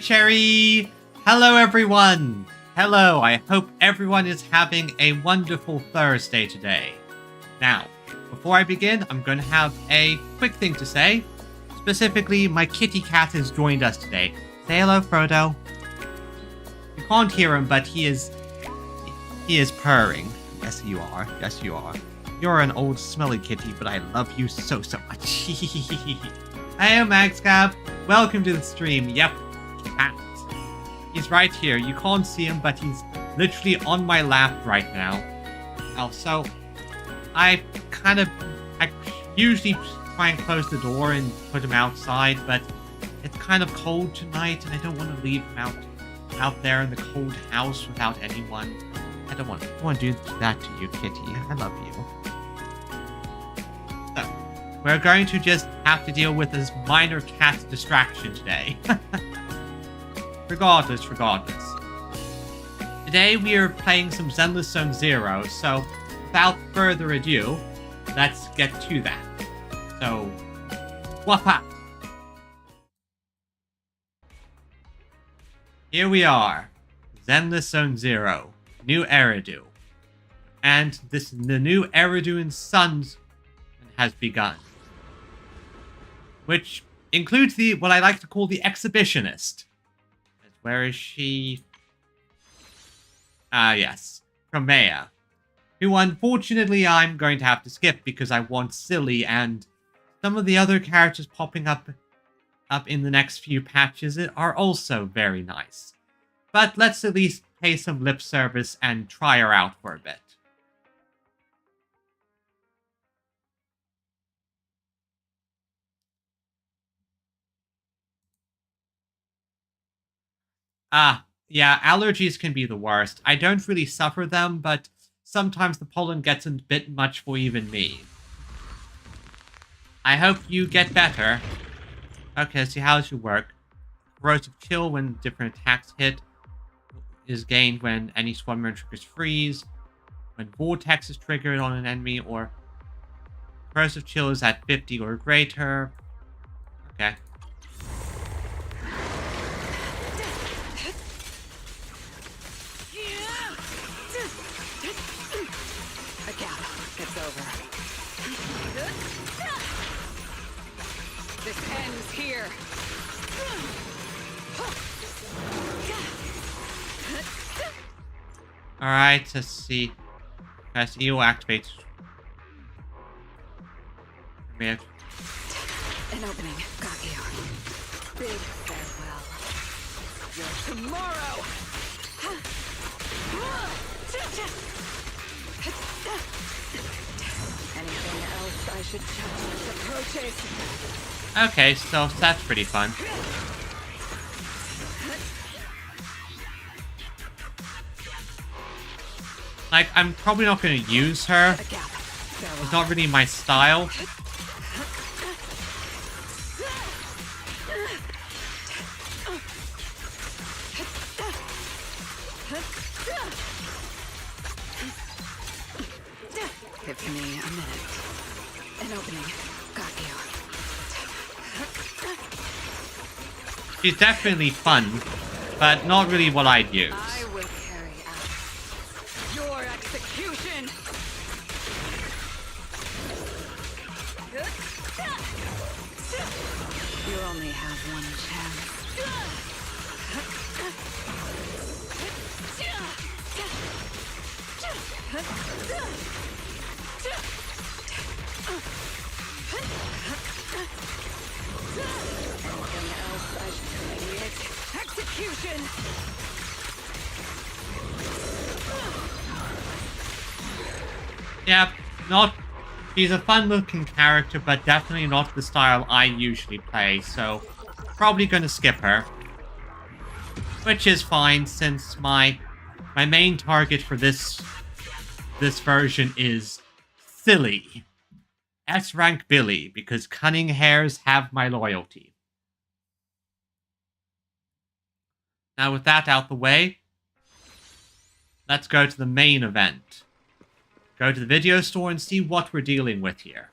Cherry! Hello, everyone! Hello, I hope everyone is having a wonderful Thursday today. Now, before I begin, I'm going to have a quick thing to say. Specifically, my kitty cat has joined us today. Say hello, Frodo. You can't hear him, but he is purring. Yes, you are. Yes, you are. You're an old smelly kitty, but I love you so much. Hey, Maxcap. Welcome to the stream. Yep, cat. He's right here. You can't see him, but he's literally on my lap right now. Also, I usually try and close the door and put him outside, but it's kind of cold tonight, and I don't want to leave him out there in the cold house without anyone. I don't want to do that to you, kitty. I love you. So, we're going to just have to deal with this minor cat distraction today. Regardless. Today we are playing some Zenless Zone Zero, so without further ado, let's get to that. So, whapa! Here we are, Zenless Zone Zero, new Eridan. And the new Eridan sun has begun. Which includes what I like to call the exhibitionist. Where is she? Yes. Cromea. Who unfortunately I'm going to have to skip because I want Silly and some of the other characters popping up in the next few patches are also very nice. But let's at least pay some lip service and try her out for a bit. Yeah, allergies can be the worst. I don't really suffer them, but sometimes the pollen gets a bit much for even me. I hope you get better. Okay, so how's your work? Corrosive chill when different attacks hit is gained when any swarm triggers freeze. When vortex is triggered on an enemy, or corrosive chill is at 50 or greater. Okay. It's over. This ends here. Alright, let's see. Press E will activate. An opening. Got you. Big farewell. Your tomorrow. Anything else I should check with approaches? Okay, so that's pretty fun. Like, I'm probably not going to use her. It's not really my style. Give me a minute. An opening. Got you. She's definitely fun, but not really what I'd use. I will carry out your execution. You only have one chance. Anything else I should create? Execution! Yeah, she's a fun-looking character, but definitely not the style I usually play, so probably gonna skip her. Which is fine, since my main target for this version is Silly. S-rank Billy, because cunning hares have my loyalty. Now with that out the way, let's go to the main event. Go to the video store and see what we're dealing with here.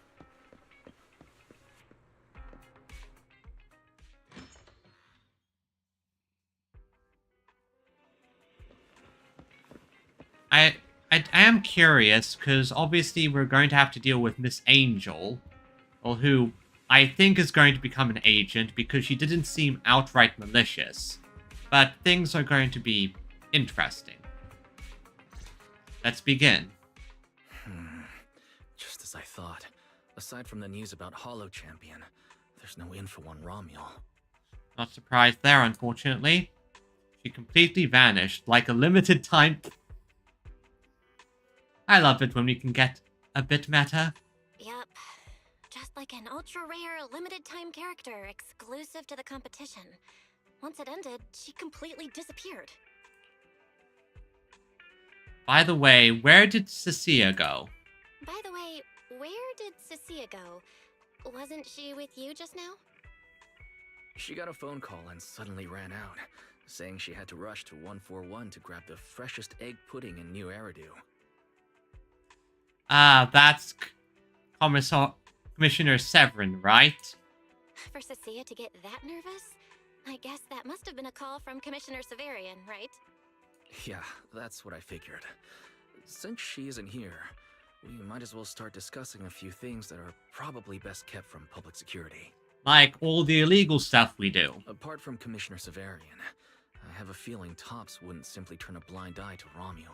I am curious, because obviously we're going to have to deal with Miss Angel, or who I think is going to become an agent, because she didn't seem outright malicious. But things are going to be interesting. Let's begin. Just as I thought. Aside from the news about Hollow Champion, there's no info on Romuel. Not surprised there, unfortunately. She completely vanished, like a limited time... I love it when we can get a bit meta. Yep. Just like an ultra-rare, limited-time character exclusive to the competition. Once it ended, she completely disappeared. By the way, where did Cecilia go? By the way, where did Cecilia go? Wasn't she with you just now? She got a phone call and suddenly ran out, saying she had to rush to 141 to grab the freshest egg pudding in New Eridan. Ah, that's Commissioner Severin, right? For Cecilia to get that nervous? I guess that must have been a call from Commissioner Severian, right? Yeah, that's what I figured. Since she isn't here, we might as well start discussing a few things that are probably best kept from public security. Like all the illegal stuff we do. Apart from Commissioner Severian, I have a feeling Tops wouldn't simply turn a blind eye to Romuel.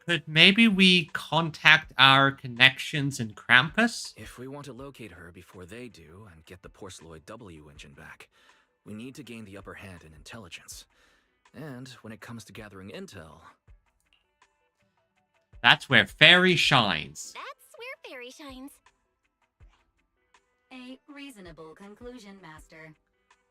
Could maybe we contact our connections in Krampus? If we want to locate her before they do and get the Porceloid W engine back, we need to gain the upper hand in intelligence. And when it comes to gathering intel... That's where Fairy shines. That's where Fairy shines. A reasonable conclusion, Master.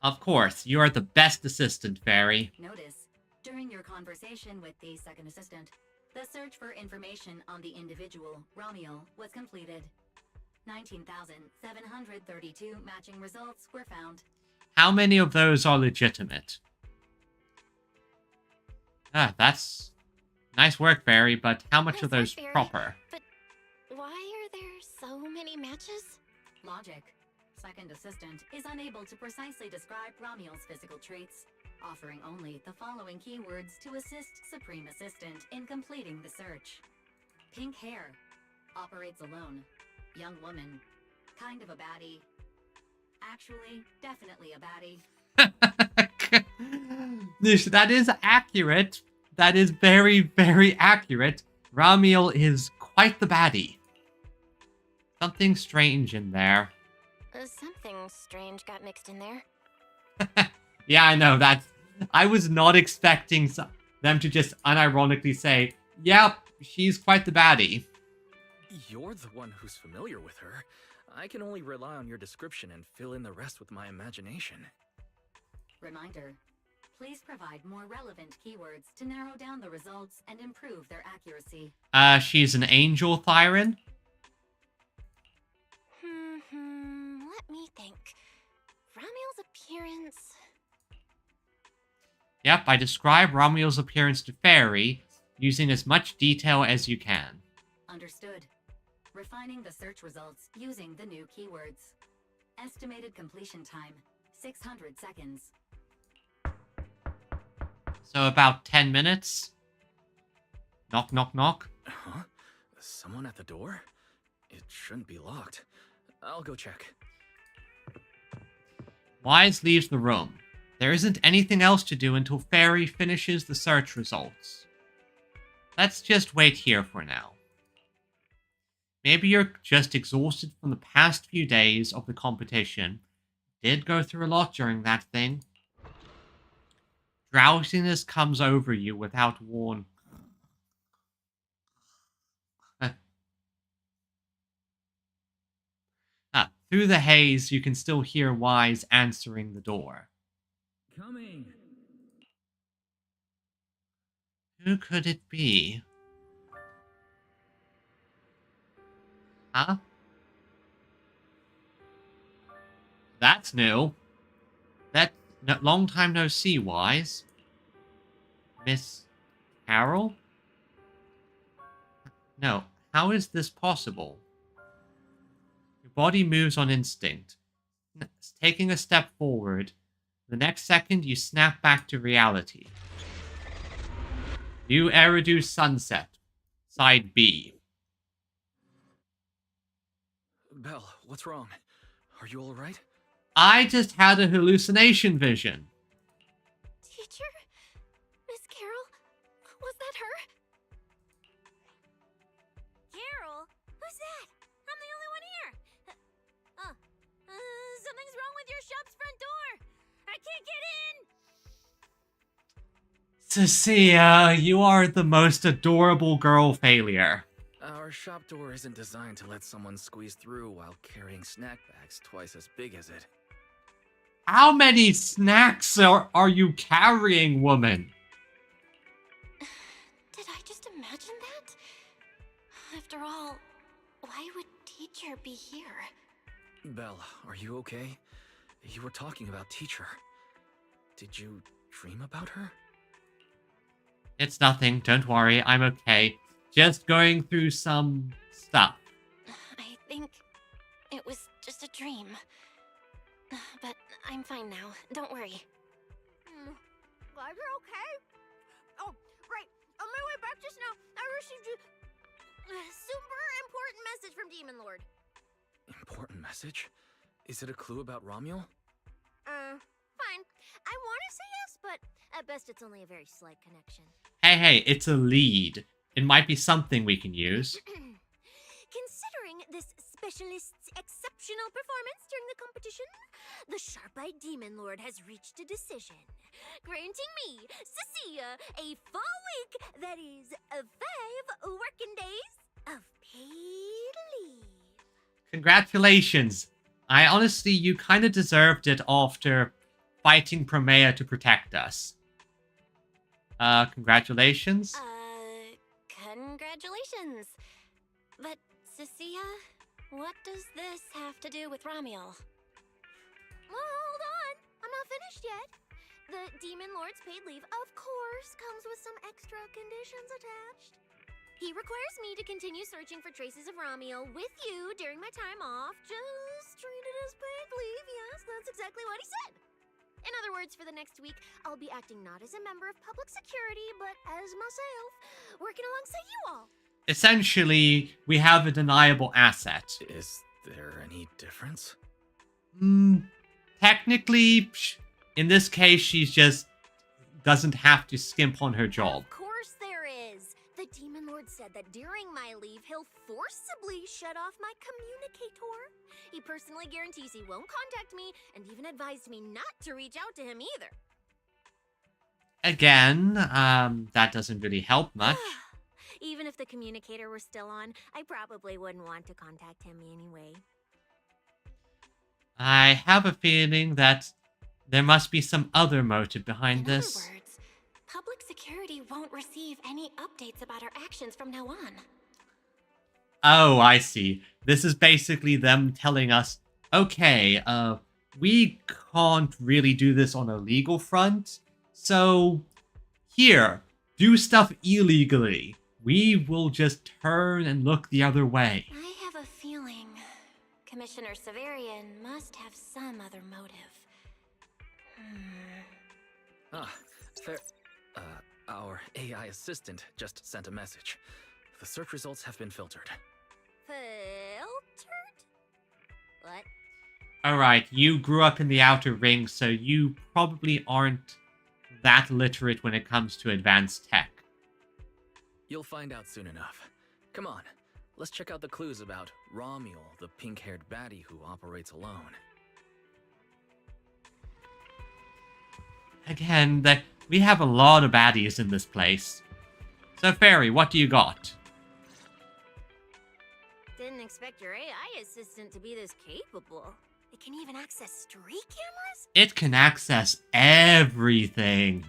Of course, you are the best assistant, Fairy. Notice, during your conversation with the second assistant, the search for information on the individual, Romuel, was completed. 19,732 matching results were found. How many of those are legitimate? Ah, that's nice work, Fairy, but how much Nice are those work, Fairy. proper? But why are there so many matches? Logic. Second assistant is unable to precisely describe Romuel's physical traits, offering only the following keywords to assist Supreme Assistant in completing the search. Pink hair. Operates alone. Young woman. Kind of a baddie. Actually, definitely a baddie. That is accurate. That is very, very accurate. Ramiel is quite the baddie. Something strange in there. Something strange got mixed in there. Yeah, I know. I was not expecting them to just unironically say, yep, she's quite the baddie. You're the one who's familiar with her. I can only rely on your description and fill in the rest with my imagination. Reminder. Please provide more relevant keywords to narrow down the results and improve their accuracy. She's an angel, Thyron? Let me think. Ramiel's appearance... Yep, I describe Romuel's appearance to Fairy using as much detail as you can. Understood. Refining the search results using the new keywords. Estimated completion time, 600 seconds. So about 10 minutes. Knock, knock, knock. Huh? Someone at the door? It shouldn't be locked. I'll go check. Wise leaves the room. There isn't anything else to do until Fairy finishes the search results. Let's just wait here for now. Maybe you're just exhausted from the past few days of the competition. Did go through a lot during that thing. Drowsiness comes over you without warning. Through the haze, you can still hear Wise answering the door. Coming. Who could it be? Huh? That's new. Long time no see, Wise. Miss Carol? No, how is this possible? Your body moves on instinct. Taking a step forward, the next second you snap back to reality. New Eridu Sunset. Side B. Belle, what's wrong? Are you alright? I just had a hallucination vision. Teacher? Miss Carol? Was that her? Carol? Who's that? I'm the only one here. Something's wrong with your shop's front door. I can't get in. Cecilia, you are the most adorable girl failure. Our shop door isn't designed to let someone squeeze through while carrying snack bags twice as big as it. How many snacks are you carrying, woman? Did I just imagine that? After all, why would teacher be here? Belle, are you okay? You were talking about teacher. Did you dream about her? It's nothing, don't worry, I'm okay. Just going through some stuff. I think it was just a dream. But I'm fine now, don't worry. Glad you're okay. Oh, right. On my way back just now, I received a super important message from Demon Lord. Important message? Is it a clue about Romuald? Fine. I want to say yes, but at best it's only a very slight connection. Hey, it's a lead. It might be something we can use. Considering this specialist's exceptional performance during the competition, the sharp-eyed Demon Lord has reached a decision, granting me, Cecilia, a full week, that is, 5 working days of paid leave. Congratulations. You kind of deserved it after fighting Promea to protect us. Congratulations. Congratulations. But, Cecilia, what does this have to do with Romuald? Well, hold on. I'm not finished yet. The Demon Lord's paid leave, of course, comes with some extra conditions attached. He requires me to continue searching for traces of Romuald with you during my time off. Just treat it as paid leave. Yes, that's exactly what he said. In other words, for the next week, I'll be acting not as a member of public security, but as myself, working alongside you all. Essentially, we have a deniable asset. Is there any difference? Technically, in this case, she's just doesn't have to skimp on her job. Of course there is. The Demon Lord said that during my leave, he'll forcibly shut off my communicator. He personally guarantees he won't contact me, and even advised me not to reach out to him either. Again, that doesn't really help much. Even if the communicator were still on, I probably wouldn't want to contact him anyway. I have a feeling that there must be some other motive behind this. In other words, public security won't receive any updates about our actions from now on. Oh, I see. This is basically them telling us, okay, we can't really do this on a legal front, so here, do stuff illegally. We will just turn and look the other way. I have a feeling Commissioner Severian must have some other motive. Fair. Our AI assistant just sent a message. The search results have been filtered. Filtered? What? Alright, you grew up in the Outer Ring, so you probably aren't that literate when it comes to advanced tech. You'll find out soon enough. Come on, let's check out the clues about Romuald, the pink-haired baddie who operates alone. Again, we have a lot of baddies in this place. So, Fairy, what do you got? Didn't expect your AI assistant to be this capable. It can even access street cameras? It can access everything.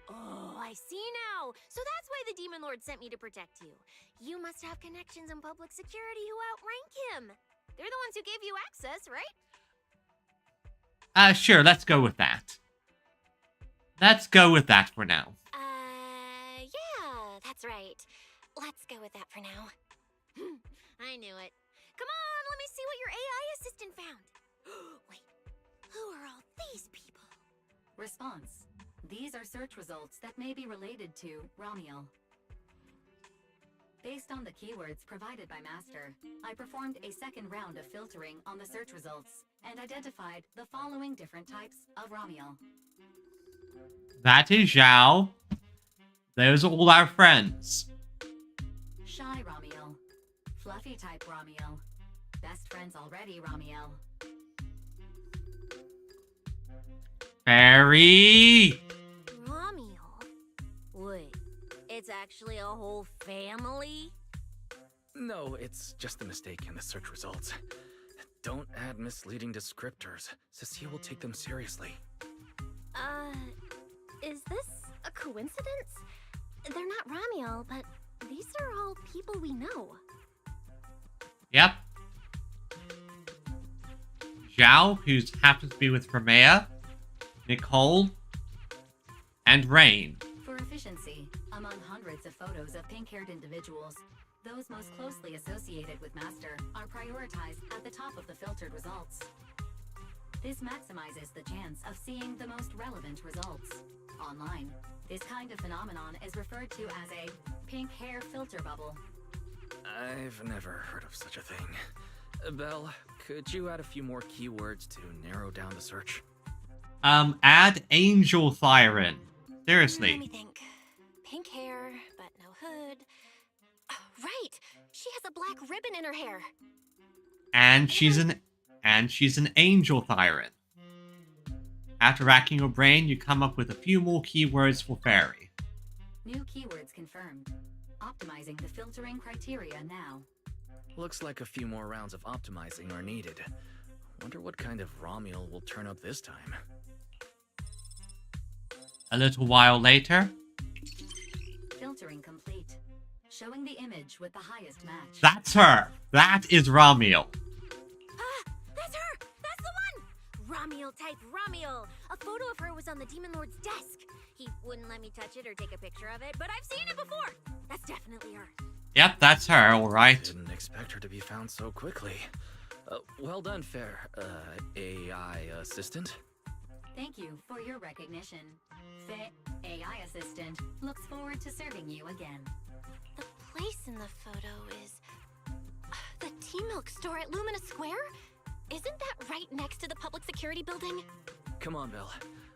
Oh, I see now. So that's why the Demon Lord sent me to protect you. You must have connections in public security who outrank him. They're the ones who gave you access, right? Sure, let's go with that. Let's go with that for now. Yeah, that's right. Let's go with that for now. I knew it. Come on, let me see what your AI assistant found. Wait, who are all these people? Response. These are search results that may be related to Ramiel. Based on the keywords provided by Master, I performed a second round of filtering on the search results and identified the following different types of Ramiel. That is Zhao. Those are all our friends. Shy Ramiel. Fluffy type Ramiel. Best friends already Ramiel. Fairy! Ramiel? Wait, it's actually a whole family? No, it's just a mistake in the search results. Don't add misleading descriptors. Cecilia will take them seriously. Is this a coincidence? They're not Ramiel, but these are all people we know. Yep. Zhao, who happens to be with Ramea, Nicole, and Rain. For efficiency, among hundreds of photos of pink-haired individuals, those most closely associated with Master are prioritized at the top of the filtered results. This maximizes the chance of seeing the most relevant results. Online, this kind of phenomenon is referred to as a pink hair filter bubble. I've never heard of such a thing. Belle, could you add a few more keywords to narrow down the search? Add Angel Thyron. Seriously. Let me think. Pink hair, but no hood. Oh, right! She has a black ribbon in her hair. And she's an Angel Thyron. After racking your brain, you come up with a few more keywords for Fairy. New keywords confirmed. Optimizing the filtering criteria now. Looks like a few more rounds of optimizing are needed. Wonder what kind of Ramiel will turn up this time. A little while later. Filtering complete. Showing the image with the highest match. That's her! That is Ramiel. Ah! That's her! That's the one! Ramiel type Ramiel! A photo of her was on the Demon Lord's desk. He wouldn't let me touch it or take a picture of it, but I've seen it before! That's definitely her. Yep, that's her, alright. Didn't expect her to be found so quickly. Well done, Fair, AI assistant. Thank you for your recognition. Faye, AI assistant, looks forward to serving you again. The place in the photo is... the T-Milk store at Lumina Square? Isn't that right next to the public security building? Come on, Belle.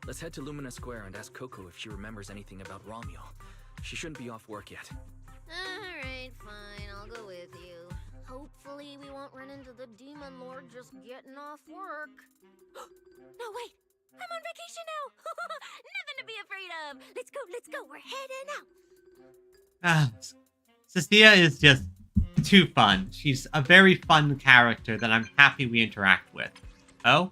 Let's head to Lumina Square and ask Coco if she remembers anything about Ramiel. She shouldn't be off work yet. Alright, fine, I'll go with you. Hopefully we won't run into the Demon Lord just getting off work. No, wait! I'm on vacation now! Nothing to be afraid of! Let's go, we're heading out! Cecilia is just too fun. She's a very fun character that I'm happy we interact with. Oh?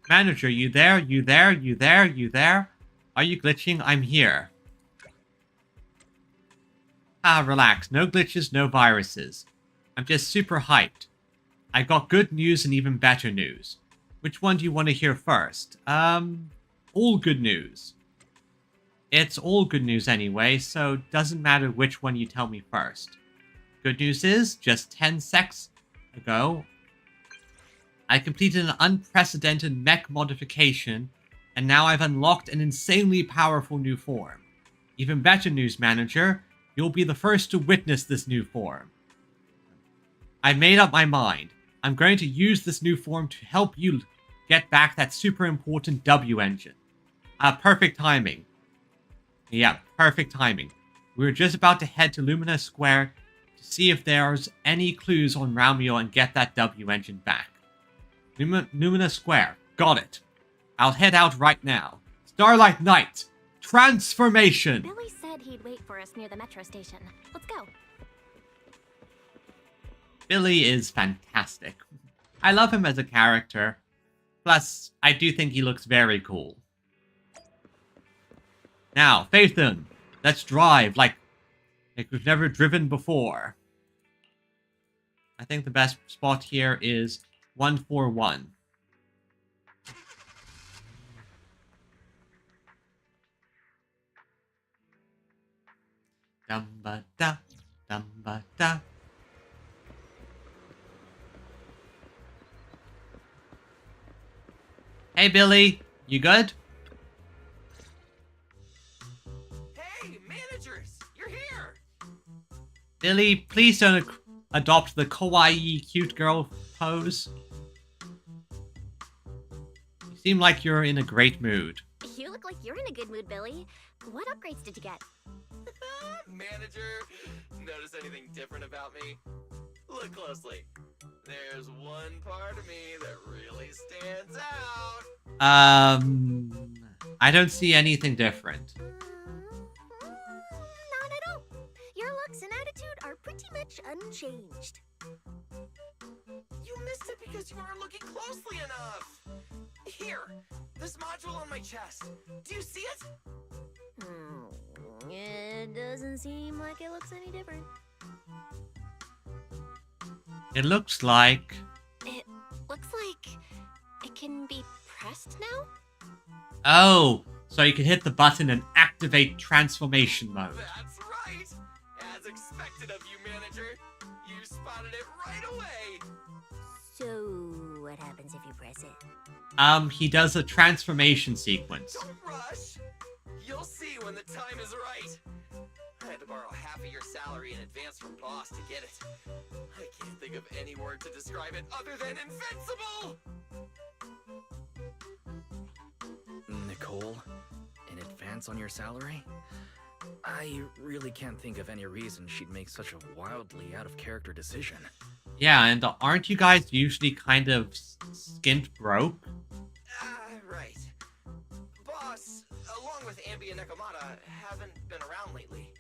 Manager, you there? You there? You there? You there? Are you glitching? I'm here. Relax. No glitches, no viruses. I'm just super hyped. I got good news and even better news. Which one do you want to hear first? All good news. It's all good news anyway, so doesn't matter which one you tell me first. Good news is, just 10 secs ago, I completed an unprecedented mech modification, and now I've unlocked an insanely powerful new form. Even better news, Manager, you'll be the first to witness this new form. I've made up my mind. I'm going to use this new form to help you get back that super important W engine. Perfect timing. Yeah, perfect timing. We were just about to head to Lumina Square to see if there's any clues on Ramiel and get that W engine back. Lumina Square. Got it. I'll head out right now. Starlight Knight. Transformation. Billy said he'd wait for us near the metro station. Let's go. Billy is fantastic. I love him as a character. Plus, I do think he looks very cool. Now, Phaethon, let's drive like we've never driven before. I think the best spot here is 141. Dum-ba-da, dum-ba-da. Hey, Billy. You good? Billy, please don't adopt the kawaii cute girl pose. You seem like you're in a great mood. You look like you're in a good mood, Billy. What upgrades did you get? Manager, notice anything different about me? Look closely. There's one part of me that really stands out. I don't see anything different. Not at all. Your looks and attitude are pretty much unchanged. You missed it because you weren't looking closely enough. Here, this module on my chest. Do you see it? It doesn't seem like it looks any different. It looks like... It looks like it can be pressed now? Oh, so you can hit the button and activate transformation mode. That's right. As expected of you, Manager. You spotted it right away. So, what happens if you press it? He does a transformation sequence. Don't rush. You'll see when the time is right. I had to borrow half of your salary in advance from boss to get it. I can't think of any word to describe it other than invincible! Nicole, in advance on your salary? I really can't think of any reason she'd make such a wildly out-of-character decision. Yeah, and aren't you guys usually kind of skint broke? Right. Boss, along with Ambi and Nekomata, haven't been around lately.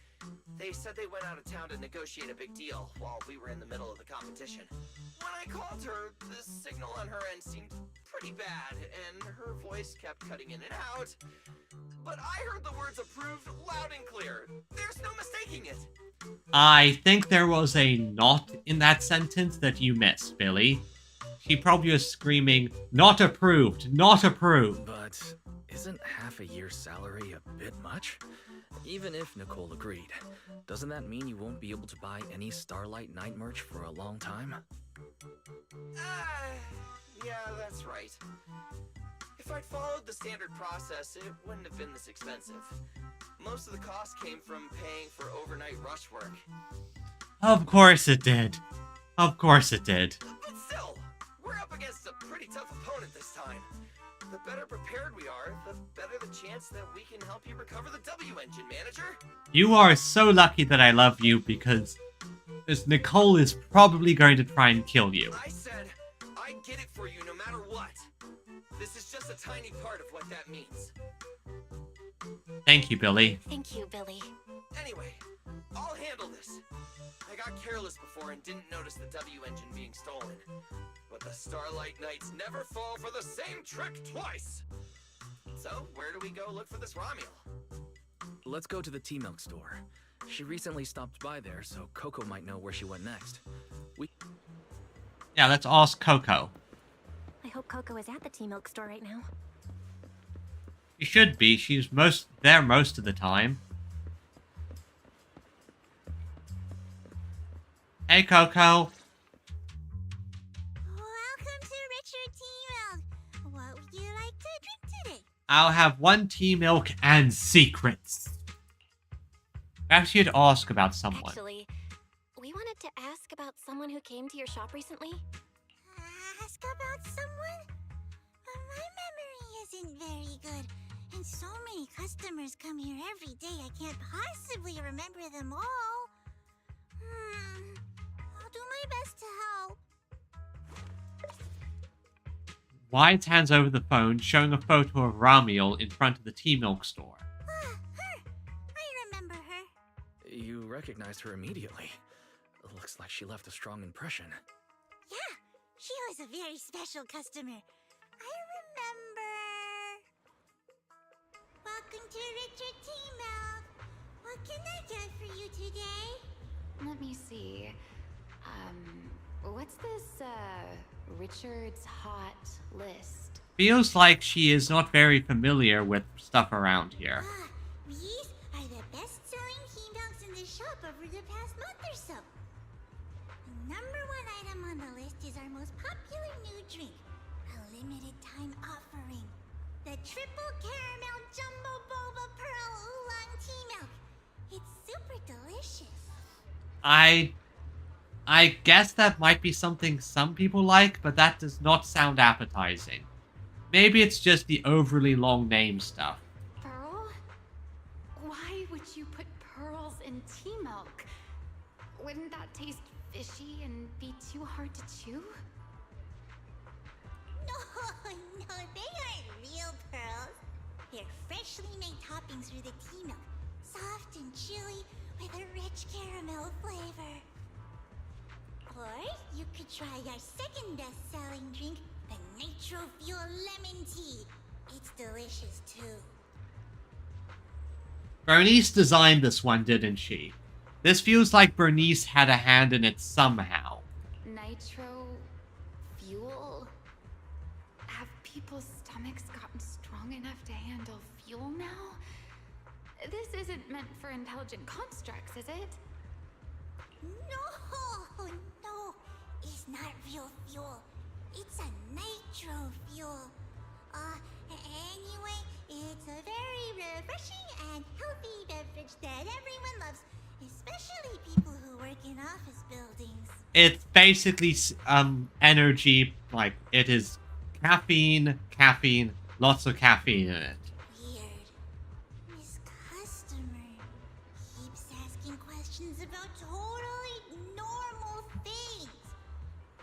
They said they went out of town to negotiate a big deal while we were in the middle of the competition. When I called her, the signal on her end seemed pretty bad, and her voice kept cutting in and out. But I heard the words approved loud and clear. There's no mistaking it. I think there was a not in that sentence that you missed, Billy. She probably was screaming, "Not approved, not approved." But isn't half a year's salary a bit much? Even if Nicole agreed, doesn't that mean you won't be able to buy any Starlight Night merch for a long time? Yeah, that's right. If I'd followed the standard process, it wouldn't have been this expensive. Most of the cost came from paying for overnight rush work. Of course it did. Of course it did. But still, we're up against a pretty tough opponent this time. The better prepared we are, the better the chance that we can help you recover the W engine, Manager. You are so lucky that I love you because Nicole is probably going to try and kill you. I said I'd get it for you no matter what. This is just a tiny part of what that means. Thank you, Billy. Thank you, Billy. Anyway, I'll handle this. I got careless before and didn't notice the W engine being stolen. But the Starlight Knights never fall for the same trick twice! So, where do we go look for this Ramiel? Let's go to the T-Milk store. She recently stopped by there, so Coco might know where she went next. Yeah, let's ask Coco. I hope Coco is at the T-Milk store right now. She should be. She's there most of the time. Hey, Coco. Welcome to Richard T-Milk. What would you like to drink today? I'll have 1 tea milk and secrets. Perhaps you'd ask about someone. Actually, we wanted to ask about someone who came to your shop recently. Ask about someone? My memory isn't very good, and so many customers come here every day I can't possibly remember them all. I'll do my best to help. Wyatt's hands over the phone, showing a photo of Ramiel in front of the tea milk store. Her! I remember her. You recognized her immediately. Looks like she left a strong impression. Yeah, she was a very special customer. I remember. Welcome to Richard T-Milk. What can I get for you today? Let me see. What's this, Richard's hot list? Feels like she is not very familiar with stuff around here. These are the best-selling tea milks in the shop over the past month or so. The #1 item on the list is our most popular new drink, a limited-time offering. The Triple Caramel Jumbo Boba Pearl Oolong Tea Milk. It's super delicious. I guess that might be something some people like, but that does not sound appetizing. Maybe it's just the overly long name stuff. Pearl? Why would you put pearls in tea milk? Wouldn't that taste fishy and be too hard to chew? No, no, they aren't real pearls. They're freshly made toppings for the tea milk. Soft and chewy with a rich caramel flavor. Or you could try our second best-selling drink, the Nitro Fuel Lemon Tea. It's delicious too. Bernice designed this one, didn't she? This feels like Bernice had a hand in it somehow. Nitro fuel? Have people's stomachs gotten strong enough to handle fuel now? This isn't meant for intelligent constructs, is it? No, no, it's not real fuel. It's a nitro fuel. Anyway, it's a very refreshing and healthy beverage that everyone loves, especially people who work in office buildings. It's basically energy, like it is caffeine, lots of caffeine in it. Weird. This customer keeps asking questions about totally normal things.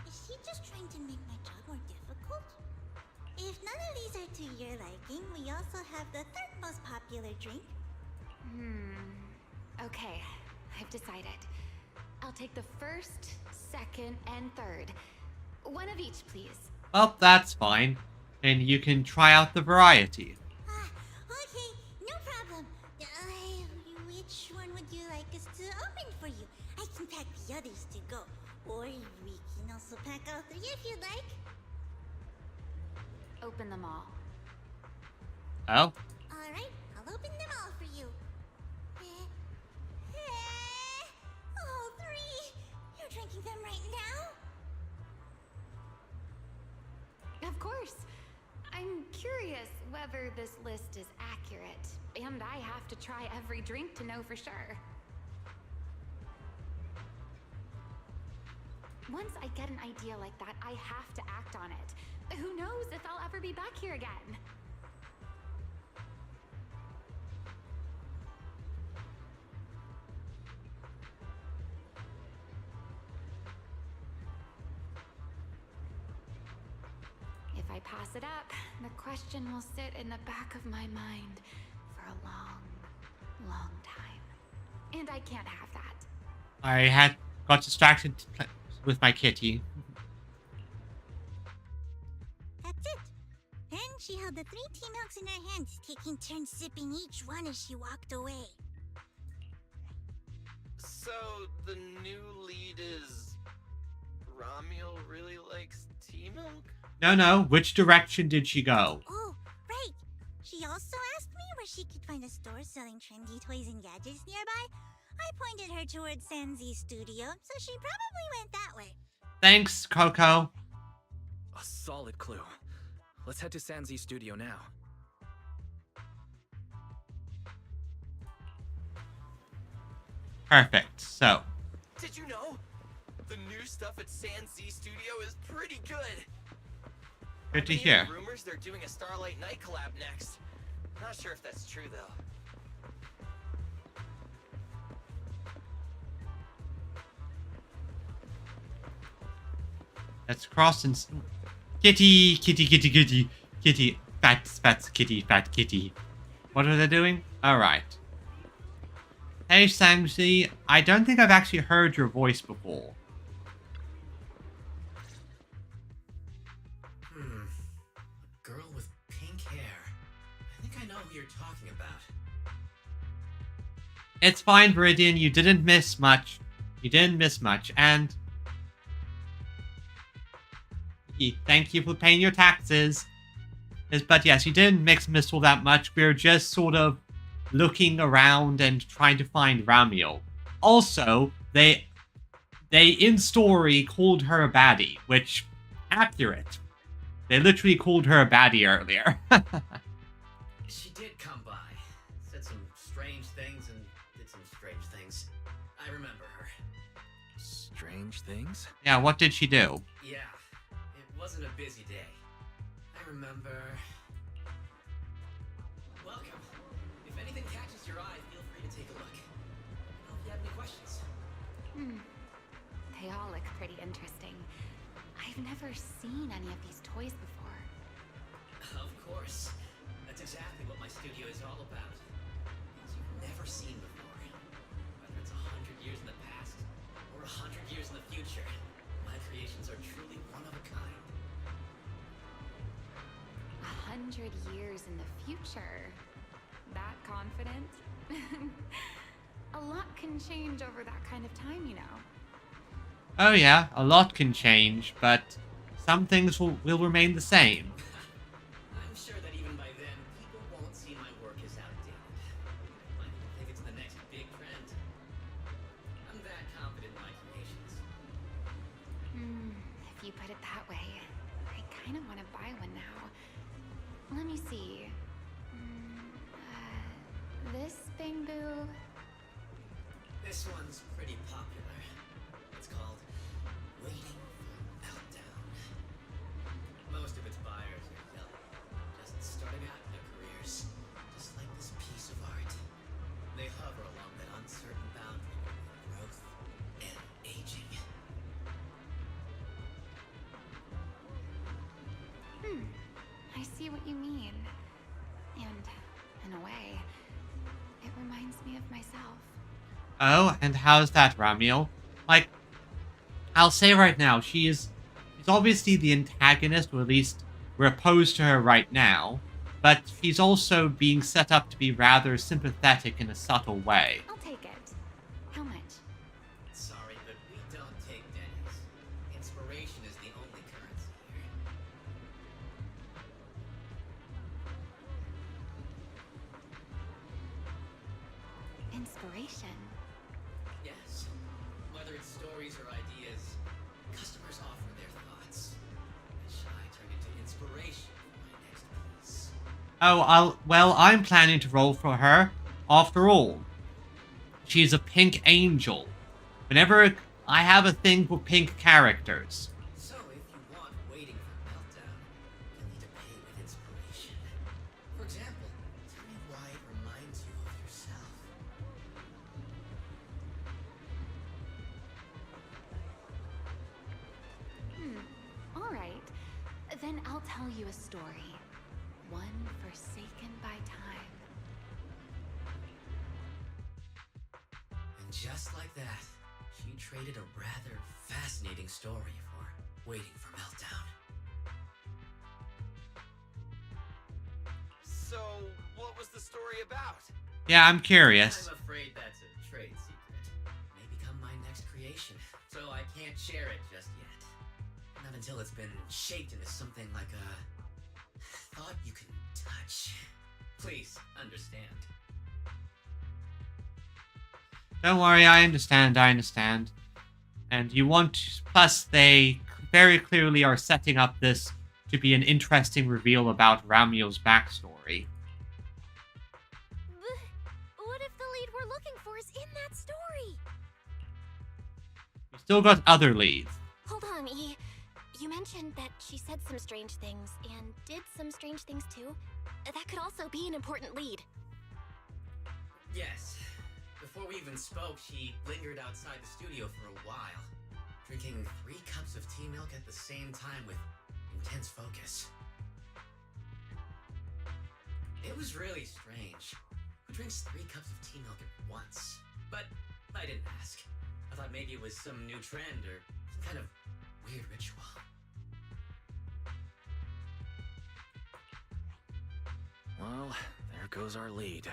Is she just trying to make my job more difficult? If none of these are to your liking, we also have the third most popular drink. Okay, I've decided. I'll take the first, second, and third. One of each, please. Well, that's fine. And you can try out the variety. Okay, no problem. Which one would you like us to open for you? I can pack the others to go. Or we can also pack all three if you'd like. Open them all. Oh? Alright, I'll open them all for you. All three? You're drinking them right now? Of course. I'm curious whether this list is accurate, and I have to try every drink to know for sure. Once I get an idea like that, I have to act on it. Who knows if I'll ever be back here again? If I pass it up, the question will sit in the back of my mind for a long, long time. And I can't have that. I got distracted with my kitty. That's it. Then she held the 3 tea milks in her hands, taking turns sipping each one as she walked away. So, the new lead is... Ramiel really likes tea milk? No, which direction did she go? Oh, right. She also asked me where she could find a store selling trendy toys and gadgets nearby. I pointed her towards Sanzi's studio, so she probably went that way. Thanks, Coco. A solid clue. Let's head to Sanzi's studio now. Perfect, so. Did you know? The new stuff at Sanzi Studio is pretty good. Good to I've been hear. hearing rumors they're doing a Starlight Night collab next. Not sure if that's true though. Let's cross and... Kitty, fat kitty. What are they doing? Alright. Hey, Sangzi. I don't think I've actually heard your voice before. Girl with pink hair. I think I know who you're talking about. It's fine, Viridian. You didn't miss much. And... Thank you for paying your taxes. But yes, you didn't miss all that much. We were just sort of looking around and trying to find Ramiel. Also, they in story called her a baddie, which, accurate. They literally called her a baddie earlier. She did come by. Said some strange things and did some strange things. I remember her. strange things? Yeah, what did she do? Yeah, it wasn't a busy day. I remember... Welcome. If anything catches your eye, feel free to take a look. If you have any questions. They all look pretty interesting. I've never seen any of these toys before. Of course. That's exactly what my studio is all about. Things you've never seen before. Whether it's 100 years in the past or 100 years in the future, my creations are truly one of a kind. 100 years in the future? That confident? A lot can change over that kind of time, you know. Oh yeah, a lot can change, but some things will remain the same. I'm sure that even by then, people won't see my work as outdated. I might even think it's the next big trend. I'm that confident in my creations. If you put it that way, I kind of want to buy one now. Let me see. This thing, boo. This one's pretty popular. It's called Waiting for Meltdown. Most of its buyers are young, just starting out in their careers, just like this piece of art. They hover along that uncertain boundary between growth and aging. I see what you mean. And, in a way, it reminds me of myself. Oh, and how's that, Ramiel? Like, I'll say right now, she's obviously the antagonist, or at least we're opposed to her right now, but she's also being set up to be rather sympathetic in a subtle way. I'll take it. How much? Sorry, but we don't take pennies. Inspiration is the only currency here. Inspiration. Yes. Whether it's stories or ideas, customers offer their thoughts. Which I turn into inspiration for my next piece. Oh, I'm planning to roll for her. After all, she's a pink angel. Whenever I have a thing for pink characters. So if you want Waiting for Meltdown, you'll need to pay with inspiration. For example, tell me why it reminds you of yourself. All right. Then I'll tell you a story. One forsaken by time. And just like that, she traded a rather fascinating story for Waiting for Meltdown. So, what was the story about? Yeah, I'm curious. I'm afraid that's a trade secret. It may become my next creation, so I can't share it just yet. Not until it's been shaped into something like a thought you can touch. Please understand. Don't worry, I understand. And you want... Plus, they very clearly are setting up this to be an interesting reveal about Ramiel's backstory. What if the lead we're looking for is in that story? We still got other leads. Hold on, E. You mentioned that she said some strange things and did some strange things too. That could also be an important lead. Yes. Before we even spoke, she lingered outside the studio for a while, drinking 3 cups of tea milk at the same time with intense focus. It was really strange. Who drinks 3 cups of tea milk at once? But I didn't ask. I thought maybe it was some new trend or some kind of weird ritual. Well, there goes our lead.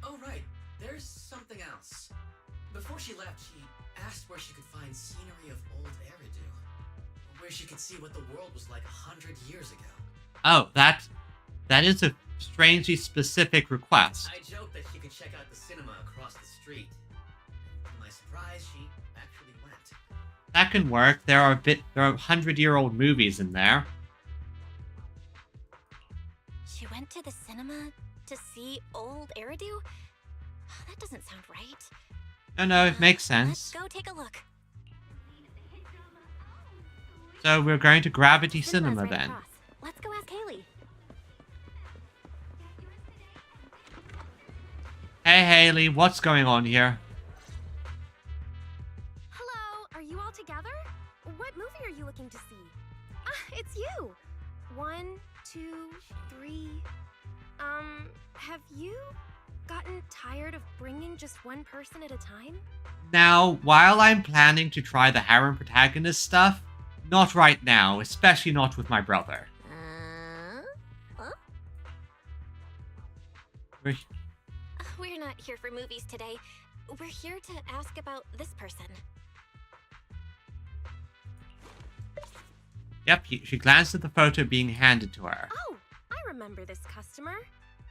Oh, right. There's something else. Before she left, she asked where she could find scenery of old Eridan, where she could see what the world was like 100 years ago. Oh, that is a strangely specific request. I joked that she could check out the cinema across the street. To my surprise, she actually went. That can work. There are 100-year-old movies in there. She went to the cinema To see old Eridu? That doesn't sound right. No, it makes Let's sense. go take a look. So we're going to Gravity Cinema's Cinema right then. across. Let's go ask Haley. Hey Haley, what's going on here? Hello, are you all together? What movie are you looking to see? It's you. 1, 2, 3. Have you gotten tired of bringing just one person at a time? Now, while I'm planning to try the harem protagonist stuff, not right now, especially not with my brother. Huh? We're not here for movies today. We're here to ask about this person. Yep, she glanced at the photo being handed to her. Oh, I remember this customer.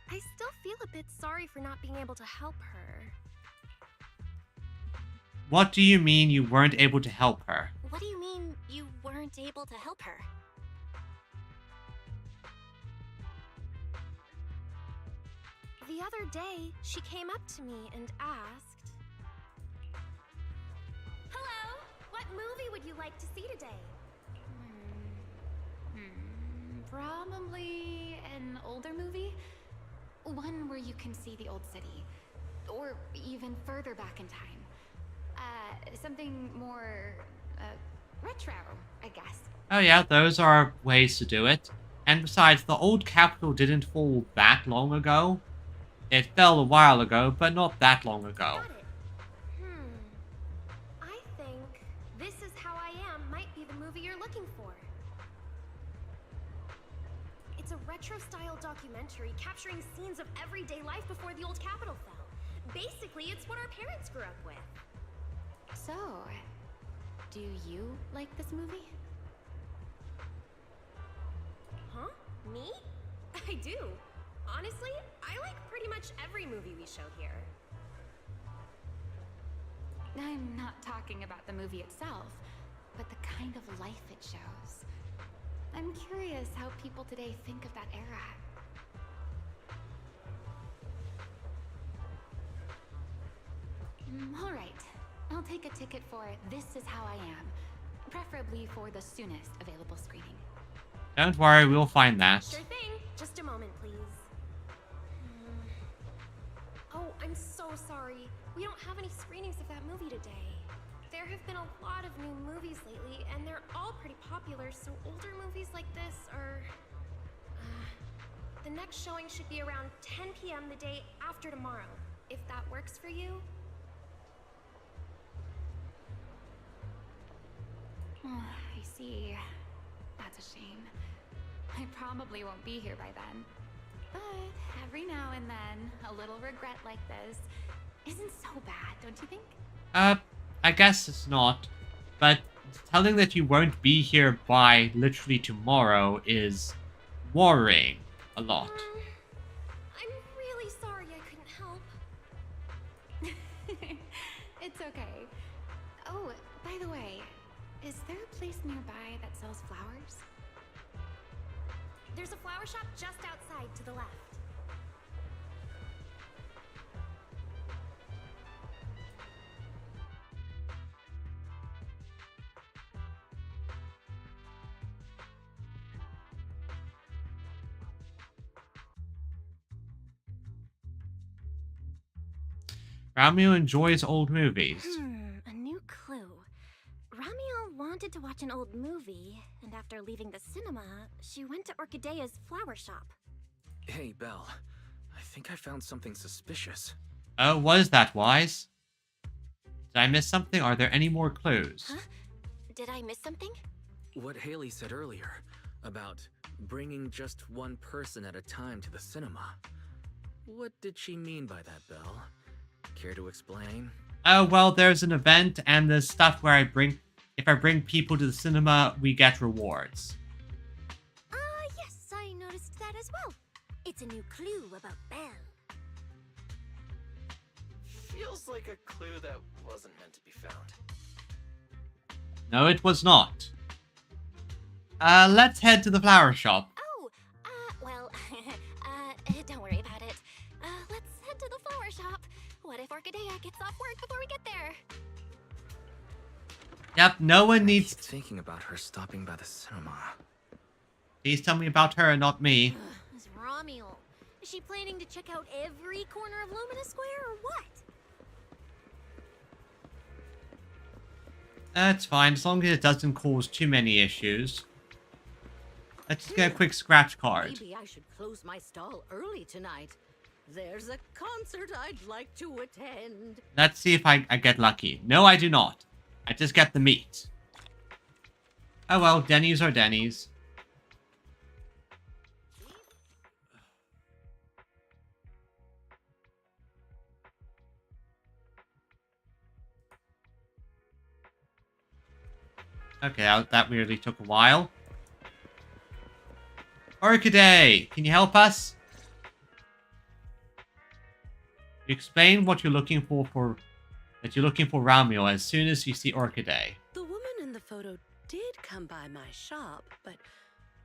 I still feel a bit sorry for not being able to help her. What do you mean you weren't able to help her? What do you mean you weren't able to help her? The other day, she came up to me and asked, "Hello, what movie would you like to see today?" Probably an older movie. One where you can see the old city. Or even further back in time. Something more, retro, I guess. Oh yeah, those are ways to do it. And besides, the old capital didn't fall that long ago. It fell a while ago, but not that long ago. Got it. I think This Is How I Am might be the movie you're looking for. It's a retro-style documentary capturing scenes of everyday life before the old capital fell. Basically, it's what our parents grew up with. So, do you like this movie? Huh? Me? I do. Honestly, I like pretty much every movie we show here. I'm not talking about the movie itself, but the kind of life it shows. I'm curious how people today think of that era. All right. I'll take a ticket for This Is How I Am, preferably for the soonest available screening. Don't worry, we'll find that. Sure thing. Just a moment, please. Oh, I'm so sorry. We don't have any screenings of that movie today. There have been a lot of new movies lately, and they're all pretty popular, so older movies like this are... the next showing should be around 10 p.m. the day after tomorrow, if that works for you. I see. That's a shame. I probably won't be here by then. But every now and then, a little regret like this isn't so bad, don't you think? I guess it's not. But telling that you won't be here by literally tomorrow is worrying a lot. I'm really sorry I couldn't help. It's okay. Oh, by the way, is there a place nearby that sells flowers? There's a flower shop just outside to the left. Romeo enjoys old movies. A new clue. Ramiel wanted to watch an old movie, and after leaving the cinema, she went to Orchidea's flower shop. Hey, Belle. I think I found something suspicious. Oh, what is that, Wise? Did I miss something? Are there any more clues? Huh? Did I miss something? What Haley said earlier about bringing just one person at a time to the cinema. What did she mean by that, Belle? Care to explain? Oh, well, there's an event and there's stuff where if I bring people to the cinema, we get rewards. Yes, I noticed that as well. It's a new clue about Belle. Feels like a clue that wasn't meant to be found. No, it was not. Let's head to the flower shop. Oh, well, don't worry about it. Orchidea gets off work before we get there. Yep, no one I needs... keep thinking about her stopping by the cinema. Please tell me about her and not me. This Ramiel. Is she planning to check out every corner of Lumina Square or what? That's fine, as long as it doesn't cause too many issues. Let's just get a quick scratch card. Maybe I should close my stall early tonight. There's a concert I'd like to attend. Let's see if I get lucky. No, I do not. I just get the meat. Oh well, Denny's are Denny's. Okay, that weirdly took a while. Orchidea, can you help us? You explain what you're looking for that you're looking for Ramiel as soon as you see Orchidea. The woman in the photo did come by my shop, but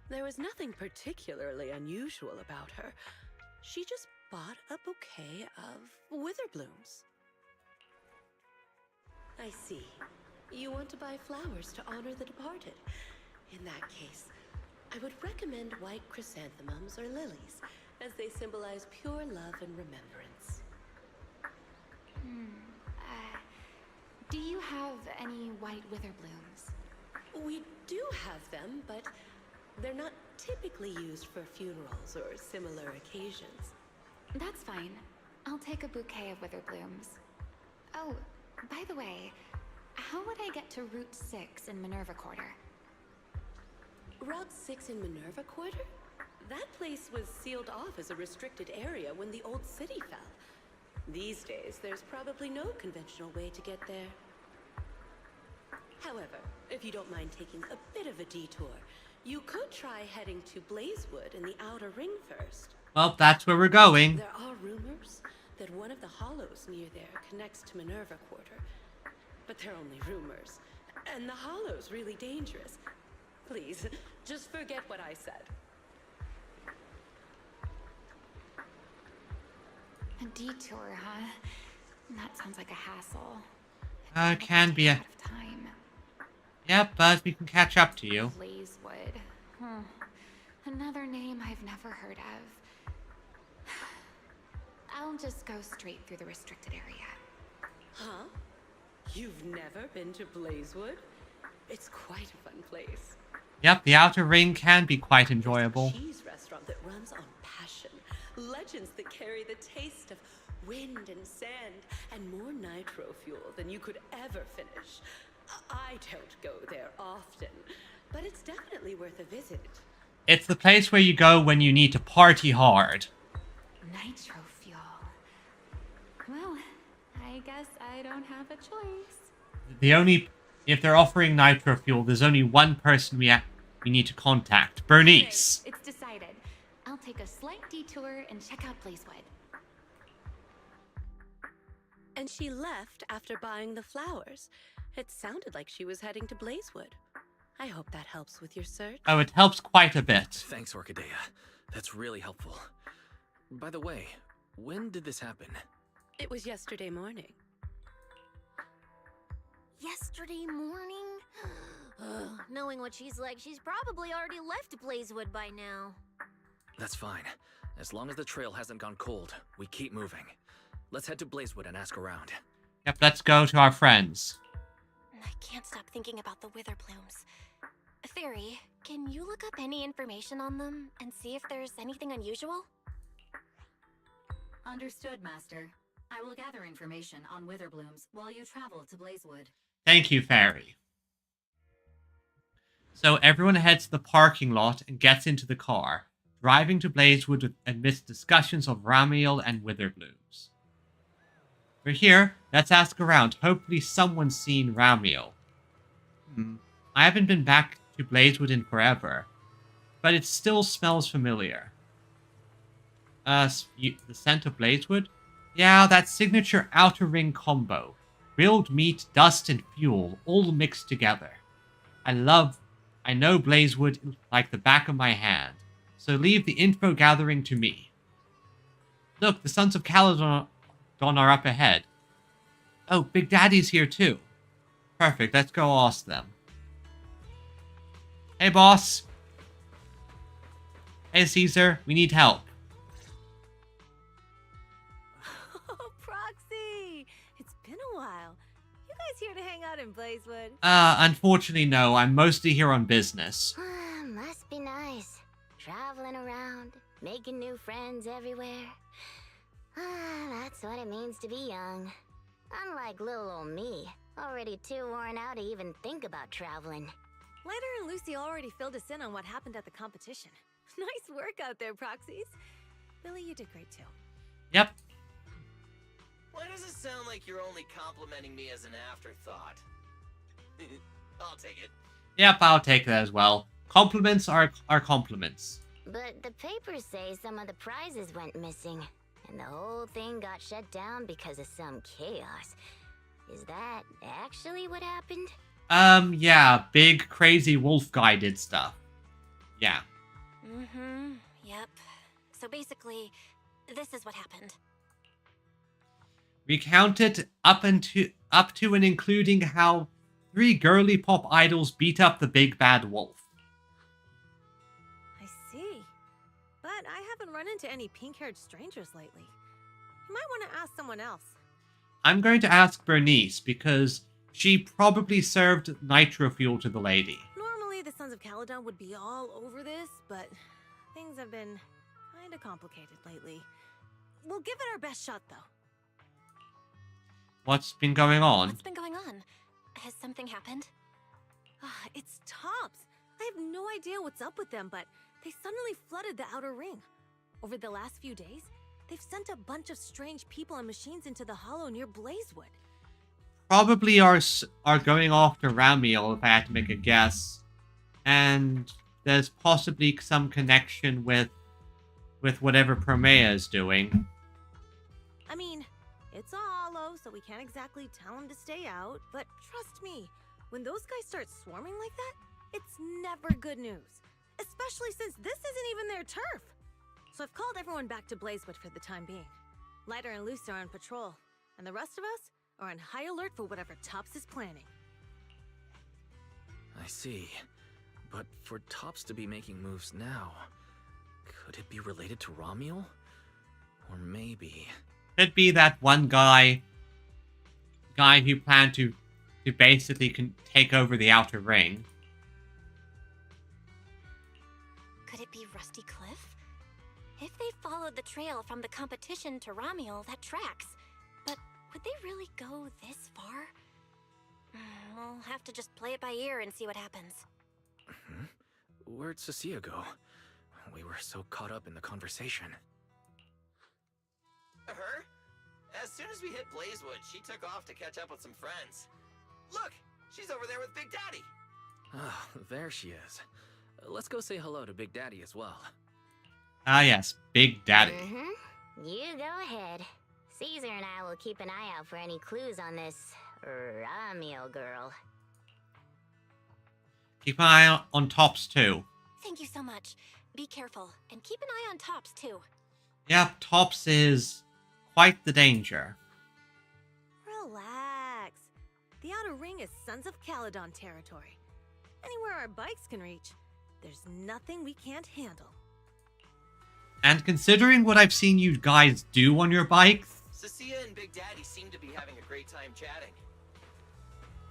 there was nothing particularly unusual about her. She just bought a bouquet of wither blooms. I see. You want to buy flowers to honor the departed. In that case, I would recommend white chrysanthemums or lilies, as they symbolize pure love and remembrance. Do you have any white wither blooms? We do have them, but they're not typically used for funerals or similar occasions. That's fine. I'll take a bouquet of wither blooms. Oh, by the way, how would I get to Route 6 in Minerva Quarter? Route 6 in Minerva Quarter? That place was sealed off as a restricted area when the old city fell. These days, there's probably no conventional way to get there. However, if you don't mind taking a bit of a detour, you could try heading to Blazewood in the Outer Ring first. Well, that's where we're going. There are rumors that one of the hollows near there connects to Minerva Quarter. But they're only rumors, and the hollow's really dangerous. Please, just forget what I said. A detour, huh? That sounds like a hassle. Can be a... Out of time. Yep, but we can catch up to you. Blazewood. Another name I've never heard of. I'll just go straight through the restricted area. Huh? You've never been to Blazewood? It's quite a fun place. Yep, the Outer Ring can be quite enjoyable. There's a cheese restaurant that runs on passion. Legends that carry the taste of wind and sand and more nitro fuel than you could ever finish. I don't go there often, but it's definitely worth a visit. It's the place where you go when you need to party hard. Nitro fuel. Well, I guess I don't have a choice. If they're offering nitro fuel, there's only one person we need to contact. Bernice. Right, it's decided. I'll take a slight detour and check out Blazewood. And she left after buying the flowers. It sounded like she was heading to Blazewood. I hope that helps with your search. Oh, it helps quite a bit. Thanks, Orchidea. That's really helpful. By the way, when did this happen? It was yesterday morning. Yesterday morning? Ugh, knowing what she's like, she's probably already left Blazewood by now. That's fine. As long as the trail hasn't gone cold, we keep moving. Let's head to Blazewood and ask around. Yep, let's go to our friends. I can't stop thinking about the wither blooms. Fairy, can you look up any information on them and see if there's anything unusual? Understood, Master. I will gather information on wither blooms while you travel to Blazewood. Thank you, Fairy. So everyone heads to the parking lot and gets into the car, driving to Blazewood amidst discussions of Ramiel and wither blooms. We're here, let's ask around. Hopefully someone's seen Ramiel. I haven't been back to Blazewood in forever, but it still smells familiar. The scent of Blazewood? Yeah, that signature outer ring combo. Grilled meat, dust, and fuel, all mixed together. I know Blazewood like the back of my hand, so leave the info gathering to me. Look, the Sons of Caledon are up ahead. Oh, Big Daddy's here too. Perfect, let's go ask them. Hey, boss. Hey, Caesar, we need help. Oh, Proxy! It's been a while. You guys here to hang out in Blazewood? Unfortunately, no. I'm mostly here on business. Must be nice. Traveling around, making new friends everywhere. That's what it means to be young. Unlike little old me, already too worn out to even think about traveling. Lighter and Lucy already filled us in on what happened at the competition. Nice work out there, Proxies. Billy, you did great too. Yep. Why does it sound like you're only complimenting me as an afterthought? I'll take it. Yep, I'll take that as well. Compliments are compliments. But the papers say some of the prizes went missing, and the whole thing got shut down because of some chaos. Is that actually what happened? Yeah, big crazy wolf guy did stuff. Yeah. Yep. So basically, this is what happened. Recount it up to and including how 3 girly pop idols beat up the big bad wolf. I see. But I haven't run into any pink-haired strangers lately. You might want to ask someone else. I'm going to ask Bernice because she probably served nitro fuel to the lady. Normally, the Sons of Caledon would be all over this, but things have been kinda complicated lately. We'll give it our best shot, though. What's been going on? What's been going on? Has something happened? It's Tops. I have no idea what's up with them, but they suddenly flooded the outer ring. Over the last few days, they've sent a bunch of strange people and machines into the hollow near Blazewood. Probably are going after Ramiel, if I had to make a guess. And there's possibly some connection with whatever Promea is doing. I mean, it's a hollow, so we can't exactly tell them to stay out, but trust me, when those guys start swarming like that, it's never good news. Especially since this isn't even their turf. So I've called everyone back to Blazewood for the time being. Lighter and Luce are on patrol, and the rest of us are on high alert for whatever Tops is planning. I see. But for Tops to be making moves now, could it be related to Ramiel? Or maybe... Could be that one guy who planned to basically take over the outer ring. Could it be Rusty Cliff? If they followed the trail from the competition to Ramiel, that tracks. But would they really go this far? We'll have to just play it by ear and see what happens. Where'd Cecilia go? We were so caught up in the conversation. Her? As soon as we hit Blazewood, she took off to catch up with some friends. Look, she's over there with Big Daddy. Ah, there she is. Let's go say hello to Big Daddy as well. Ah yes, Big Daddy. You go ahead. Caesar and I will keep an eye out for any clues on this Ramiel girl. Keep an eye on Tops too. Thank you so much. Be careful, and keep an eye on Tops too. Yep, Tops is quite the danger. Relax. The outer ring is Sons of Caledon territory. Anywhere our bikes can reach, there's nothing we can't handle. And considering what I've seen you guys do on your bikes... Cecilia and Big Daddy seem to be having a great time chatting.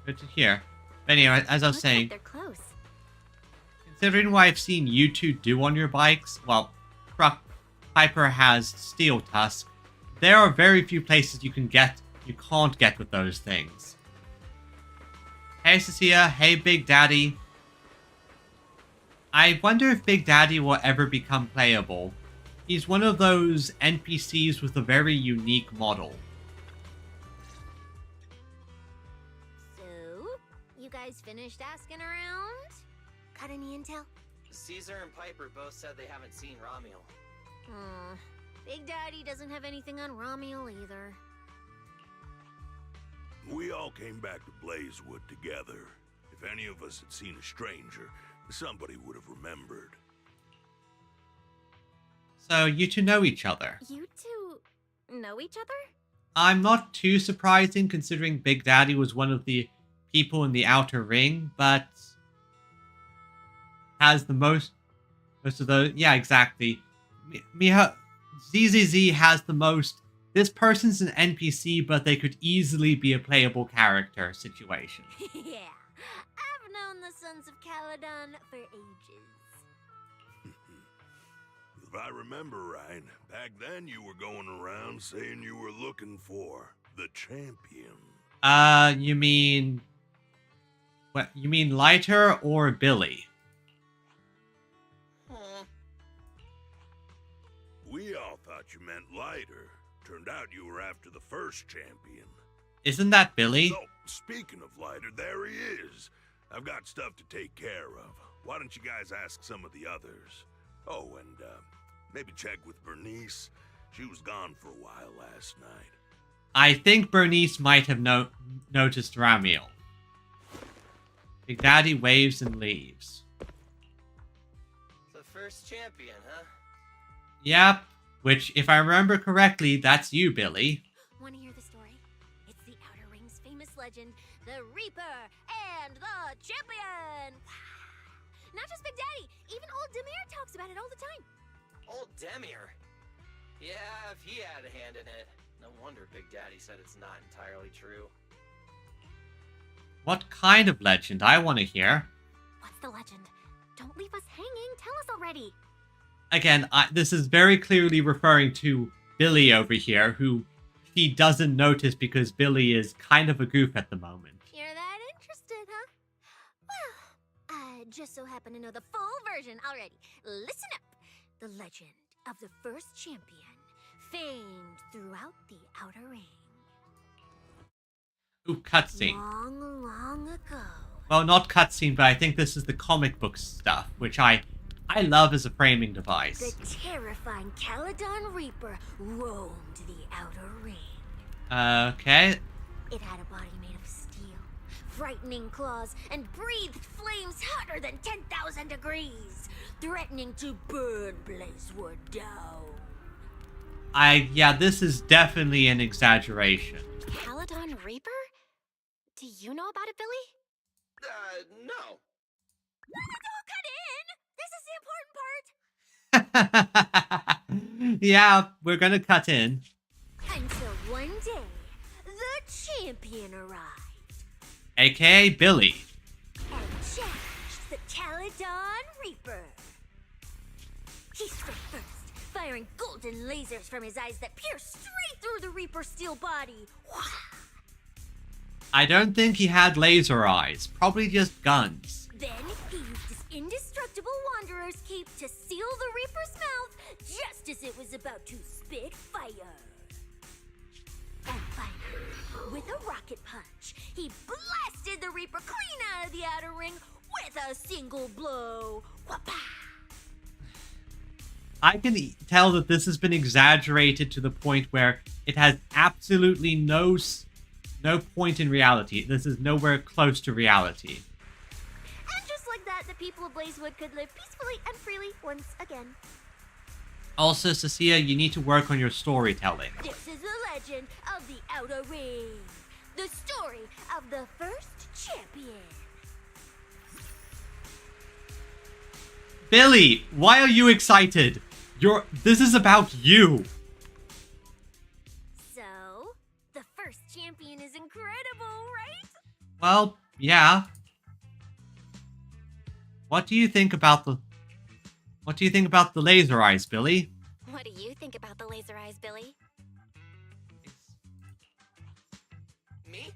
Good to hear. But anyway, as I was saying... They're close. Considering what I've seen you two do on your bikes, well, Piper has Steel Tusk. There are very few places you can't get with those things. Hey Cecilia, hey Big Daddy. I wonder if Big Daddy will ever become playable. He's one of those NPCs with a very unique model. So, you guys finished asking around? Got any intel? Caesar and Piper both said they haven't seen Ramiel. Big Daddy doesn't have anything on Ramiel either. We all came back to Blazewood together. If any of us had seen a stranger, somebody would have remembered. So you two know each other? You two know each other? I'm not too surprising considering Big Daddy was one of the people in the outer ring, but has the most of those. Yeah, exactly. ZZZ has the most. This person's an NPC, but they could easily be a playable character situation. Yeah, I've known the Sons of Caledon for ages. If I remember right, back then you were going around saying you were looking for the champion. You mean... What, you mean Lighter or Billy? We all thought you meant Lighter. Turned out you were after the first champion. Isn't that Billy? So, speaking of Lighter, there he is. I've got stuff to take care of. Why don't you guys ask some of the others? Oh, and maybe check with Bernice. She was gone for a while last night. I think Bernice might have noticed Ramiel. Big Daddy waves and leaves. The first champion, huh? Yep, which, if I remember correctly, that's you, Billy. Want to hear the story? It's the Outer Ring's famous legend, the Reaper and the Champion! Not just Big Daddy, even old Demir talks about it all the time. Old Demir? Yeah, if he had a hand in it. No wonder Big Daddy said it's not entirely true. What kind of legend? I want to hear. What's the legend? Don't leave us hanging. Tell us already. Again, this is very clearly referring to Billy over here, who he doesn't notice because Billy is kind of a goof at the moment. You're that interested, huh? Well, I just so happen to know the full version already. Listen up. The legend of the first champion, famed throughout the Outer Ring. Ooh, cutscene. Long, long ago. Well, not cutscene, but I think this is the comic book stuff, which I love as a framing device. The terrifying Caledon Reaper roamed the Outer Ring. Okay. It had a body made of steel, frightening claws, and breathed flames hotter than 10,000 degrees, threatening to burn Blazewood down. Yeah, this is definitely an exaggeration. Caledon Reaper? Do you know about it, Billy? No. Don't cut in! This is the important part! Yeah, we're gonna cut in. Until one day, the champion arrived. AKA Billy. And challenged the Caledon Reaper. He struck first, firing golden lasers from his eyes that pierced straight through the Reaper's steel body. I don't think he had laser eyes. Probably just guns. Then he used his indestructible Wanderer's Cape to seal the Reaper's mouth just as it was about to spit fire. And finally, with a rocket punch, he blasted the Reaper clean out of the Outer Ring with a single blow. Whapa! I can tell that this has been exaggerated to the point where it has absolutely no point in reality. This is nowhere close to reality. And just like that, the people of Blazewood could live peacefully and freely once again. Also, Cecilia, you need to work on your storytelling. This is the legend of the Outer Ring. The story of the first champion. Billy, why are you excited? This is about you. So, the first champion is incredible, right? Well, yeah. What do you think about the laser eyes, Billy? What do you think about the laser eyes, Billy? Me?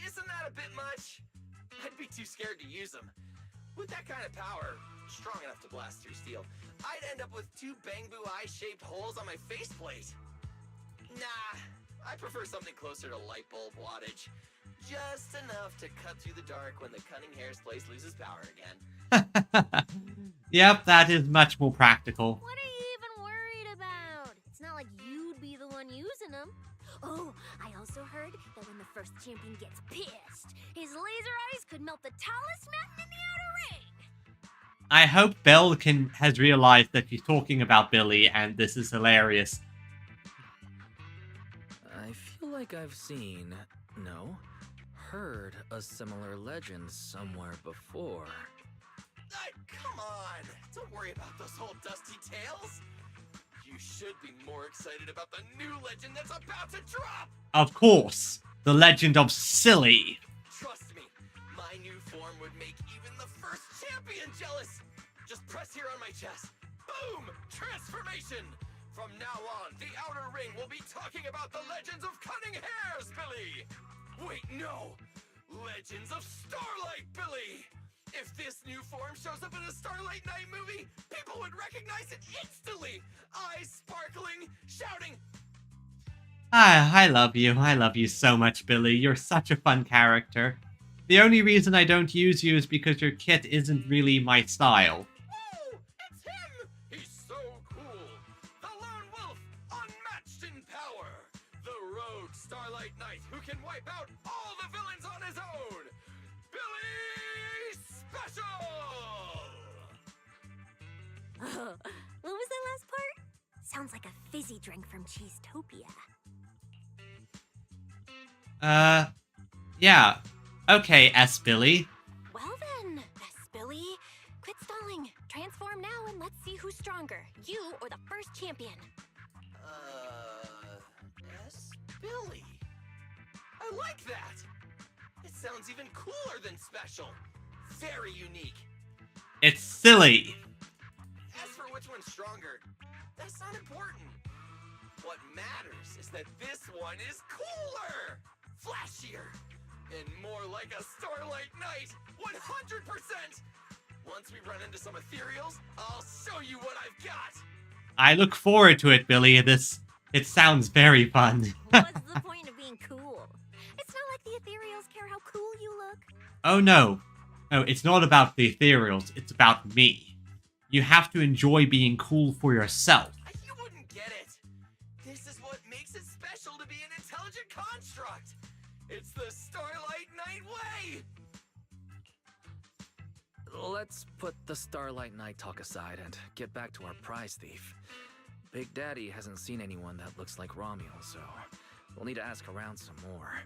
Isn't that a bit much? I'd be too scared to use them. With that kind of power, strong enough to blast through steel, I'd end up with 2 bamboo eye-shaped holes on my faceplate. Nah, I prefer something closer to light bulb wattage. Just enough to cut through the dark when the cunning hair's place loses power again. Yep, that is much more practical. What are you even worried about? It's not like you'd be the one using them. Oh, I also heard that when the first champion gets pissed, his laser eyes could melt the tallest mountain in the Outer Ring. I hope Belle has realized that she's talking about Billy, and this is hilarious. like I've seen, no, heard a similar legend somewhere before. Come on! Don't worry about those old dusty tales! You should be more excited about the new legend that's about to drop! Of course, the legend of Silly. Trust me, my new form would make even the first champion jealous! Just press here on my chest. Boom! Transformation! From now on, the Outer Ring will be talking about the legends of Cunning Hairs, Billy! Wait, no! Legends of Starlight, Billy! If this new form shows up in a Starlight Night movie, people would recognize it instantly! Eyes sparkling, shouting... I love you. I love you so much, Billy. You're such a fun character. The only reason I don't use you is because your kit isn't really my style. Whoa! It's him! He's so cool! The Lone Wolf, unmatched in power! The rogue Starlight Knight who can wipe out all the villains on his own! Billy Special! What was that last part? Sounds like a fizzy drink from Cheesetopia. Yeah. Okay, S. Billy. Well then, Billy, quit stalling. Transform now and let's see who's stronger, you or the first champion. S. Billy. I like that! It sounds even cooler than special. Very unique. It's Silly. As for which one's stronger, that's not important. What matters is that this one is cooler, flashier, and more like a Starlight Knight, 100%! Once we run into some ethereals, I'll show you what I've got! I look forward to it, Billy. It sounds very fun. What's the point of being cool? It's not like the ethereals care how cool you look. Oh no. No, it's not about the ethereals, it's about me. You have to enjoy being cool for yourself. You wouldn't get it! This is what makes it special to be an intelligent construct! It's the Starlight Knight way! Let's put the Starlight Knight talk aside and get back to our prize thief. Big Daddy hasn't seen anyone that looks like Romuald, so we'll need to ask around some more.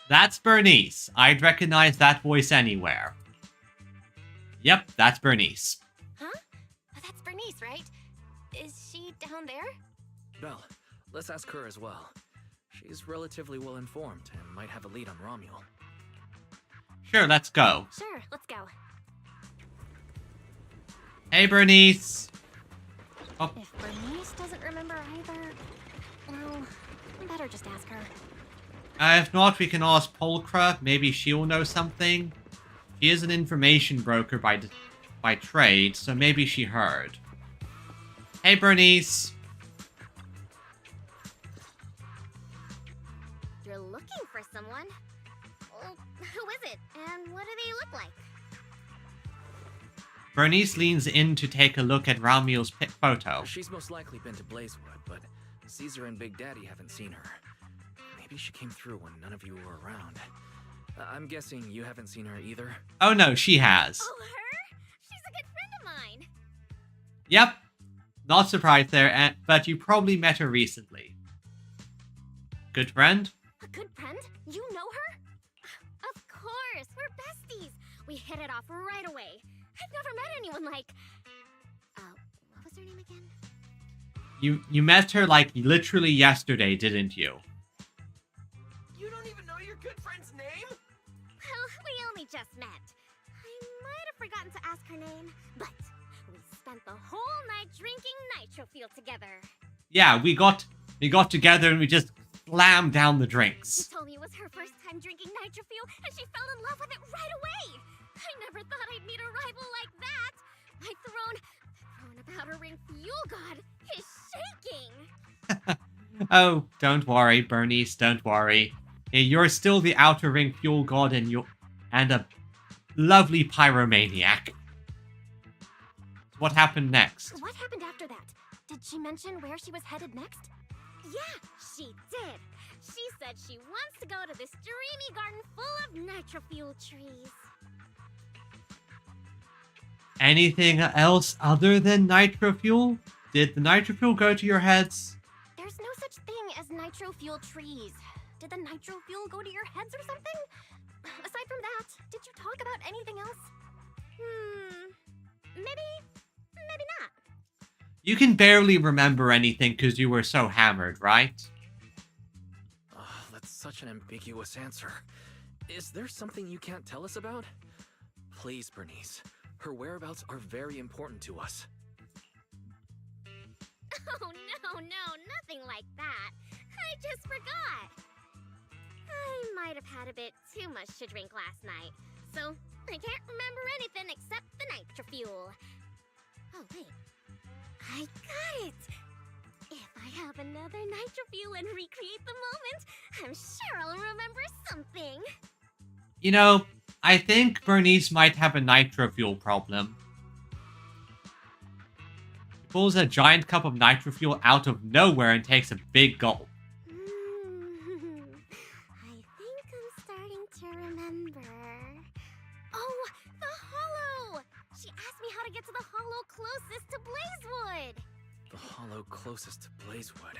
That's Bernice. I'd recognize that voice anywhere. Yep, that's Bernice. Huh? That's Bernice, right? Is she down there? Belle, let's ask her as well. She's relatively well informed and might have a lead on Romuald. Sure, let's go. Sure, let's go. Hey, Bernice. Oh. If Bernice doesn't remember either, well, I better just ask her. If not, we can ask Pulchra. Maybe she'll know something. She is an information broker by trade, so maybe she heard. Hey, Bernice. You're looking for someone? Well, who is it, and what do they look like? Bernice leans in to take a look at Romuald's photo. She's most likely been to Blazewood, but Caesar and Big Daddy haven't seen her. Maybe she came through when none of you were around. I'm guessing you haven't seen her either? Oh no, she has. Oh, her? She's a good friend of mine. Yep. Not surprised there, but you probably met her recently. Good friend? A good friend? You know her? Of course, we're besties. We hit it off right away. I've never met anyone like... what was her name again? You met her like literally yesterday, didn't you? You don't even know your good friend's name? Well, we only just met. I might have forgotten to ask her name, but we spent the whole night drinking Nitro Fuel together. Yeah, we got together and we just slammed down the She drinks. told me it was her first time drinking Nitro Fuel, and she fell in love with it right away. I never thought I'd meet a rival like that. My throne Outer Ring Fuel God is shaking. Oh, don't worry, Bernice, don't worry. You're still the Outer Ring Fuel God and a lovely pyromaniac. What happened next? What happened after that? Did she mention where she was headed next? Yeah, she did. She said she wants to go to this dreamy garden full of Nitro Fuel trees. Anything else other than nitro fuel? Did the nitro fuel go to your heads? There's no such thing as nitro fuel trees. Did the nitro fuel go to your heads or something? Aside from that, did you talk about anything else? Maybe not. You can barely remember anything because you were so hammered, right? That's such an ambiguous answer. Is there something you can't tell us about? Please, Bernice. Her whereabouts are very important to us. Oh, no, nothing like that. I just forgot. I might have had a bit too much to drink last night, so I can't remember anything except the nitro fuel. Oh, wait. I got it! If I have another nitro fuel and recreate the moment, I'm sure I'll remember something. You know, I think Bernice might have a nitro fuel problem. She pulls a giant cup of nitro fuel out of nowhere and takes a big gulp. I think I'm starting to remember. Oh, the hollow! She asked me how to get to the hollow closest to Blazewood. The hollow closest to Blazewood.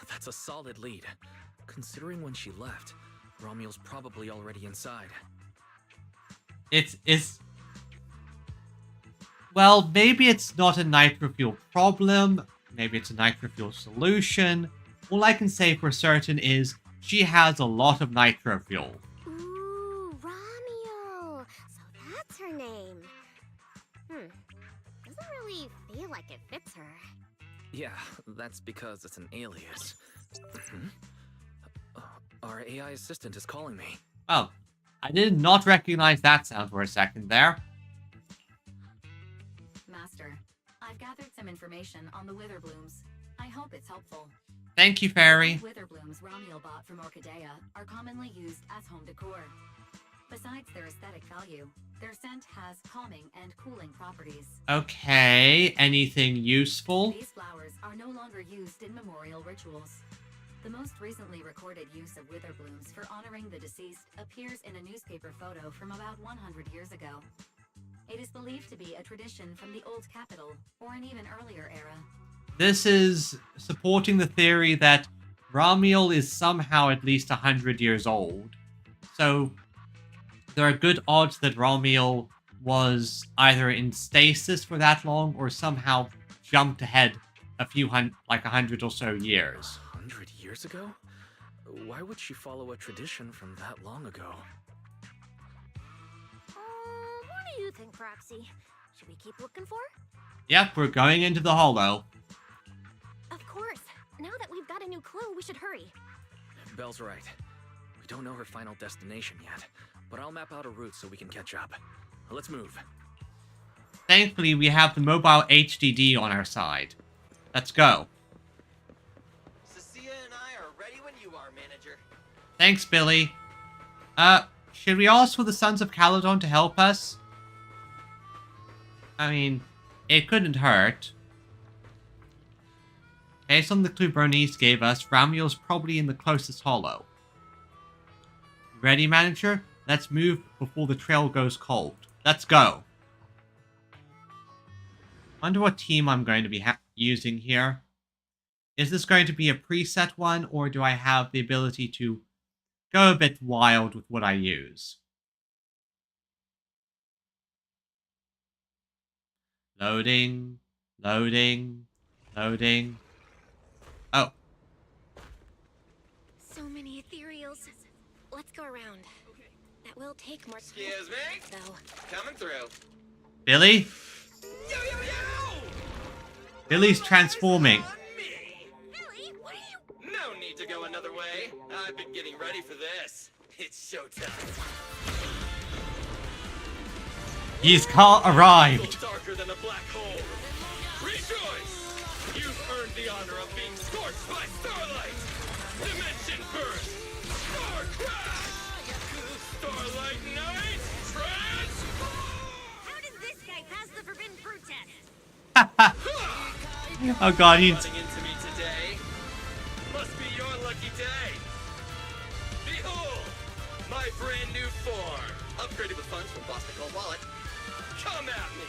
That's a solid lead. Considering when she left, Romual's probably already inside. Well, maybe it's not a nitro fuel problem. Maybe it's a nitro fuel solution. All I can say for certain is she has a lot of nitro fuel. Ooh, Romual. So that's her name. Doesn't really feel like it fits her. Yeah, that's because it's an alias. Our AI assistant is calling me. Oh, I did not recognize that sound for a second there. Master, I've gathered some information on the Witherblooms. I hope it's helpful. Thank you, Fairy. Witherblooms Romual bought from Orchidea are commonly used as home decor. Besides their aesthetic value, their scent has calming and cooling properties. Okay, anything useful? These flowers are no longer used in memorial rituals. The most recently recorded use of Witherblooms for honoring the deceased appears in a newspaper photo from about 100 years ago. It is believed to be a tradition from the Old Capital, or an even earlier era. This is supporting the theory that Romual is somehow at least 100 years old. So there are good odds that Romual was either in stasis for that long or somehow jumped ahead a few like 100 or so years. 100 years ago? Why would she follow a tradition from that long ago? What do you think, Proxy? Should we keep looking for her? Yep, we're going into the hollow. Of course. Now that we've got a new clue, we should hurry. Belle's right. We don't know her final destination yet, but I'll map out a route so we can catch up. Let's move. Thankfully, we have the mobile HDD on our side. Let's go. Cecilia and I are ready when you are, manager. Thanks, Billy. Should we ask for the Sons of Caledon to help us? I mean, it couldn't hurt. Based on the clue Bernice gave us, Romual's probably in the closest hollow. Ready, manager? Let's move before the trail goes cold. Let's go. Wonder what team I'm going to be using here. Is this going to be a preset one, or do I have the ability to go a bit wild with what I use? Loading, loading, loading. Oh. So many ethereals. Let's go around. That will take more time. Excuse me? Though. Coming through. Billy? Yo, yo, yo! Billy's transforming. Billy, what are you? No need to go another way. I've been getting ready for this. It's showtime. He's arrived. Darker than a black hole. Rejoice! You've earned the honor of being scorched by starlight. Dimension burst. Star crash. Starlight night. Transform. How did this guy pass the forbidden fruit test? Oh god, he's... Running into me today. Must be your lucky day. Behold, my brand new form. Upgraded with funds from Boston Cold Wallet. Come at me.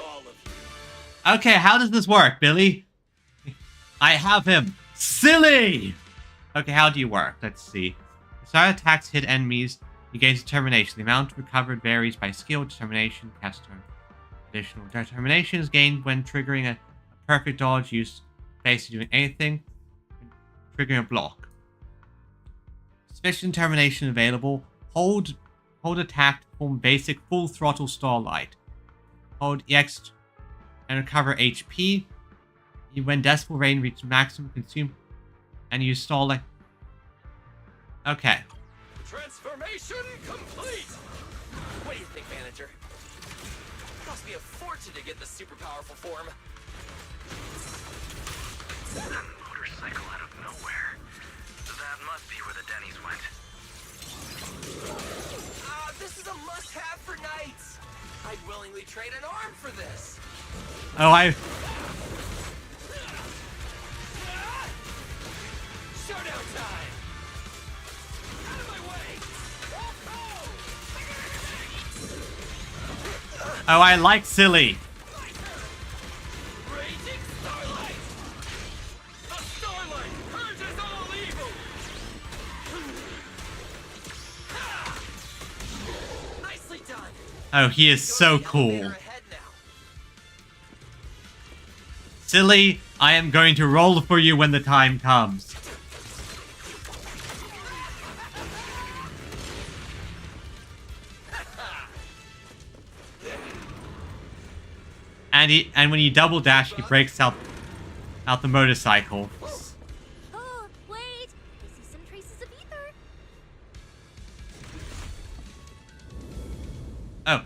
all of you. Okay, how does this work, Billy? I have him. Silly! Okay, how do you work? Let's see. Star attacks hit enemies. He gains determination. The amount recovered varies by skill. Determination. Cast turn. Additional determination is gained when triggering a perfect dodge used basically doing anything. Triggering a block. Special determination available. Hold attack to form basic full throttle starlight. Hold EX and recover HP. When Decibel Rain reaches maximum consume and use starlight. Okay. Transformation complete! What do you think, manager? Cost me a fortune to get this super powerful form. A motorcycle out of nowhere. That must be where the Denny's went. This is a must-have for nights. I'd willingly trade an arm for this. Oh, Showdown time! Out of my way! Oh, I like Silly. Raging Starlight! A Starlight purges all evil! Nicely done! Oh, he is so cool. Silly, I am going to roll for you when the time comes. And when you double dash, he breaks out the motorcycle. Oh, wait! I see some traces of ether. Oh.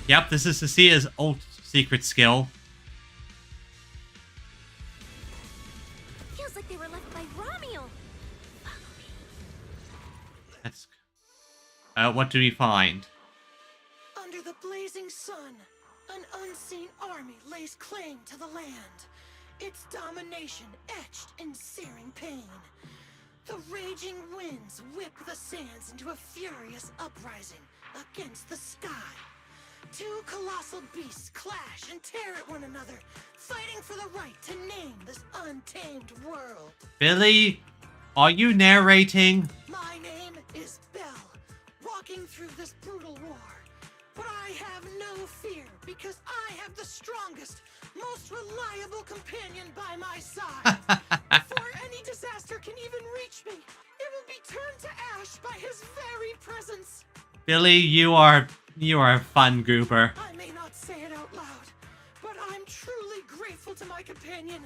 Yep, this is Cecia's old secret skill. Feels like they were left by Ramiel. That's... what do we find? Under the blazing sun, an unseen army lays claim to the land. Its domination etched in searing pain. The raging winds whip the sands into a furious uprising against the sky. Two colossal beasts clash and tear at one another, fighting for the right to name this untamed world. Billy, are you narrating? My name is Belle, walking through this brutal war. But I have no fear, because I have the strongest, most reliable companion by my side. Before any disaster can even reach me, it will be turned to ash by his very presence. Billy, you are a fun goober. I may not say it out loud, but I'm truly grateful to my companion.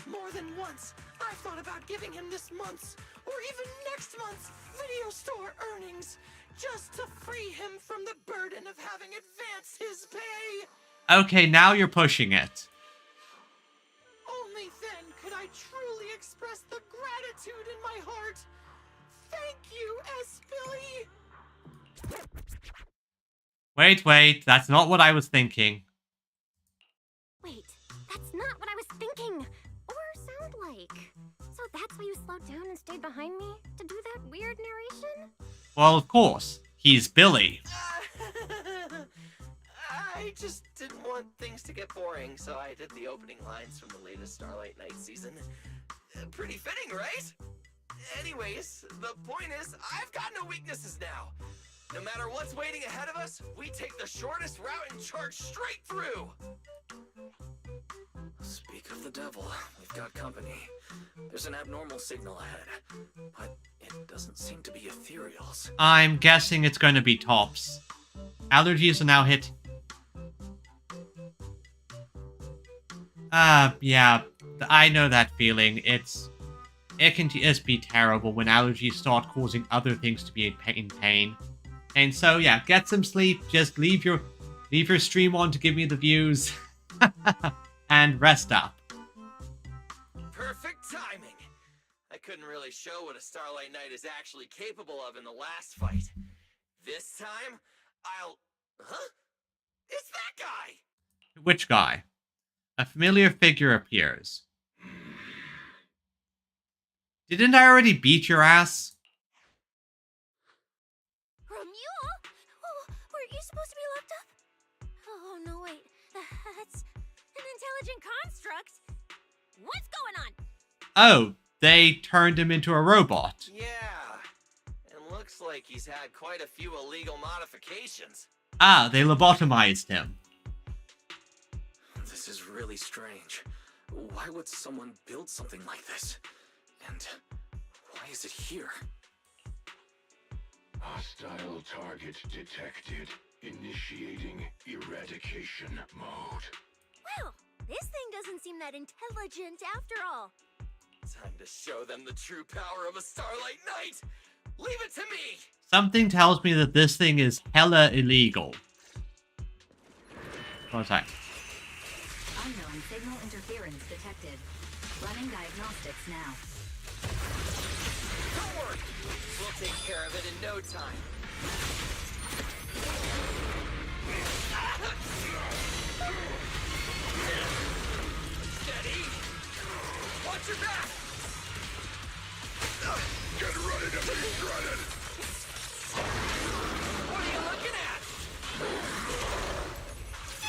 More than once, I've thought about giving him this month's, or even next month's, video store earnings, just to free him from the burden of having advanced his pay. Okay, now you're pushing it. Only then could I truly express the gratitude in my heart. Thank you, S. Billy. Wait, that's not what I was thinking. Wait, that's not what I was thinking, or sound like. So that's why you slowed down and stayed behind me to do that weird narration? Well, of course. He's Billy. I just didn't want things to get boring, so I did the opening lines from the latest Starlight Night season. Pretty fitting, right? Anyways, the point is, I've got no weaknesses now. No matter what's waiting ahead of us, we take the shortest route and charge straight through. Speak of the devil, we've got company. There's an abnormal signal ahead, but it doesn't seem to be ethereals. I'm guessing it's going to be tops. Allergies are now hit. Yeah, I know that feeling. It can just be terrible when allergies start causing other things to be in pain. And so, yeah, get some sleep. Just leave your stream on to give me the views. And rest up. Perfect timing. I couldn't really show what a Starlight Knight is actually capable of in the last fight. This time, Huh? It's that guy! Which guy? A familiar figure appears. Didn't I already beat your ass? Ramiel? Oh, were you supposed to be locked up? Oh, no, wait. intelligent construct? What's going on? Oh, they turned him into a robot. Yeah. And looks like he's had quite a few illegal modifications. Ah, they lobotomized him. This is really strange. Why would someone build something like this? And why is it here? Hostile target detected. Initiating eradication mode. Well, this thing doesn't seem that intelligent after all. Time to show them the true power of a Starlight Knight! Leave it to me! Something tells me that this thing is hella illegal. One sec. Unknown signal interference detected. Running diagnostics now. Don't worry! We'll take care of it in no time. Steady! Watch your back! Get ready to be shredded! What are you looking at?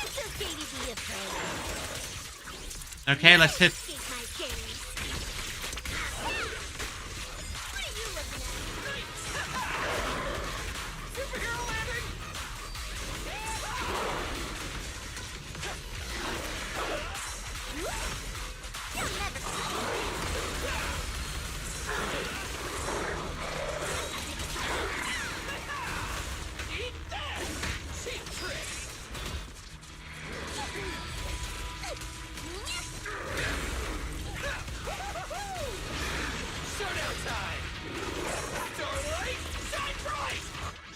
It's okay to be afraid. Okay, let's hit. Escape my gaze. What are you looking at? Superhero landing! You'll never Eat that! Cheap trick! Showdown time! Starlight, shine bright!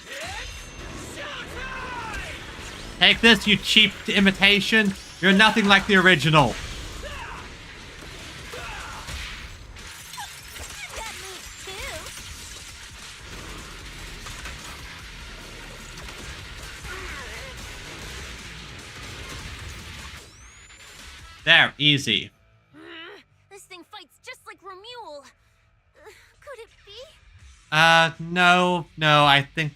It's showtime! Take this, you cheap imitation. You're nothing like the original. that move too. There, easy. This thing fights just like Romuald. Could it be? No, I think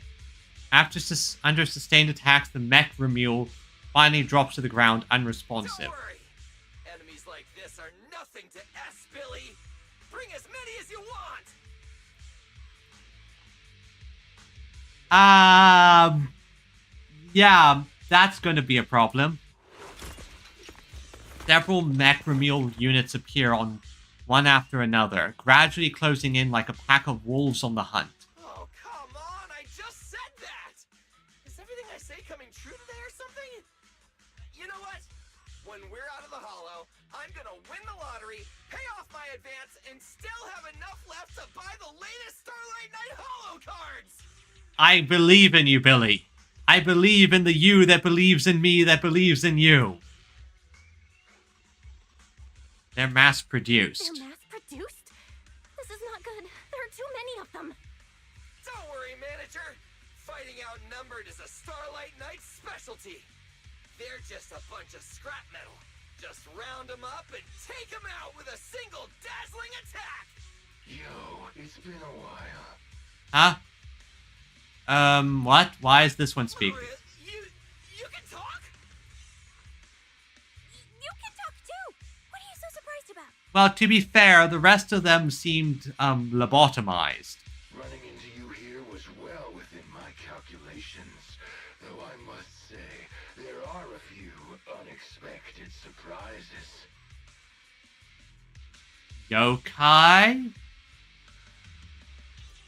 after under sustained attacks, the mech Remule finally drops to the ground unresponsive. Don't worry! Enemies like this are nothing to S, Billy! Bring as many as you want! Yeah, that's going to be a problem. Several mech Remule units appear on one after another, gradually closing in like a pack of wolves on the hunt. Oh, come on! I just said that! Is everything I say coming true today or something? You know what? When we're out of the hollow, I'm gonna win the lottery, pay off my advance, and still have enough left to buy the latest Starlight Knight hollow cards! I believe in you, Billy. I believe in the you that believes in me that believes in you. They're mass-produced. They're mass-produced? This is not good. There are too many of them. Don't worry, manager. Fighting outnumbered is a Starlight Knight's specialty. They're just a bunch of scrap metal. Just round them up and take them out with a single dazzling attack! Yo, it's been a while. Huh? What? Why is this one speaking? You can talk? You can talk too! What are you so surprised about? Well, to be fair, the rest of them seemed, lobotomized. Running into you here was well within my calculations, though I must say, there are a few unexpected surprises. Yokai?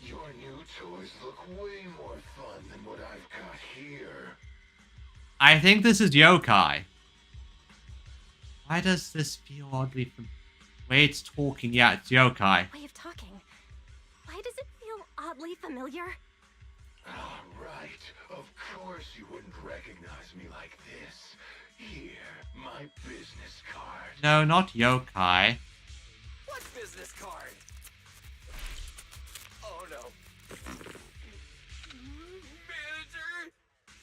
Your new toys look way more fun than what I've got here. I think this is Yokai. Why does this feel oddly from way it's talking? Yeah, it's Yokai. Way of talking. Why does it feel oddly familiar? Ah, right. Of course you wouldn't recognize me like this. Here, my business card. No, not Yokai. What business card? Oh no. Manager,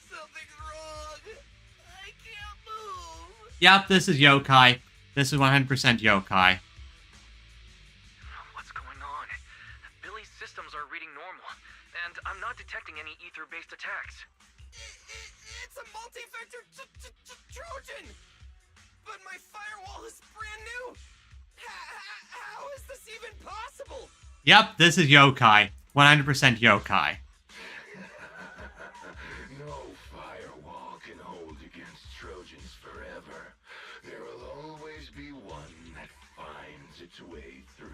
something's wrong. I can't move. Yep, this is Yokai. This is 100% Yokai. What's going on? Billy's systems are reading normal, and I'm not detecting any ether-based attacks. It's a multi-vector Trojan! But But my firewall is brand new! How is this even possible? Yep, this is yokai. 100% yokai. No firewall can hold against Trojans forever. There will always be one that finds its way through.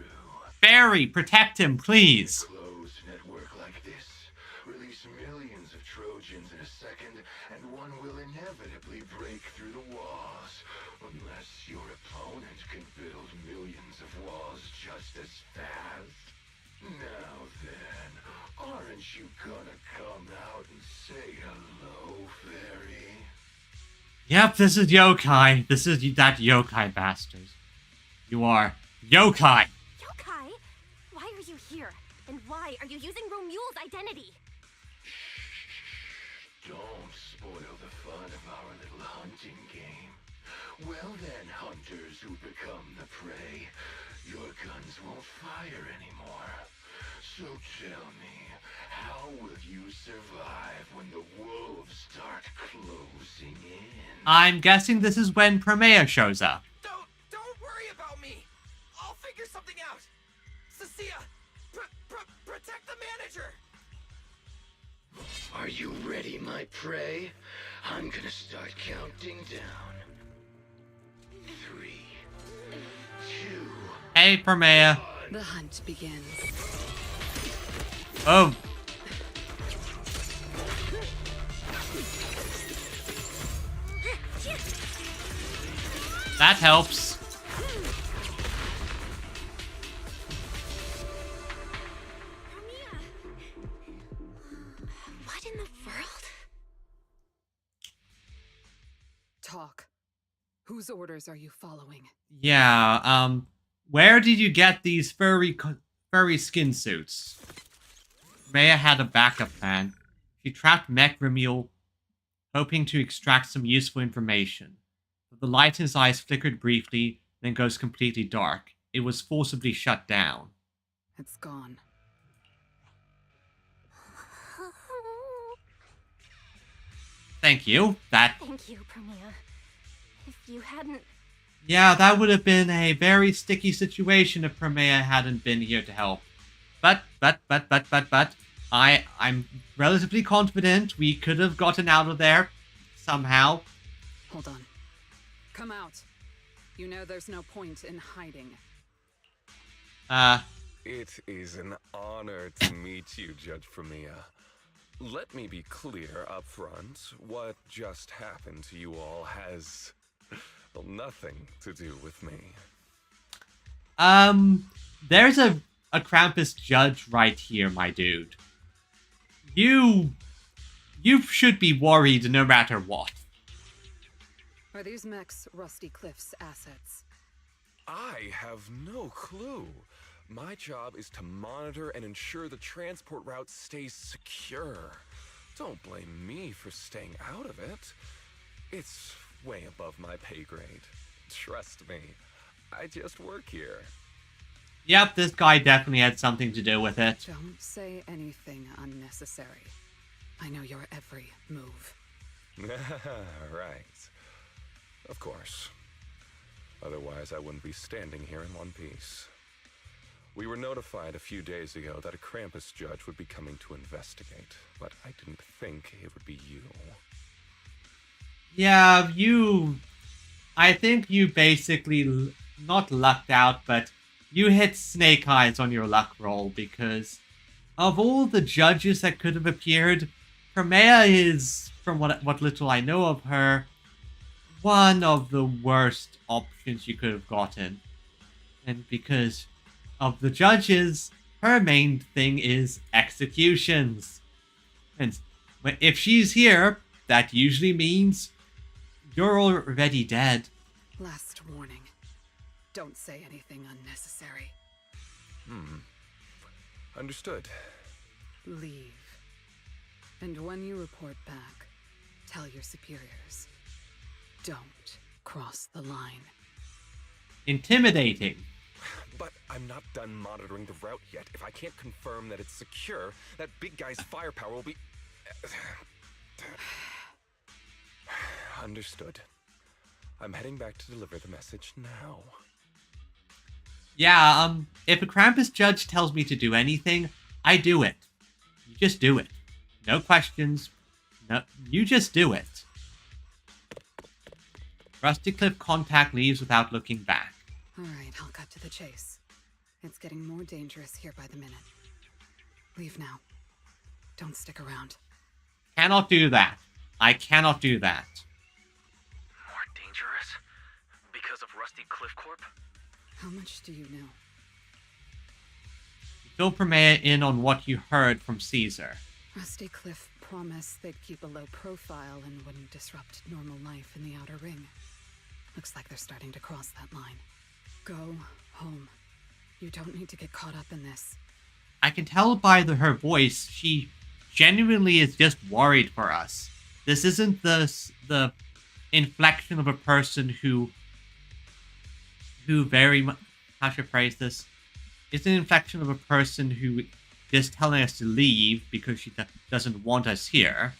Barry, protect him, please. A closed network like this release millions of Trojans in a second, and one will inevitably break through the walls. Unless your opponent can build millions of walls just as fast. Now then, aren't you gonna come out and say hello, fairy? Yep, this is yokai. This is that yokai bastard. You are yokai. Yokai? Why are you here? And why are you using Romule's identity? Don't spoil the fun of our little hunting game. Well then, hunters who become the prey, your guns won't fire anymore. So tell me, how will you survive when the wolves start closing in? I'm guessing this is when Promea shows up. Don't worry about me. I'll figure something out. Cecilia, protect the manager. Are you ready, my prey? I'm gonna start counting down. 3, 2. Hey, Promea. The hunt begins. Oh. That helps. What in the world? Talk. Whose orders are you following? Yeah, where did you get these furry skin suits? Rhea had a backup plan. She trapped Mech Remule, hoping to extract some useful information. But the light in his eyes flickered briefly, then goes completely dark. It was forcibly shut down. It's gone. Thank you. Thank you, Promea. If you hadn't... Yeah, that would have been a very sticky situation if Promea hadn't been here to help. But, I'm relatively confident we could have gotten out of there somehow. Hold on. Come out. You know there's no point in hiding. It is an honor to meet you, Judge Promea. Let me be clear up front. What just happened to you all has nothing to do with me. There's a Krampus judge right here, my dude. You should be worried no matter what. Are these mechs Rusty Cliff's assets? I have no clue. My job is to monitor and ensure the transport route stays secure. Don't blame me for staying out of it. It's way above my pay grade. Trust me, I just work here. Yep, this guy definitely had something to do with it. Don't say anything unnecessary. I know your every move. Right. Of course. Otherwise, I wouldn't be standing here in one piece. We were notified a few days ago that a Krampus judge would be coming to investigate, but I didn't think it would be you. Yeah, I think you basically not lucked out, but you hit Snake Eyes on your luck roll because of all the judges that could have appeared, Promea is, from what little I know of her, one of the worst options you could have gotten. And because of the judges, her main thing is executions. And if she's here, that usually means you're already dead. Last warning. Don't say anything unnecessary. Understood. Leave. And when you report back, tell your superiors. Don't cross the line. Intimidating. But I'm not done monitoring the route yet. If I can't confirm that it's secure, that big guy's firepower will be... Understood. I'm heading back to deliver the message now. Yeah, if a Krampus judge tells me to do anything, I do it. You just do it. No questions. No, you just do it. Rusty Cliff contact leaves without looking back. Alright, I'll cut to the chase. It's getting more dangerous here by the minute. Leave now. Don't stick around. Cannot do that. I cannot do that. More dangerous? Because of Rusty Cliff Corp? How much do you know? Fill Premier in on what you heard from Caesar. Rusty Cliff promised they'd keep a low profile and wouldn't disrupt normal life in the Outer Ring. Looks like they're starting to cross that line. Go home. You don't need to get caught up in this. I can tell by her voice, she genuinely is just worried for us. This isn't the inflection of a person who very much, how should I phrase this? It's an inflection of a person who is telling us to leave because she doesn't want us here.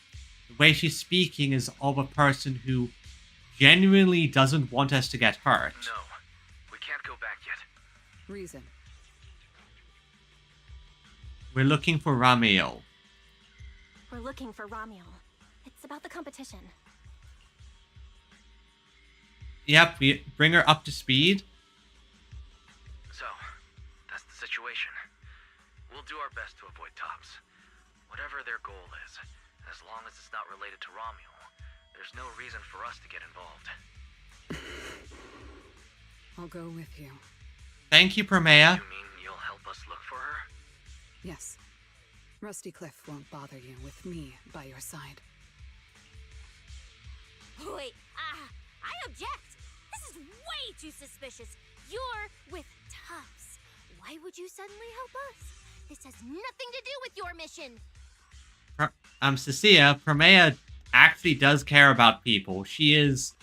The way she's speaking is of a person who genuinely doesn't want us to get hurt. No, we can't go back yet. Reason. We're looking for Ramiel. We're looking for Ramiel. It's about the competition. Yep, we bring her up to speed. So, that's the situation. We'll do our best to avoid tops. Whatever their goal is, as long as it's not related to Ramiel, there's no reason for us to get involved. I'll go with you. Thank you, Premier. You mean you'll help us look for her? Yes. Rusty Cliff won't bother you with me by your side. Wait, I object! This is way too suspicious. You're with Tufts. Why would you suddenly help us? This has nothing to do with your mission. Cecilia, Premier actually does care about people. She is,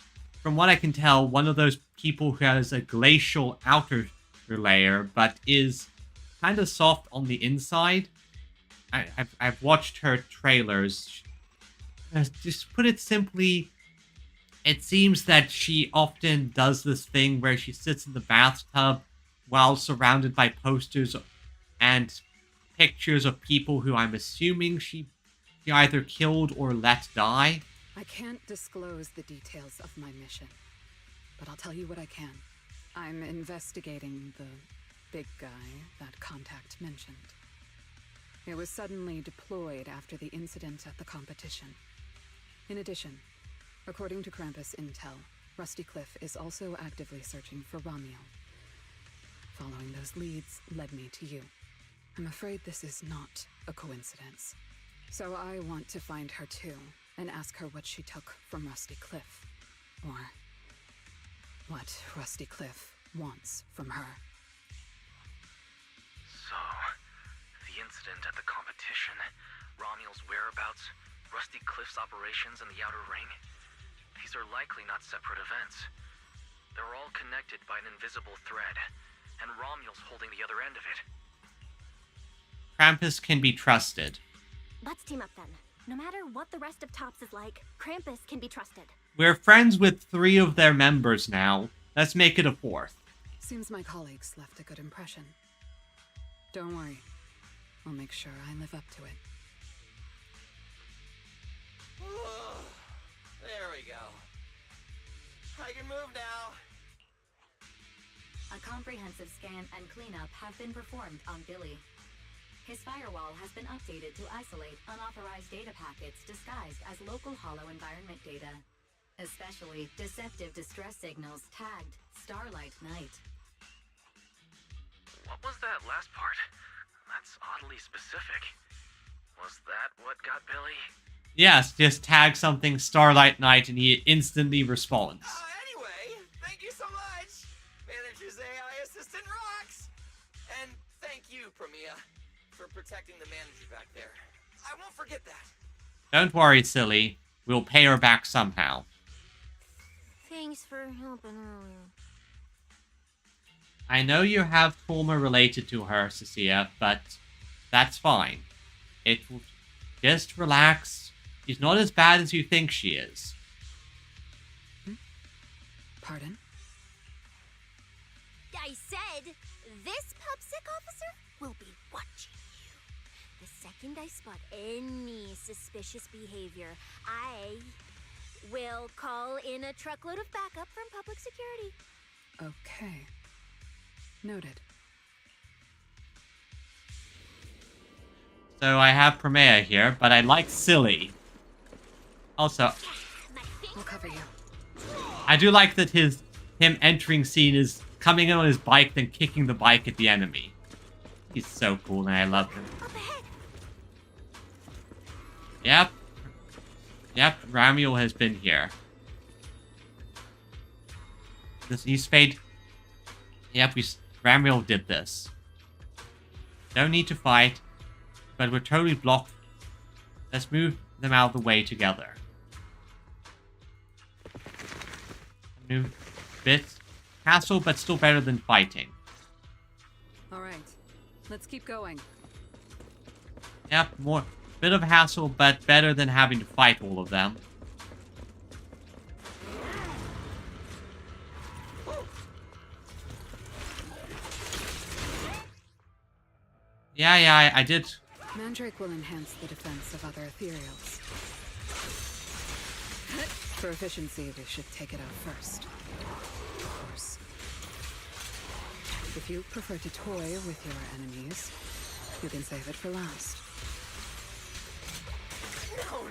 from what I can tell, one of those people who has a glacial outer layer, but is kind of soft on the inside. I've watched her trailers. Just put it simply, it seems that she often does this thing where she sits in the bathtub while surrounded by posters and pictures of people who I'm assuming she either killed or let die. I can't disclose the details of my mission, but I'll tell you what I can. I'm investigating the big guy that Contact mentioned. It was suddenly deployed after the incident at the competition. In addition, according to Krampus intel, Rusty Cliff is also actively searching for Ramiel. Following those leads led me to you. I'm afraid this is not a coincidence. So I want to find her too, and ask her what she took from Rusty Cliff. Or what Rusty Cliff wants from her. So, the incident at the competition, Ramiel's whereabouts, Rusty Cliff's operations in the Outer Ring, these are likely not separate events. They're all connected by an invisible thread, and Ramiel's holding the other end of it. Krampus can be trusted. Let's team up then. No matter what the rest of Tops is like, Krampus can be trusted. We're friends with 3 of their members now. Let's make it a 4th. Seems my colleagues left a good impression. Don't worry. I'll make sure I live up to it. There we go. I can move now. A comprehensive scan and cleanup have been performed on Billy. His firewall has been updated to isolate unauthorized data packets disguised as local hollow environment data, especially deceptive distress signals tagged Starlight Night. What was that last part? That's oddly specific. Was that what got Billy? Yes, just tag something Starlight Night and he instantly responds. Anyway, thank you so much. Manager's AI assistant rocks. And thank you, Premier, for protecting the manager back there. I won't forget that. Don't worry, silly. We'll pay her back somehow. Thanks for helping earlier. I know you have trauma related to her, Cecilia, but that's fine. It will just relax. She's not as bad as you think she is. Pardon? I said, this pubsec officer will be watching you. The second I spot any suspicious behavior, I will call in a truckload of backup from public security. Okay. Noted. So I have Promea here, but I like Silly. Also, I'll cover you. I do like that him entering scene is coming in on his bike, then kicking the bike at the enemy. He's so cool, and I love him. Yep. Yep, Ramiel has been here. He's fade. Yep, Ramiel did this. Don't need to fight, but we're totally blocked. Let's move them out of the way together. New bits. Hassle, but still better than fighting. Alright, let's keep going. Yep, bit of hassle, but better than having to fight all of them. Yeah, I did. Mandrake will enhance the defense of other ethereals. For efficiency, we should take it out first. Of course. If you prefer to toy with your enemies, you can save it for last. No.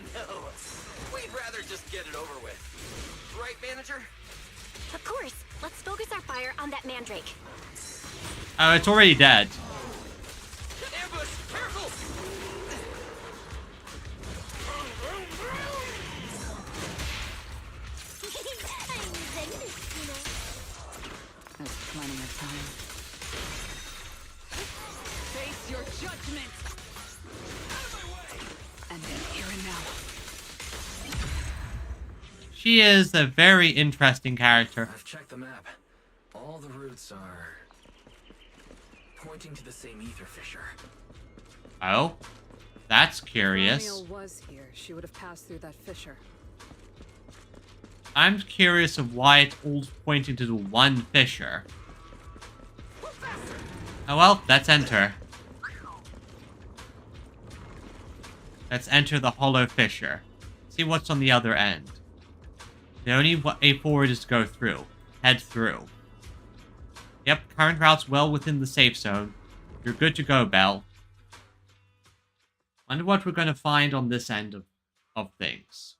We'd rather just get it over with. Right, manager? Of course. Let's focus our fire on that mandrake. Oh, it's already dead. Ambush! Careful! There's plenty of time. Face your judgment! And then here and now. She is a very interesting character. I've checked the map. All the routes are pointing to the same ether fissure. Oh? That's curious. If Ramiel was here, she would have passed through that fissure. I'm curious of why it's all pointing to the one fissure. Oh well, let's enter. Let's enter the hollow fissure. See what's on the other end. The only way forward is to go through. Head through. Yep, current route's well within the safe zone. You're good to go, Belle. Wonder what we're going to find on this end of things.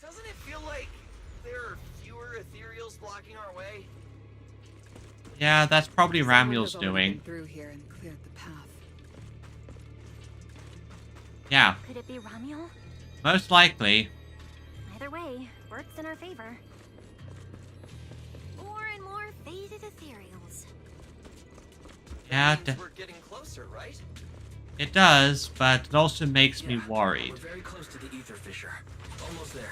Doesn't it feel like there are fewer ethereals blocking our way? Yeah, that's probably Someone Ramiel's has already doing. been through here and cleared the path. Yeah. Could it be Ramiel? Most likely. Either way, works in our favor. More and more faded ethereals. Yeah, We're getting closer, right? it does, but it also makes me worried. We're very close to the ether fissure. Almost there.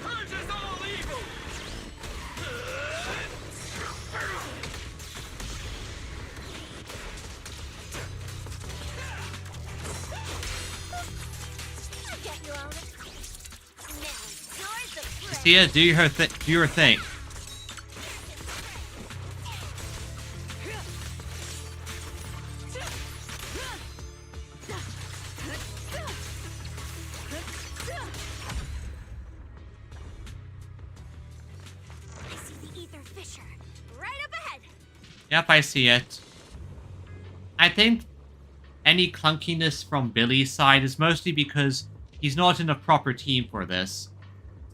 Purge is all evil! Sia, do your thing. Yep, I see it. I think any clunkiness from Billy's side is mostly because he's not in a proper team for this.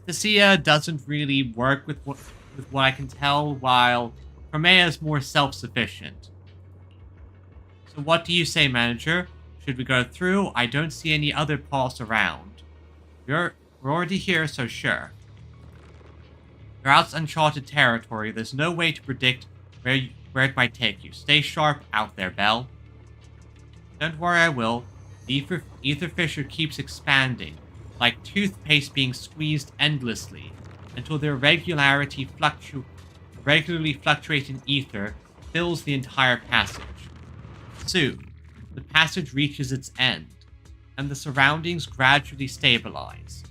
Sia doesn't really work with what I can tell, while Promea is more self-sufficient. So what do you say, manager? Should we go through? I don't see any other paths around. We're already here, so sure. You're out uncharted territory. There's no way to predict where it might take you. Stay sharp out there, Belle. Don't worry, I will. The ether fissure keeps expanding, like toothpaste being squeezed endlessly, until the irregularity regularly fluctuating ether fills the entire passage. Soon, the passage reaches its end, and the surroundings gradually stabilize.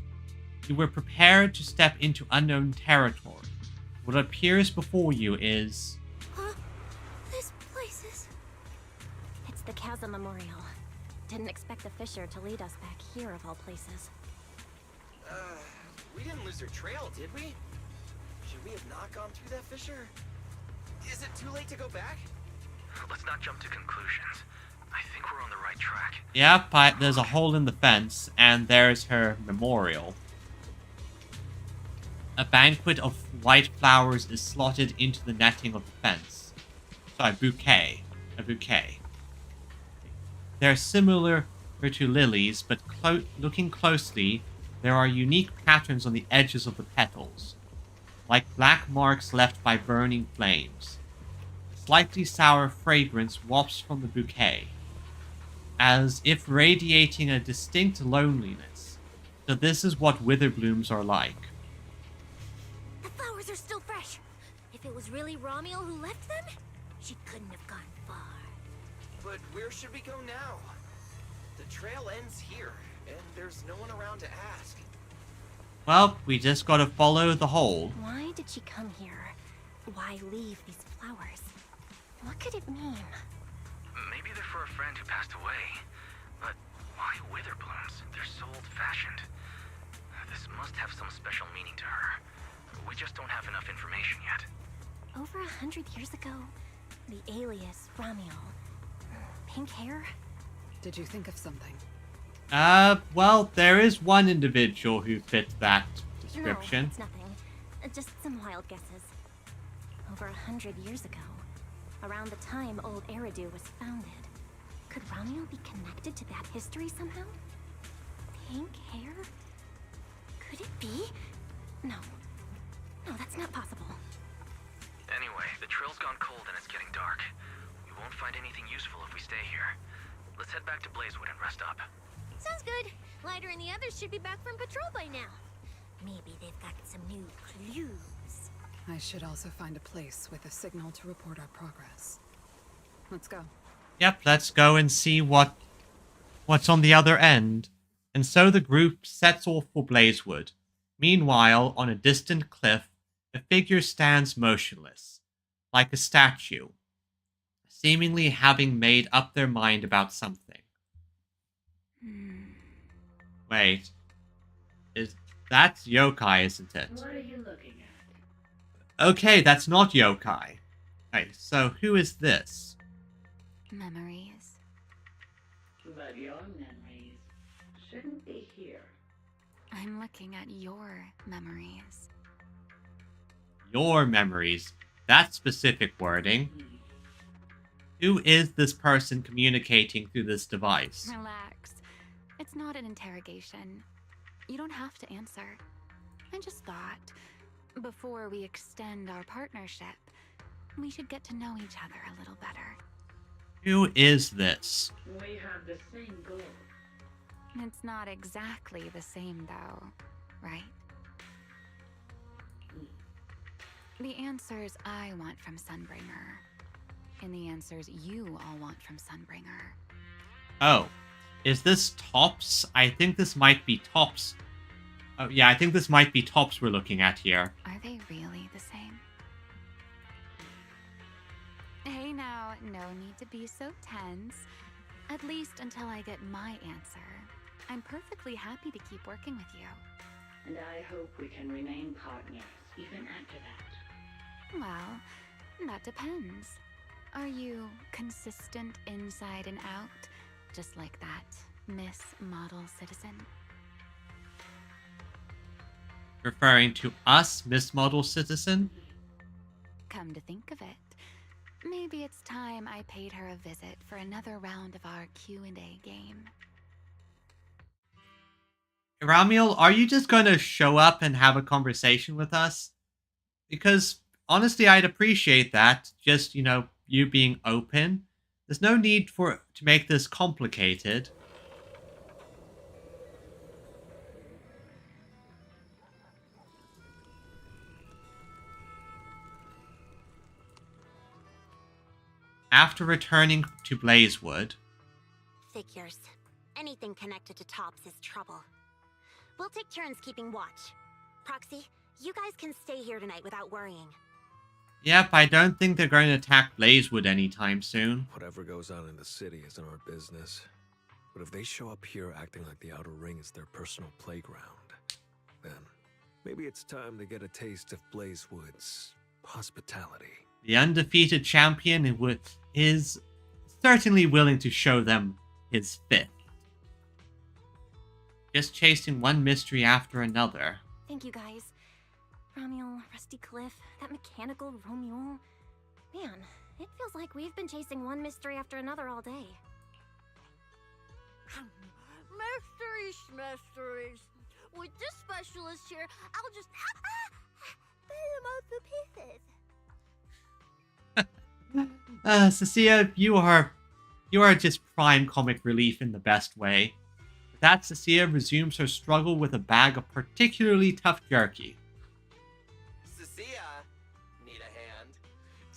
You were prepared to step into unknown territory. What appears before you is... Huh? This place is... It's the Chasm Memorial. Didn't expect the Fisher to lead us back here of all places. We didn't lose our trail, did we? Should we have not gone through that fissure? Is it too late to go back? Let's not jump to conclusions. I think we're on the right track. Yep, there's a hole in the fence, and there's her memorial. A banquet of white flowers is slotted into the netting of the fence. Sorry, bouquet. A bouquet. They're similar to lilies, but looking closely, there are unique patterns on the edges of the petals, like black marks left by burning flames. A slightly sour fragrance wafts from the bouquet, as if radiating a distinct loneliness. So this is what wither blooms are like. The flowers are still fresh. If it was really Romiel who left them, she couldn't have gone far. But where should we go now? The trail ends here, and there's no one around to ask. Well, we just gotta follow the hole. Why did she come here? Why leave these flowers? What could it mean? Maybe they're for a friend who passed away. But why wither blooms? They're so old-fashioned. This must have some special meaning to her. We just don't have enough information yet. Over 100 years ago, the alias Romiel. Pink hair? Did you think of something? Well, there is one individual who fits that description. No, it's nothing. Just some wild guesses. Over 100 years ago, around the time old Eridan was founded, could Romiel be connected to that history somehow? Pink hair? Could it be? No. No, that's not possible. Anyway, the trail's gone cold and it's getting dark. We won't find anything useful if we stay here. Let's head back to Blazewood and rest up. Sounds good. Lighter and the others should be back from patrol by now. Maybe they've got some new clues. I should also find a place with a signal to report our progress. Let's go. Yep, let's go and see what's on the other end. And so the group sets off for Blazewood. Meanwhile, on a distant cliff, a figure stands motionless, like a statue, seemingly having made up their mind about something. Wait. That's yokai, isn't it? What are you looking at? Okay, that's not yokai. Okay, so who is this? Memories. But your memories shouldn't be here. I'm looking at your memories. Your memories. That's specific wording. Who is this person communicating through this device? Relax. It's not an interrogation. You don't have to answer. I just thought, before we extend our partnership, we should get to know each other a little better. Who is this? We have the same goal. It's not exactly the same, though, right? The answers I want from Sunbringer, and the answers you all want from Sunbringer. Oh, is this Tops? I think this might be Tops. Oh, yeah, I think this might be Tops we're looking at here. Are they really the same? Hey now, no need to be so tense. At least until I get my answer. I'm perfectly happy to keep working with you. And I hope we can remain partners even after that. Well, that depends. Are you consistent inside and out? Just like that Miss Model Citizen? Referring to us, Miss Model Citizen? Come to think of it, maybe it's time I paid her a visit for another round of our Q&A game. Ramiel, are you just going to show up and have a conversation with us? Because, honestly, I'd appreciate that. Just, you being open. There's no need to make this complicated. After returning to Blazewood, Figures. Anything connected to Tops is trouble. We'll take turns keeping watch. Proxy, you guys can stay here tonight without worrying. yep, I don't think they're going to attack Blazewood anytime soon. Whatever goes on in the city isn't our business. But if they show up here acting like the Outer Ring is their personal playground, then maybe it's time to get a taste of Blazewood's hospitality. The undefeated champion is certainly willing to show them his fifth. Just chasing one mystery after another. Thank you guys. Romuel, Rusty Cliff, that mechanical Romuel. Man, it feels like we've been chasing one mystery after another all day. Mysteries. With this specialist here, I'll just put them out the pieces. Cecilia, you are just prime comic relief in the best way. With that, Cecilia resumes her struggle with a bag of particularly tough jerky. Cecilia, need a hand?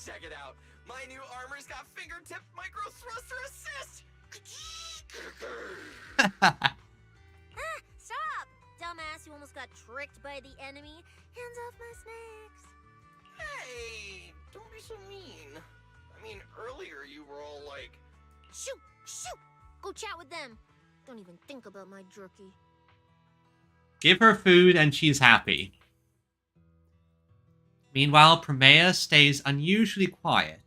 Check it out. My new armor's got fingertip micro thruster assist. Stop! Dumbass, you almost got tricked by the enemy. Hands off my snacks. Hey, don't be so mean. I mean, earlier you were all like, Shoot! Go chat with them. Don't even think about my jerky. Give her food and she's happy. Meanwhile, Promea stays unusually quiet,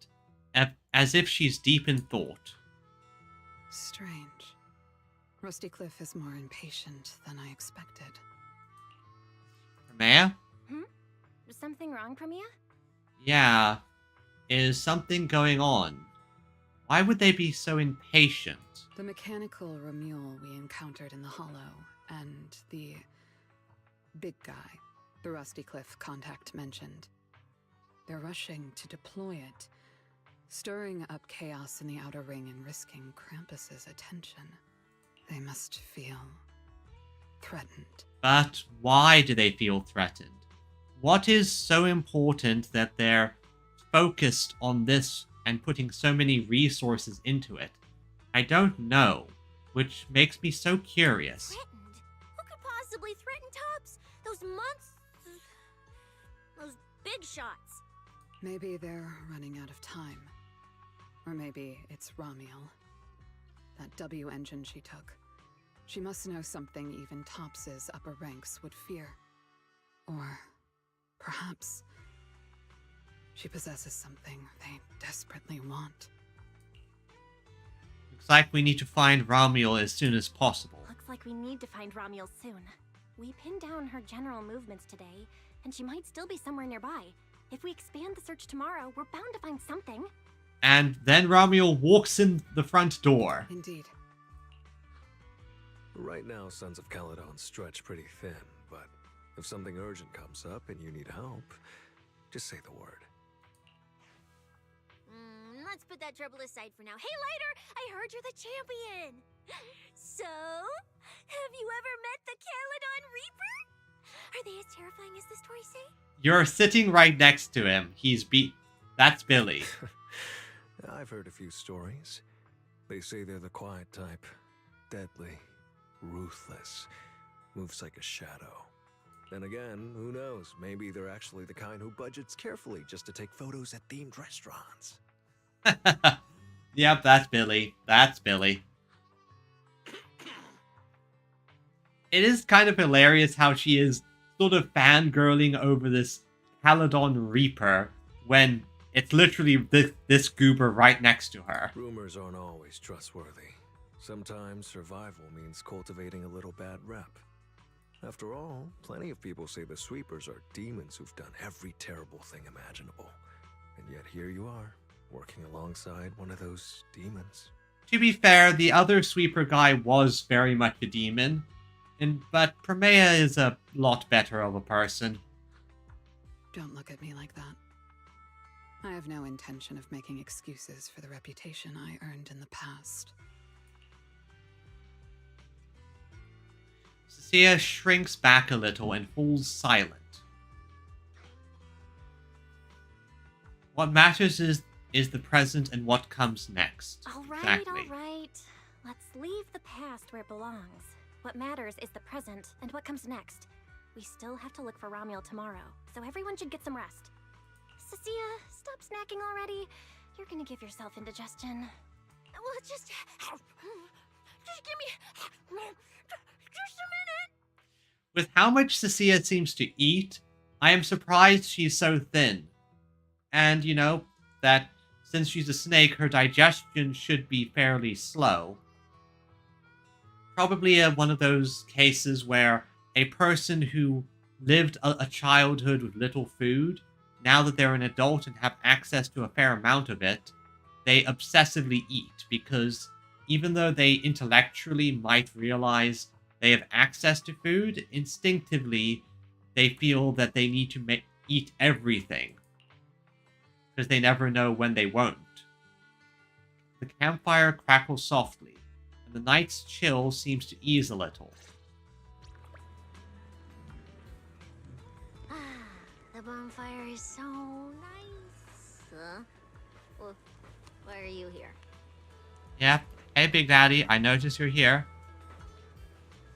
as if she's deep in thought. Strange. Rusty Cliff is more impatient than I expected. Promea? Is something wrong, Promea? Yeah. Is something going on? Why would they be so impatient? The mechanical Romuel we encountered in the Hollow, and the big guy the Rusty Cliff contact mentioned. They're rushing to deploy it, stirring up chaos in the Outer Ring and risking Krampus's attention. They must feel threatened. But why do they feel threatened? What is so important that they're focused on this and putting so many resources into it? I don't know, which makes me so curious. Threatened? Who could possibly threaten Tops? Those months... Those big shots. Maybe they're running out of time. Or maybe it's Romuel. That W engine she took. She must know something even Tops's upper ranks would fear. Or perhaps she possesses something they desperately want. Looks like we need to find Romuel as soon as possible. Looks like we need to find Romuel soon. We pinned down her general movements today, and she might still be somewhere nearby. If we expand the search tomorrow, we're bound to find something. And then Romuel walks in the front door. Indeed. Right now, Sons of Caledon stretch pretty thin, but if something urgent comes up and you need help, just say the word. Let's put that trouble aside for now. Hey, Lighter! I heard you're the champion! So, have you ever met the Caledon Reaper? Are they as terrifying as the stories say? You're sitting right next to him. That's Billy. I've heard a few stories. They say they're the quiet type. Deadly. Ruthless. Moves like a shadow. Then again, who knows? Maybe they're actually the kind who budgets carefully just to take photos at themed restaurants. Yep, that's Billy. That's Billy. It is kind of hilarious how she is sort of fangirling over this Caledon Reaper when it's literally this goober right next to her. Rumors aren't always trustworthy. Sometimes survival means cultivating a little bad rep. After all, plenty of people say the sweepers are demons who've done every terrible thing imaginable. And yet here you are, working alongside one of those demons. To be fair, the other sweeper guy was very much a demon, but Promea is a lot better of a person. Don't look at me like that. I have no intention of making excuses for the reputation I earned in the past. Cecilia shrinks back a little and falls silent. What matters is is the present and what comes next. All right, Exactly. all right. Let's leave the past where it belongs. What matters is the present and what comes next. We still have to look for Ramiel tomorrow, so everyone should get some rest. Cecilia, stop snacking already. You're gonna give yourself indigestion. Well, just give me just a minute. With how much Cecilia seems to eat, I am surprised she's so thin. And, you know, that since she's a snake, her digestion should be fairly slow. Probably one of those cases where a person who lived a childhood with little food, now that they're an adult and have access to a fair amount of it, they obsessively eat, because even though they intellectually might realize they have access to food, instinctively they feel that they need to eat everything, because they never know when they won't. The campfire crackles softly, and the night's chill seems to ease a little. The bonfire is so nice. Well, why are you here? Yeah, hey Big Daddy, I notice you're here.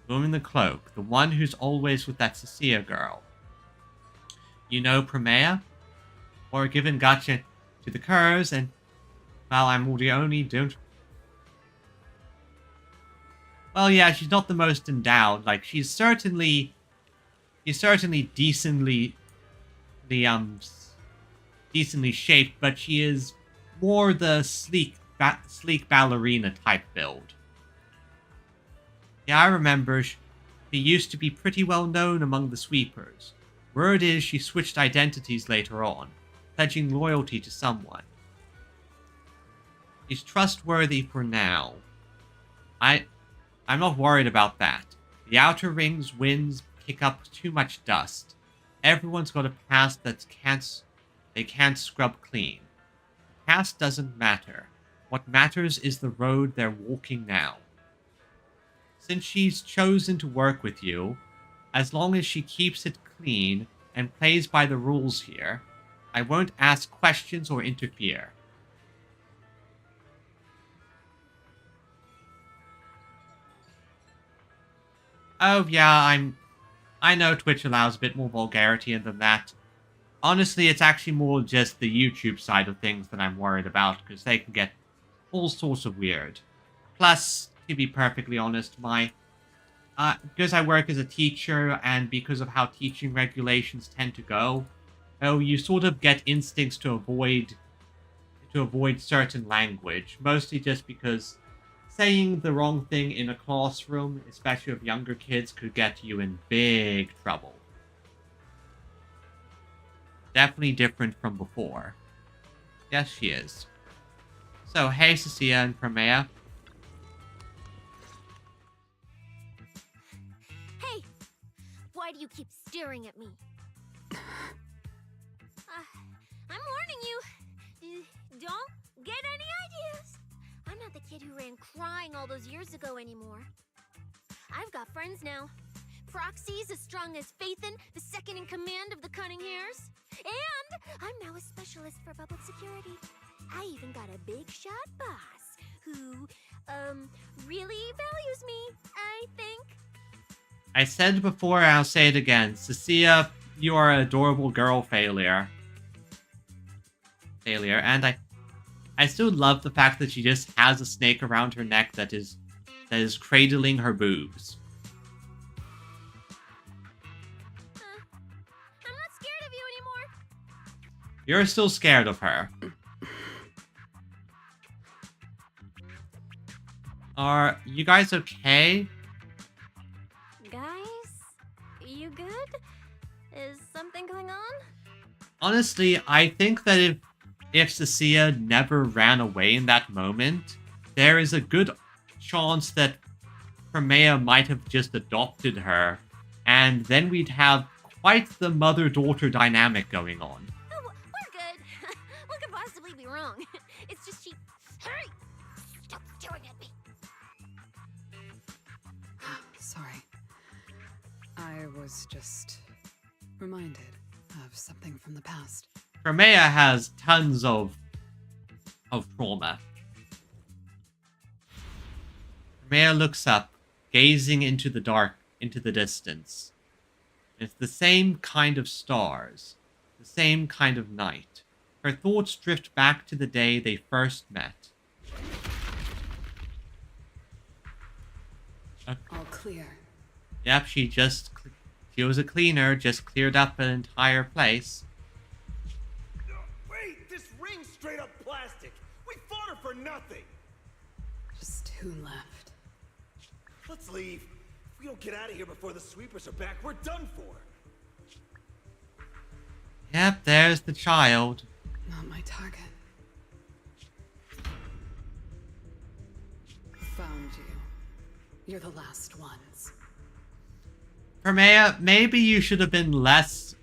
Woman in the cloak, the one who's always with that Cecilia girl. You know Primea? Or given gotcha to the curs, and well, I'm the only don't. Well, yeah, she's not the most endowed. Like, she's certainly decently shaped, but she is more the sleek ballerina type build. Yeah, I remember she used to be pretty well known among the sweepers. Word is she switched identities later on, pledging loyalty to someone. She's trustworthy for now. I'm not worried about that. The outer ring's winds kick up too much dust. Everyone's got a past that they can't scrub clean. The past doesn't matter. What matters is the road they're walking now. Since she's chosen to work with you, as long as she keeps it clean and plays by the rules here, I won't ask questions or interfere. Oh yeah, I know Twitch allows a bit more vulgarity than that. Honestly, it's actually more just the YouTube side of things that I'm worried about, because they can get all sorts of weird. Plus, to be perfectly honest, because I work as a teacher, and because of how teaching regulations tend to go, you sort of get instincts to avoid certain language, mostly just because saying the wrong thing in a classroom, especially of younger kids, could get you in big trouble. Definitely different from before. Yes, she is. So, hey, Cecilia and Primea. Hey! Why do you keep staring at me? I'm warning you. Don't get any ideas. I'm not the kid who ran crying all those years ago anymore. I've got friends now. Proxy's as strong as Phaethon, the second in command of the Cunning Hares. And I'm now a specialist for public security. I even got a big shot boss who, really values me, I think. I said before, I'll say it again. Cecilia, you are an adorable girl failure. And I still love the fact that she just has a snake around her neck that is cradling her boobs. I'm not scared of you anymore. You're still scared of her. Are you guys okay? Guys, you good? Is something going on? Honestly, I think that if Cecilia never ran away in that moment, there is a good chance that Primea might have just adopted her, and then we'd have quite the mother-daughter dynamic going on. Oh, we're good. What could possibly be wrong? It's just she... Hurry! Stop staring at me! Sorry. I was just reminded of something from the past. Primea has tons of of trauma. Maya looks up, gazing into the distance. It's the same kind of stars, the same kind of night. Her thoughts drift back to the day they first met. All clear. Yep, she was a cleaner, just cleared up an entire place. Wait, this ring's straight up plastic. We fought her for nothing. Just 2 left. Let's leave. If we don't get out of here before the sweepers are back, we're done for. Yep, there's the child. Not my target. Found you. You're the last ones. Hermea, maybe you should have been less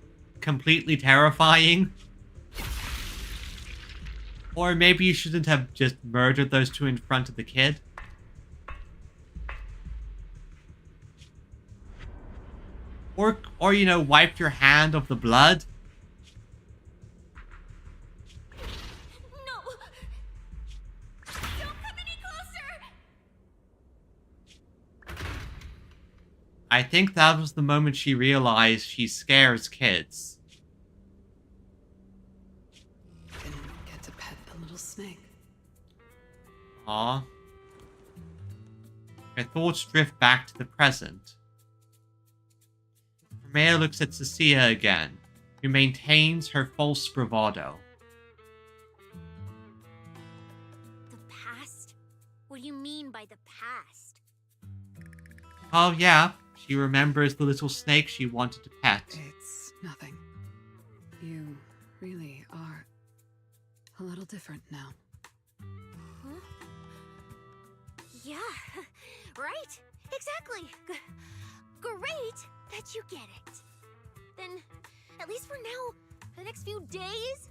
completely terrifying. Or maybe you shouldn't have just murdered those 2 in front of the kid. Or you know, wiped your hand of the blood. No! Don't come any closer! I think that was the moment she realized she scares kids. Didn't get to pet the little snake. Aw. Her thoughts drift back to the present. Hermea looks at Cecilia again, who maintains her false bravado. The past? What do you mean by the past? Oh yeah, she remembers the little snake she wanted to pet. It's nothing. You really are a little different now. Huh? Yeah, right? Exactly. Great that you get it. Then, at least for now, the next few days,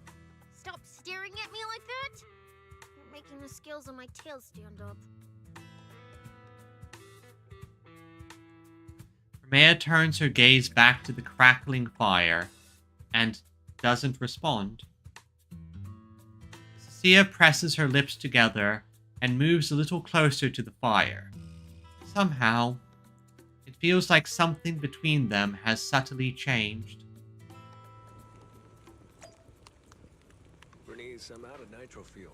stop staring at me like that. You're making the scales on my tail stand up. Hermea turns her gaze back to the crackling fire and doesn't respond. Cecilia presses her lips together and moves a little closer to the fire. Somehow, it feels like something between them has subtly changed. Bernice, I'm out of nitro fuel.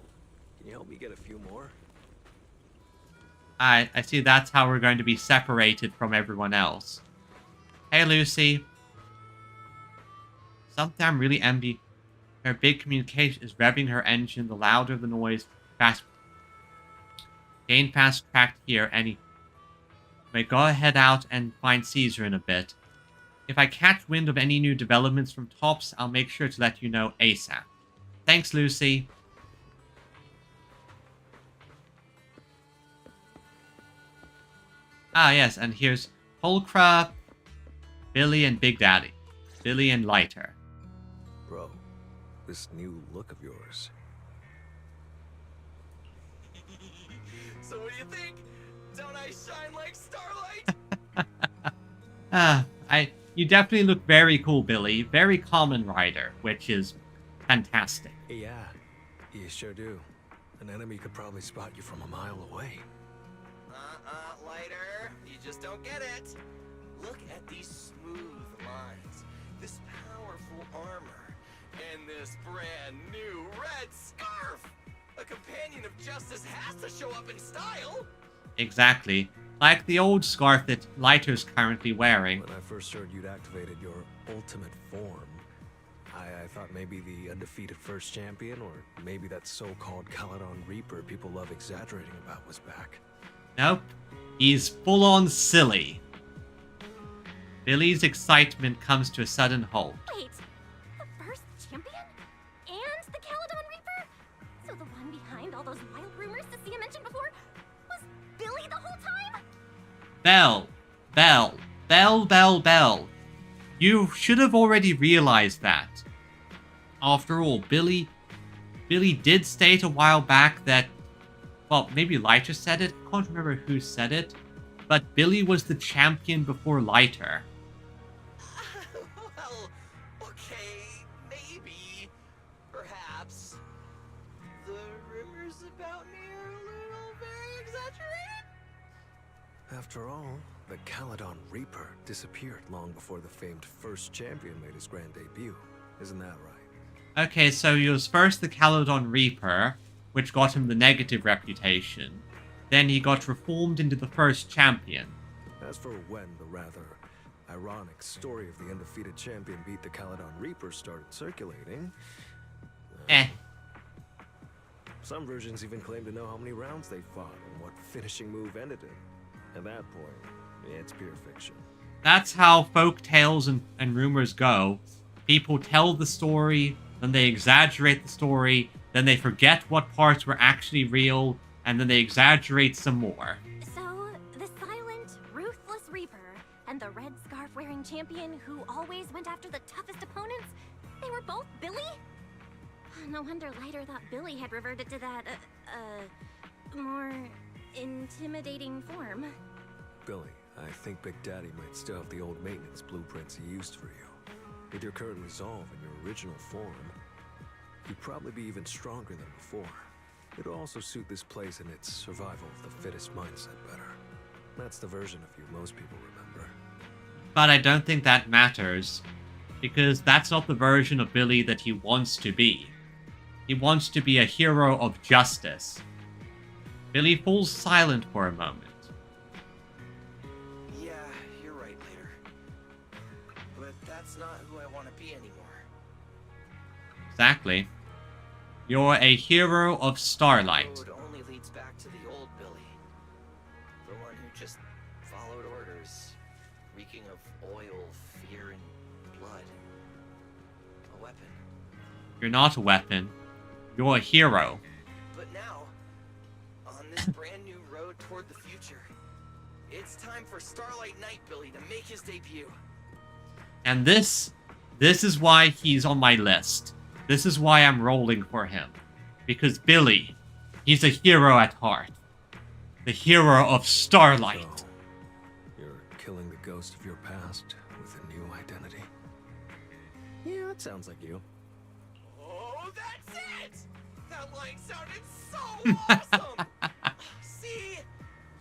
Can you help me get a few more? I see that's how we're going to be separated from everyone else. Hey, Lucy. Something I'm really envy. Her big communication is revving her engine. The louder the noise, gain fast track here. May go ahead out and find Caesar in a bit. If I catch wind of any new developments from Tops, I'll make sure to let you know ASAP. Thanks, Lucy. Ah, yes, and here's Pulcra, Billy, and Big Daddy. Billy and Lighter. Bro, this new look of yours. So what do you think? Don't I shine like starlight? You definitely look very cool, Billy. Very common rider, which is fantastic. Yeah, you sure do. An enemy could probably spot you from a mile away. Lighter. You just don't get it. Look at these smooth lines, this powerful armor, and this brand new red scarf. A companion of justice has to show up in style. Exactly. Like the old scarf that Lighter's currently wearing. When I first heard you'd activated your ultimate form, I thought maybe the undefeated first champion, or maybe that so-called Caledon Reaper people love exaggerating about was back. Nope. He's full-on silly. Billy's excitement comes to a sudden halt. Wait, the first champion? And the Caledon Reaper? So the one behind all those wild rumors Cecilia mentioned before was Billy the whole time? Belle. You should have already realized that. After all, Billy did state a while back that, well, maybe Lighter said it. I can't remember who said it. But Billy was the champion before Lighter. Well, okay, maybe, perhaps. The rumors about me are a little very exaggerated. After all, the Caledon Reaper disappeared long before the famed first champion made his grand debut. Isn't that right? Okay, so he was first the Caledon Reaper, which got him the negative reputation. Then he got reformed into the first champion. As for when the rather ironic story of the undefeated champion beat the Caledon Reaper started circulating... Some versions even claim to know how many rounds they fought and what finishing move ended it. At that point, it's pure fiction. That's how folk tales and rumors go. People tell the story, then they exaggerate the story, then they forget what parts were actually real, and then they exaggerate some more. So, the silent, ruthless Reaper and the red scarf-wearing champion who always went after the toughest opponents, they were both Billy? No wonder Lighter thought Billy had reverted to that, more intimidating form. Billy, I think Big Daddy might still have the old maintenance blueprints he used for you. With your current resolve and your original form, you'd probably be even stronger than before. It'll also suit this place and its survival of the fittest mindset better. That's the version of you most people remember. But I don't think that matters, because that's not the version of Billy that he wants to be. He wants to be a hero of justice. Billy falls silent for a moment. Yeah, you're right, Later. But that's not who I want to be anymore. Exactly. You're a hero of Starlight. The road only leads back to the old Billy. The one who just followed orders, reeking of oil, fear, and blood. A weapon. You're not a weapon. You're a hero. But now, on this brand new road toward the future, it's time for Starlight Knight Billy to make his debut. And this is why he's on my list. This is why I'm rolling for him. Because Billy, he's a hero at heart. The hero of Starlight. So, you're killing the ghost of your past with a new identity. Yeah, that sounds like you. Oh, that's it! That line sounded so awesome! See?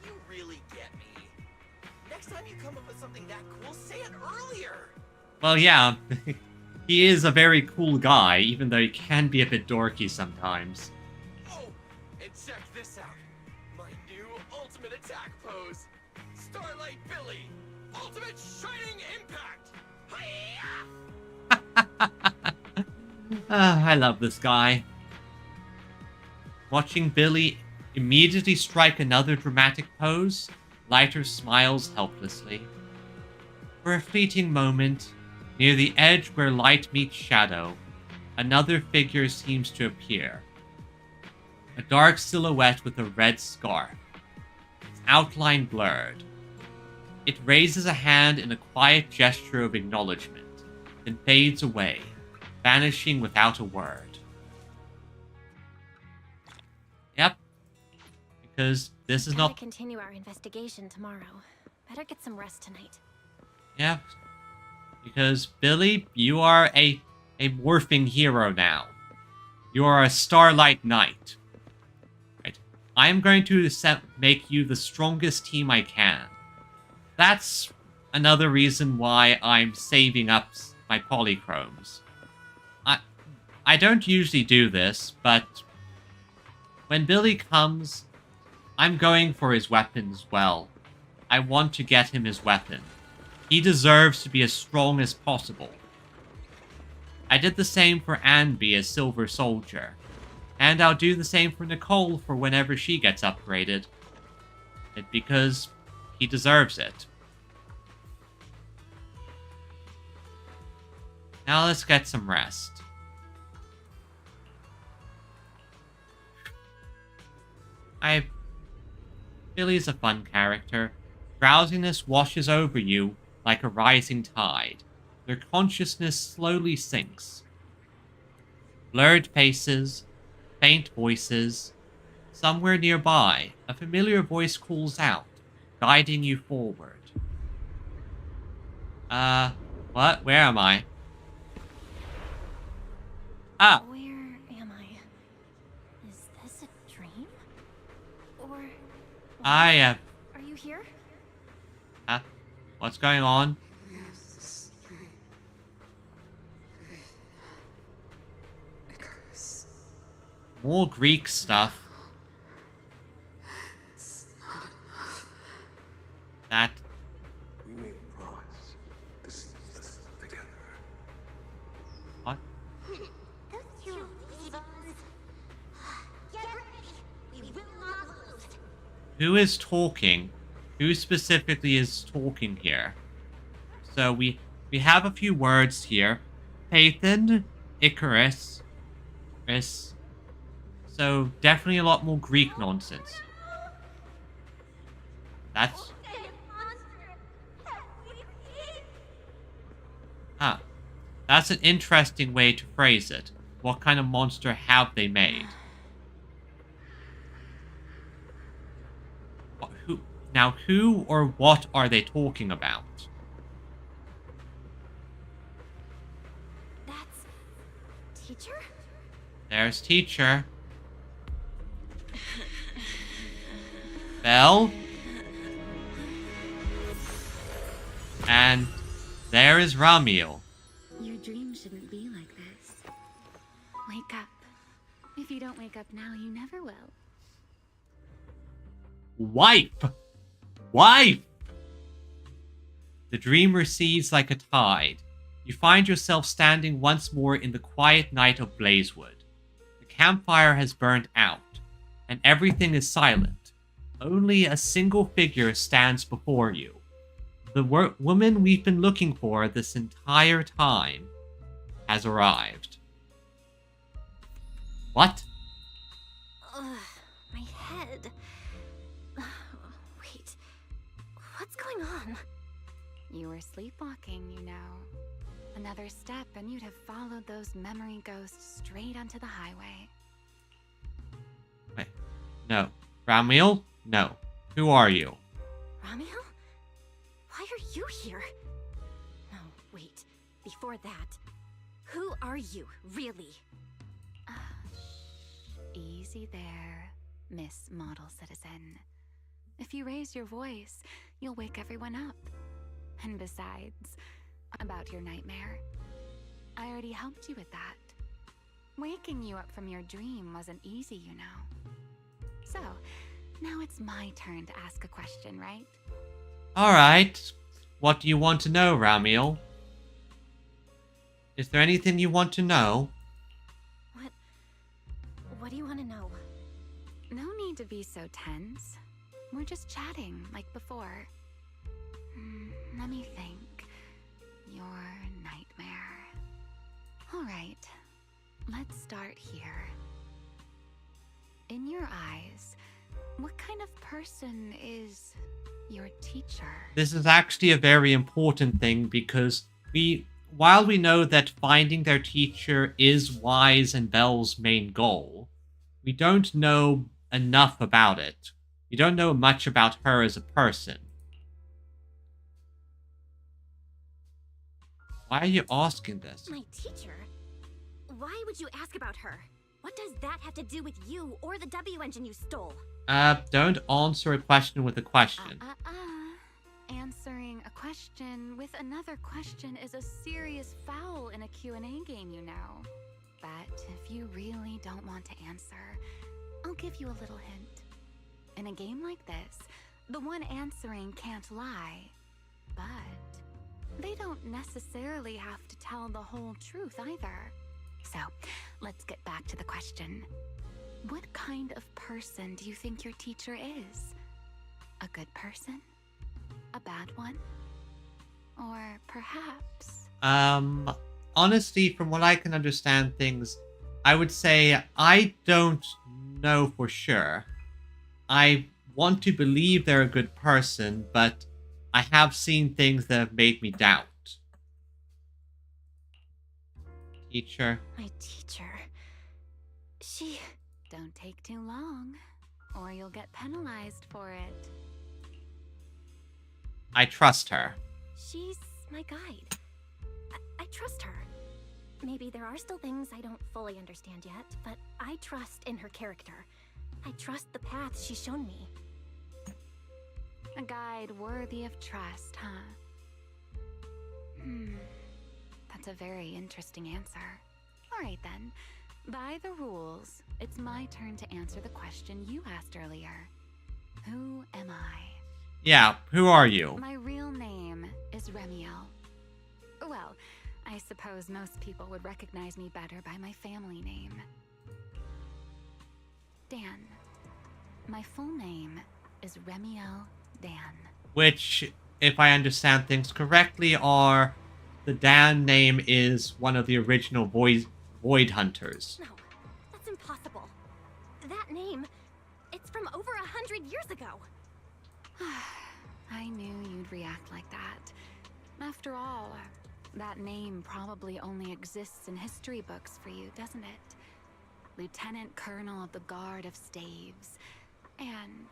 You really get me. Next time you come up with something that cool, say it earlier! Well, yeah. He is a very cool guy, even though he can be a bit dorky sometimes. Oh, and check this out. My new ultimate attack pose. Starlight Billy. Ultimate Shining Impact! I love this guy. Watching Billy immediately strike another dramatic pose, Lighter smiles helplessly. For a fleeting moment, near the edge where light meets shadow, another figure seems to appear. A dark silhouette with a red scarf, its outline blurred. It raises a hand in a quiet gesture of acknowledgement, then fades away, vanishing without a word. Yep. Because this is Gotta not... continue our investigation tomorrow. Better get some rest tonight. Yep. Because, Billy, you are a morphing hero now. You are a Starlight Knight. Right. I am going to make you the strongest team I can. That's another reason why I'm saving up my polychromes. I don't usually do this, but when Billy comes, I'm going for his weapon as well. I want to get him his weapon. He deserves to be as strong as possible. I did the same for Anby as Silver Soldier, and I'll do the same for Nicole for whenever she gets upgraded. Because he deserves it. Now let's get some rest. Billy's a fun character. Drowsiness washes over you like a rising tide. Their consciousness slowly sinks. Blurred faces, faint voices. Somewhere nearby, a familiar voice calls out, guiding you forward. What? Where am I? Ah! Where am I? Is this a dream? I Are you here? what's going on? More Greek stuff. That. We made a promise. This is together. What? Who is talking? Who specifically is talking here? So we have a few words here. Pathan, Icarus, Icarus. So definitely a lot more Greek nonsense. That's... Huh. That's an interesting way to phrase it. What kind of monster have they made? Who or what are they talking about? That's... Teacher? There's Teacher. Belle. And there is Ramiel. Your dream shouldn't be like this. Wake up. If you don't wake up now, you never will. Wipe! Wipe! The dream recedes like a tide. You find yourself standing once more in the quiet night of Blazewood. The campfire has burned out, and everything is silent. Only a single figure stands before you. The woman we've been looking for this entire time has arrived. What? My head. Wait. What's going on? You were sleepwalking, you know. Another step and you'd have followed those memory ghosts straight onto the highway. Wait. No. Ramiel? No. Who are you? Ramiel? Why are you here? No, wait. Before that, who are you, really? Easy there, Miss Model Citizen. If you raise your voice, you'll wake everyone up. And besides, about your nightmare, I already helped you with that. Waking you up from your dream wasn't easy, you know. So, now it's my turn to ask a question, right? Alright. What do you want to know, Ramiel? Is there anything you want to know? What do you want to know? No need to be so tense. We're just chatting, like before. Let me think. Your nightmare. Alright, let's start here. In your eyes, what kind of person is your teacher? This is actually a very important thing because while we know that finding their teacher is Wise and Belle's main goal, we don't know enough about it. We don't know much about her as a person. Why are you asking this? My teacher? Why would you ask about her? What does that have to do with you or the W engine you stole? Don't answer a question with a question. Answering a question with another question is a serious foul in a Q&A game, you know. But if you really don't want to answer, I'll give you a little hint. In a game like this, the one answering can't lie. But they don't necessarily have to tell the whole truth either. So, let's get back to the question. What kind of person do you think your teacher is? A good person? A bad one? Or perhaps... Honestly, from what I can understand things, I would say I don't know for sure. I want to believe they're a good person, but I have seen things that have made me doubt. Teacher. My teacher... She... Don't take too long, or you'll get penalized for it. I trust her. She's my guide. I trust her. Maybe there are still things I don't fully understand yet, but I trust in her character. I trust the path she's shown me. A guide worthy of trust, huh? That's a very interesting answer. All right then. By the rules, it's my turn to answer the question you asked earlier. Who am I? Yeah, who are you? My real name is Remiel. Well, I suppose most people would recognize me better by my family name. Dan. My full name is Remiel Dan. Which, if I understand things correctly, are the Dan name is one of the original Void Hunters. No, that's impossible. That name, it's from over 100 years ago. I knew you'd react like that. After all, that name probably only exists in history books for you, doesn't it? Lieutenant Colonel of the Guard of Staves, and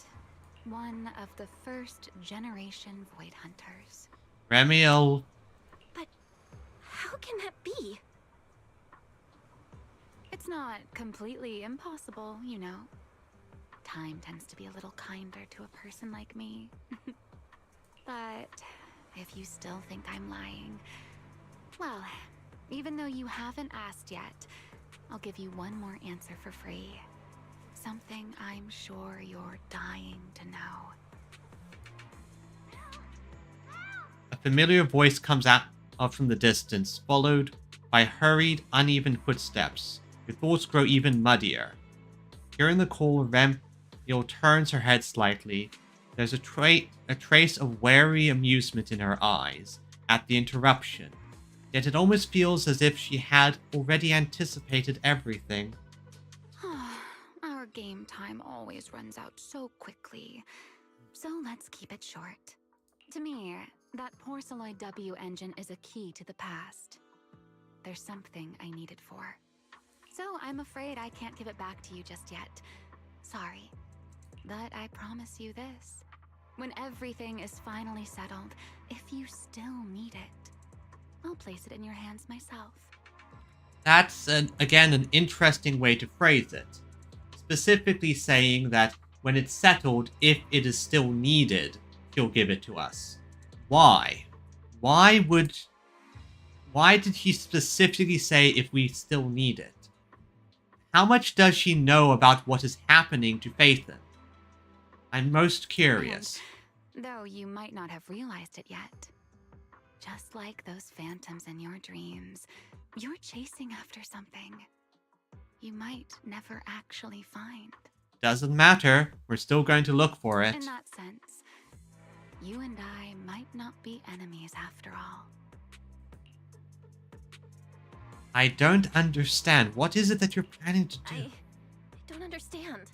one of the first generation Void Hunters. Remiel. But how can that be? It's not completely impossible, you know. Time tends to be a little kinder to a person like me. But if you still think I'm lying, well, even though you haven't asked yet, I'll give you one more answer for free. Something I'm sure you're dying to know. A familiar voice comes out from the distance, followed by hurried, uneven footsteps. Your thoughts grow even muddier. Hearing the call, Remiel turns her head slightly. There's a trace of wary amusement in her eyes at the interruption. Yet it almost feels as if she had already anticipated everything. Our game time always runs out so quickly, so let's keep it short. To me, that Porceloid W engine is a key to the past. There's something I need it for. So I'm afraid I can't give it back to you just yet. Sorry. But I promise you this. When everything is finally settled, if you still need it, I'll place it in your hands myself. That's, again, an interesting way to phrase it. Specifically saying that when it's settled, if it is still needed, she'll give it to us. Why? Why did he specifically say if we still need it? How much does she know about what is happening to Phaethon? I'm most curious. Though you might not have realized it yet. Just like those phantoms in your dreams, you're chasing after something you might never actually find. Doesn't matter. We're still going to look for it. In that sense, you and I might not be enemies after all. I don't understand. What is it that you're planning to do? I don't understand.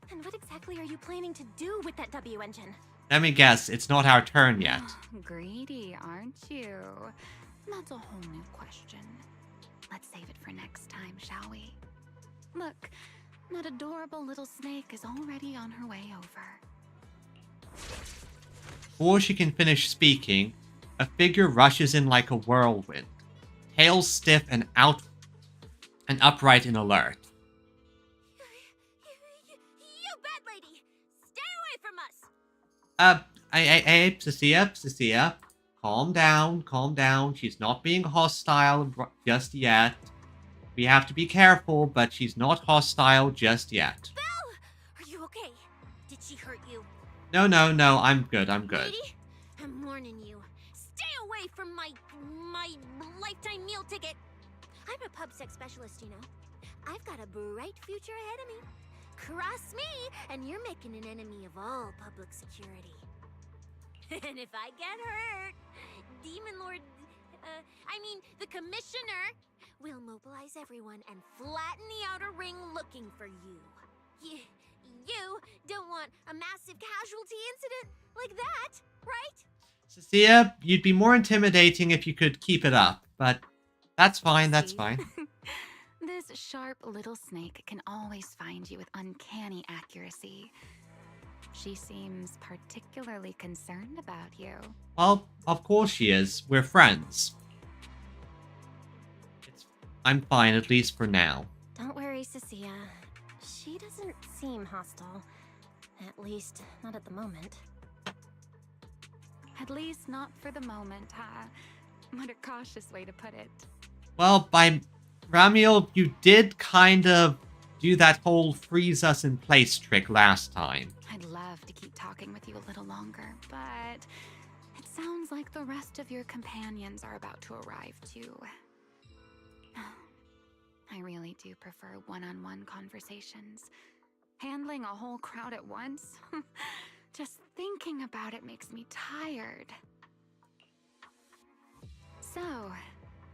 And what exactly are you planning to do with that W engine? Let me guess, it's not our turn yet. Greedy, aren't you? That's a whole new question. Let's save it for next time, shall we? Look, that adorable little snake is already on her way over. Before she can finish speaking, a figure rushes in like a whirlwind, tail stiff and upright in alert. You bad lady! Stay away from us! Hey, Cecilia, calm down. She's not being hostile just yet. We have to be careful, but she's not hostile just yet. Belle! Are you okay? Did she hurt you? No, I'm good. Lady, I'm warning you. Stay away from my lifetime meal ticket. I'm a pub sex specialist, you know. I've got a bright future ahead of me. Cross me, and you're making an enemy of all public security. And if I get hurt, Demon Lord, the Commissioner, will mobilize everyone and flatten the outer ring looking for you. You don't want a massive casualty incident like that, right? Cecilia, you'd be more intimidating if you could keep it up, but that's fine. This sharp little snake can always find you with uncanny accuracy. She seems particularly concerned about you. Well, of course she is. We're friends. I'm fine, at least for now. Don't worry, Cecilia. She doesn't seem hostile. At least, not at the moment. At least not for the moment, huh? What a cautious way to put it. Well, by Ramiel, you did kind of do that whole freeze us in place trick last time. I'd love to keep talking with you a little longer, but it sounds like the rest of your companions are about to arrive too. I really do prefer one-on-one conversations. Handling a whole crowd at once? Just thinking about it makes me tired. So,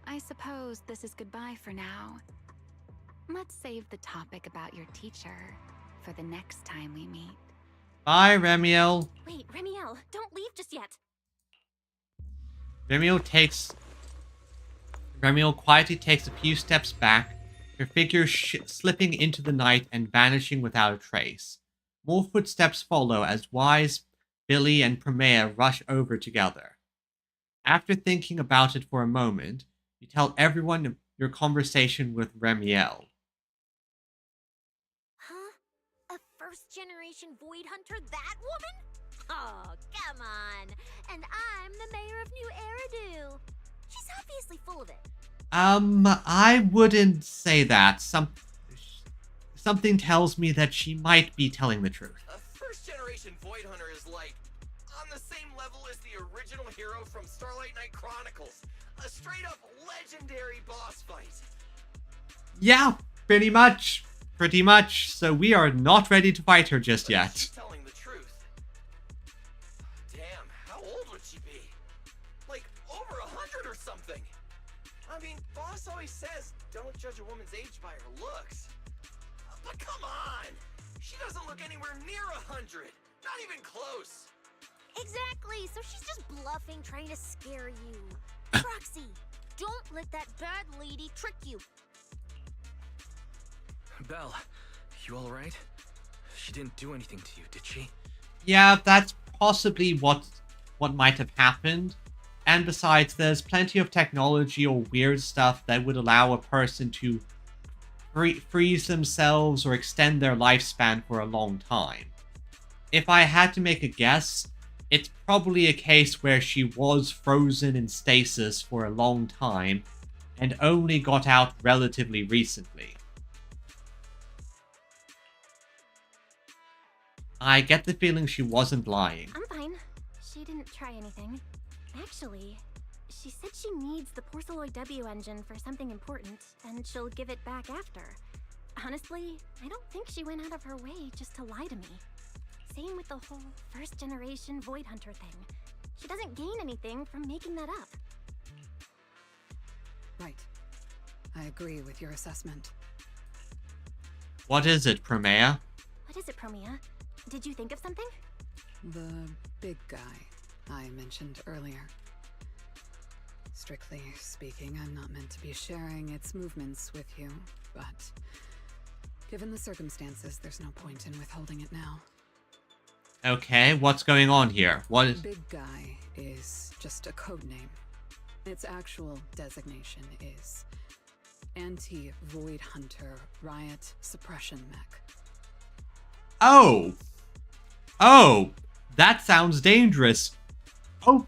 I suppose this is goodbye for now. Let's save the topic about your teacher for the next time we meet. Bye, Ramiel. Wait, Ramiel, don't leave just yet. Ramiel quietly takes a few steps back, her figure slipping into the night and vanishing without a trace. More footsteps follow as Wise, Billy, and Primea rush over together. After thinking about it for a moment, you tell everyone your conversation with Ramiel. Huh? A first-generation Void Hunter, that woman? Oh, come on. And I'm the mayor of New Eridu. She's obviously full of it. I wouldn't say that. Something tells me that she might be telling the truth. A first-generation Void Hunter is like on the same level as the original hero from Starlight Knight Chronicles. A straight-up legendary boss fight. Yeah, pretty much. Pretty much. So we are not ready to fight her just yet. She's telling the truth. Damn, how old would she be? Like over 100 or something. I mean, boss always says don't judge a woman's age by her looks. But come on! She doesn't look anywhere near 100. Not even close. Exactly, so she's just bluffing, trying to scare you. Proxy, don't let that bad lady trick you. Belle, you alright? She didn't do anything to you, did she? Yeah, that's possibly what might have happened. And besides, there's plenty of technology or weird stuff that would allow a person to freeze themselves or extend their lifespan for a long time. If I had to make a guess, it's probably a case where she was frozen in stasis for a long time and only got out relatively recently. I get the feeling she wasn't lying. I'm fine. She didn't try anything. Actually, she said she needs the Porceloid W engine for something important, and she'll give it back after. Honestly, I don't think she went out of her way just to lie to me. Same with the whole first-generation Void Hunter thing. She doesn't gain anything from making that up. Right. I agree with your assessment. What is it, Primea? What is it, Primea? Did you think of something? The big guy I mentioned earlier. Strictly speaking, I'm not meant to be sharing its movements with you, but given the circumstances, there's no point in withholding it now. Okay, what's going on here? What is... Big guy is just a code name. Its actual designation is Anti-Void Hunter Riot Suppression Mech. Oh! Oh! That sounds dangerous. Oh.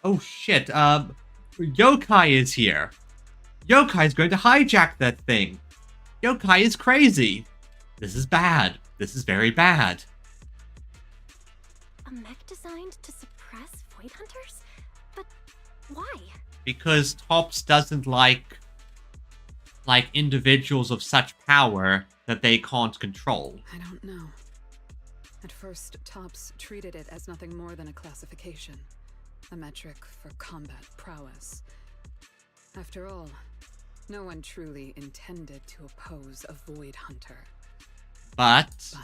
Oh shit, Yokai is here. Yokai's going to hijack that thing. Yokai is crazy. This is bad. This is very bad. A mech designed to suppress Void Hunters? But why? Because Tops doesn't like individuals of such power that they can't control. I don't know. At first, Tops treated it as nothing more than a classification. A metric for combat prowess. After all, no one truly intended to oppose a Void Hunter. But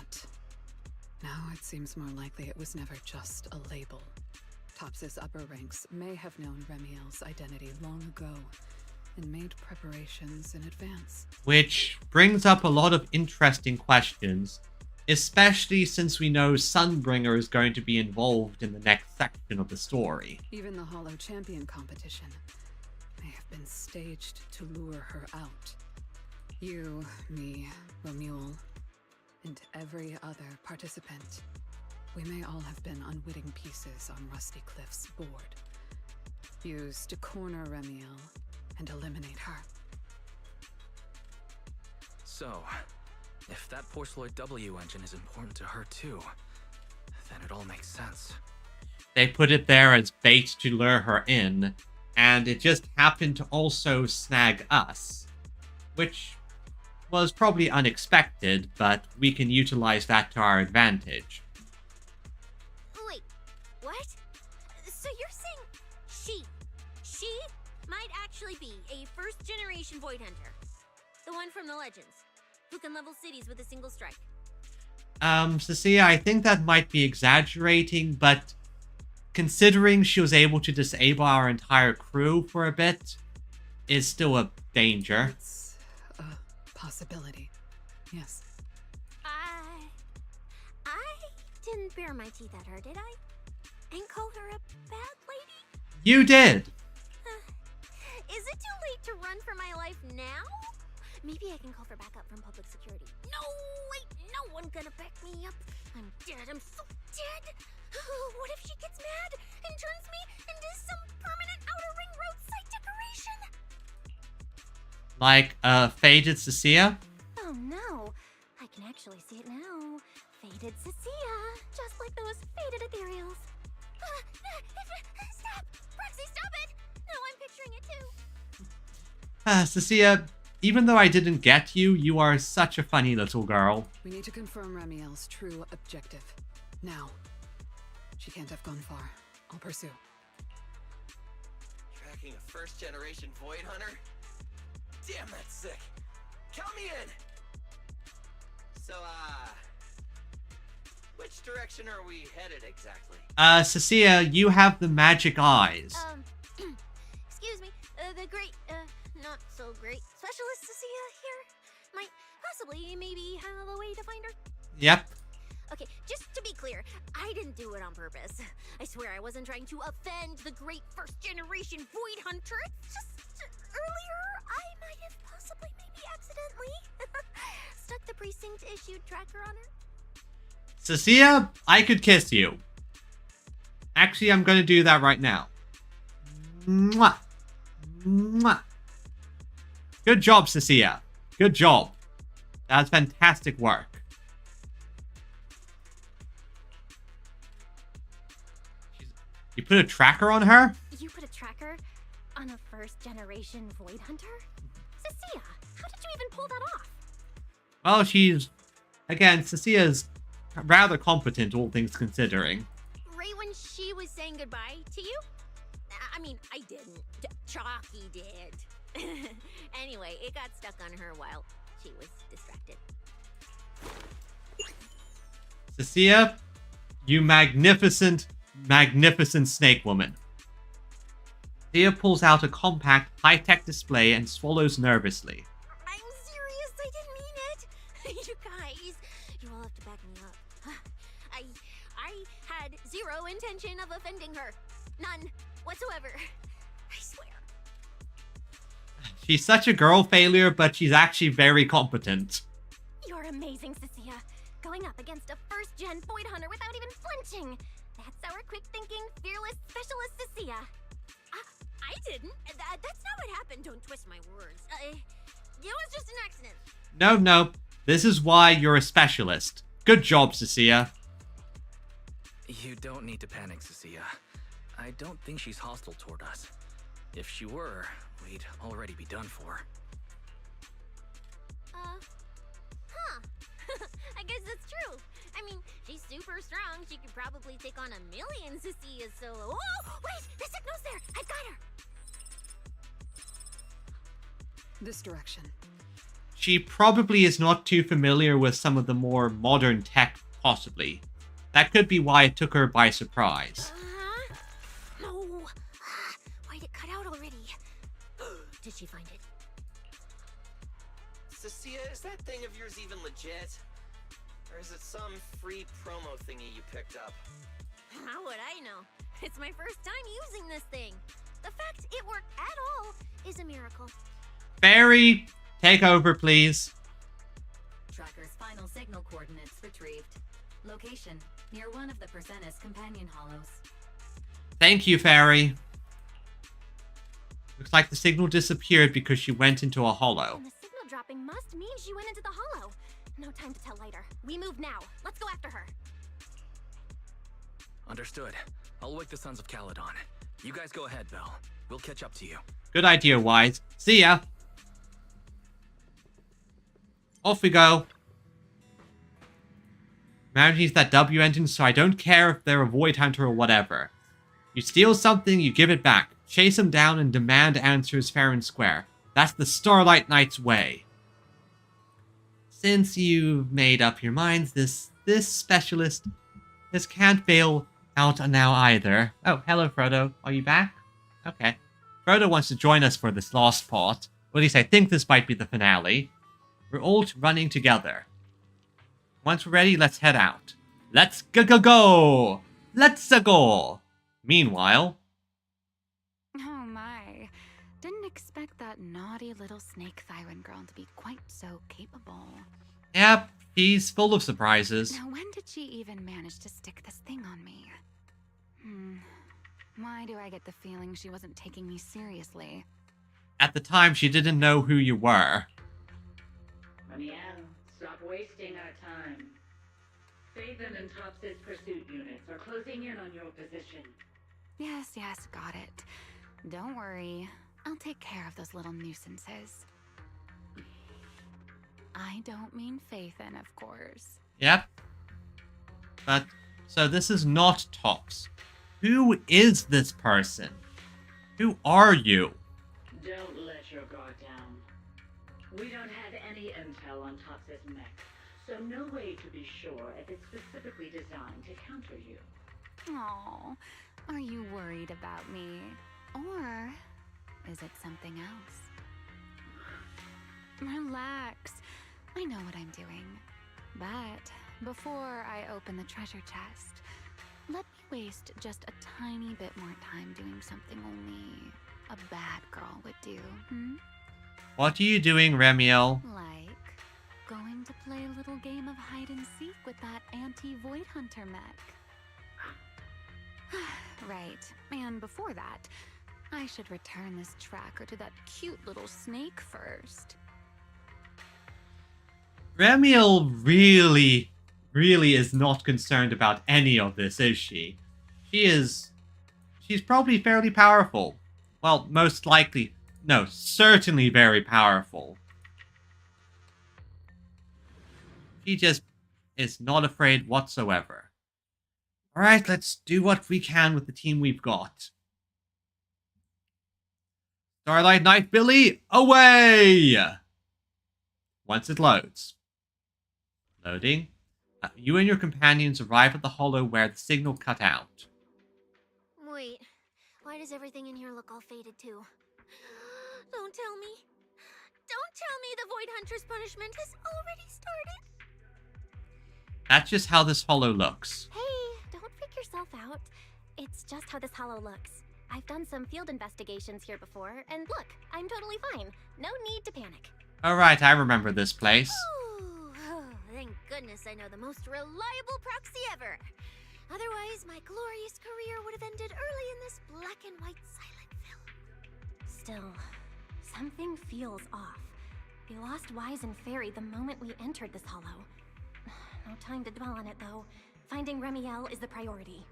now it seems more likely it was never just a label. Tops's upper ranks may have known Ramiel's identity long ago and made preparations in advance. Which brings up a lot of interesting questions, especially since we know Sunbringer is going to be involved in the next section of the story. Even the Hollow Champion competition may have been staged to lure her out. You, me, Romuald, and every other participant We may all have been unwitting pieces on Rusty Cliff's board. Used to corner Remiel and eliminate her. So, if that Porceloid W engine is important to her too, then it all makes sense. They put it there as bait to lure her in, and it just happened to also snag us. Which was probably unexpected, but we can utilize that to our advantage. Wait, what? So you're saying she might actually be a first-generation Void Hunter? The one from the Legends, who can level cities with a single strike? Cecilia, I think that might be exaggerating, but considering she was able to disable our entire crew for a bit, is still a danger. It's a possibility, yes. I didn't bare my teeth at her, did I? And call her a bad lady? You did! Is it too late to run for my life now? Maybe I can call for backup from public security. No, wait, no one gonna back me up. I'm dead, I'm so dead. What if she gets mad and turns me into some permanent outer ring roadside decoration? Like, faded Cecilia? Oh no, I can actually see it now. Faded Cecilia, just like those faded ethereals. Stop! Roxy, stop it! No, I'm picturing it too. Cecilia, even though I didn't get you, you are such a funny little girl. We need to confirm Remiel's true objective. Now. She can't have gone far. I'll pursue. Tracking a first-generation Void Hunter? Damn, that's sick. Count me in! So, which direction are we headed exactly? Cecilia, you have the magic eyes. Excuse me, the great, not so great specialist Cecilia here might possibly maybe have a way to find her? Yep. Okay, just to be clear, I didn't do it on purpose. I swear I wasn't trying to offend the great first-generation Void Hunter. It's just, earlier, I might have possibly maybe accidentally stuck the precinct-issued tracker on her. Cecilia, I could kiss you. Actually, I'm going to do that right now. Mwah. Mwah. Good job, Cecilia. Good job. That's fantastic work. You put a tracker on her? You put a tracker on a first-generation Void Hunter? Cecilia, how did you even pull that off? Well, again, Cecilia's rather competent, all things considering. Right when she was saying goodbye to you? I mean, I didn't. Chalky did. Anyway, it got stuck on her while she was distracted. Cecilia, you magnificent snake woman. Cecilia pulls out a compact, high-tech display and swallows nervously. I'm serious, I didn't mean it. You guys, you all have to back me up. I had zero intention of offending her. None whatsoever. I swear. She's such a girl failure, but she's actually very competent. You're amazing, Cecilia. Going up against a first-gen Void Hunter without even flinching. That's our quick-thinking, fearless specialist, Cecilia. I didn't. That's not what happened. Don't twist my words. It was just an accident. No. This is why you're a specialist. Good job, Cecilia. You don't need to panic, Cecilia. I don't think she's hostile toward us. If she were, we'd already be done for. I guess that's true. I mean, she's super strong. She could probably take on 1,000,000 Cecilias solo. Oh, wait! The signal's there! I've got her! This direction. She probably is not too familiar with some of the more modern tech, possibly. That could be why it took her by surprise. No! Why'd it cut out already? Did she find it? Cecilia, is that thing of yours even legit? Or is it some free promo thingy you picked up? How would I know? It's my first time using this thing. The fact it worked at all is a miracle. Fairy, take over, please. Tracker's final signal coordinates retrieved. Location, near one of the Persenis companion hollows. Thank you, Fairy. Looks like the signal disappeared because she went into a hollow. And the signal dropping must mean she went into the hollow. No time to tell later. We move now. Let's go after her. Understood. I'll wake the Sons of Caledon. You guys go ahead, Belle. We'll catch up to you. Good idea, Wise. See ya. Off we go. Remember to use that W engine, so I don't care if they're a Void Hunter or whatever. You steal something, you give it back. Chase them down and demand answers fair and square. That's the Starlight Knight's way. Since you've made up your minds, this specialist can't bail out now either. Oh, hello, Frodo. Are you back? Okay. Frodo wants to join us for this last part. Or at least I think this might be the finale. We're all running together. Once we're ready, let's head out. Let's go! Let's go! Meanwhile... Oh my. Didn't expect that naughty little snake Thyran girl to be quite so capable. Yep, she's full of surprises. Now when did she even manage to stick this thing on me? Why do I get the feeling she wasn't taking me seriously? At the time, she didn't know who you were. Ramiel, stop wasting our time. Faven and Tops's pursuit units are closing in on your position. Yes, got it. Don't worry. I'll take care of those little nuisances. I don't mean Faithen, of course. Yep. But, so this is not Tops. Who is this person? Who are you? Don't let your guard down. We don't have any intel on Tops's mech, so no way to be sure if it's specifically designed to counter you. Oh, are you worried about me? Or is it something else? Relax. I know what I'm doing. But before I open the treasure chest, let me waste just a tiny bit more time doing something only a bad girl would do, What are you doing, Remiel? Like going to play a little game of hide and seek with that anti-Void Hunter mech. Right, and before that, I should return this tracker to that cute little snake first. Remiel really is not concerned about any of this, is she? She's probably fairly powerful. Well, most likely, no, certainly very powerful. She just is not afraid whatsoever. Alright, let's do what we can with the team we've got. Starlight Knight Billy, away! Once it loads. Loading. You and your companions arrive at the hollow where the signal cut out. Wait, why does everything in here look all faded too? Don't tell me. Don't tell me the Void Hunter's punishment has already started. That's just how this hollow looks. Hey, don't freak yourself out. It's just how this hollow looks. I've done some field investigations here before, and look, I'm totally fine. No need to panic. Alright, I remember this place. Thank goodness I know the most reliable proxy ever. Otherwise, my glorious career would have ended early in this black and white silent film. Still, something feels off. We lost Wise and Fairy the moment we entered this hollow. No time to dwell on it, though. Finding Remiel is the priority.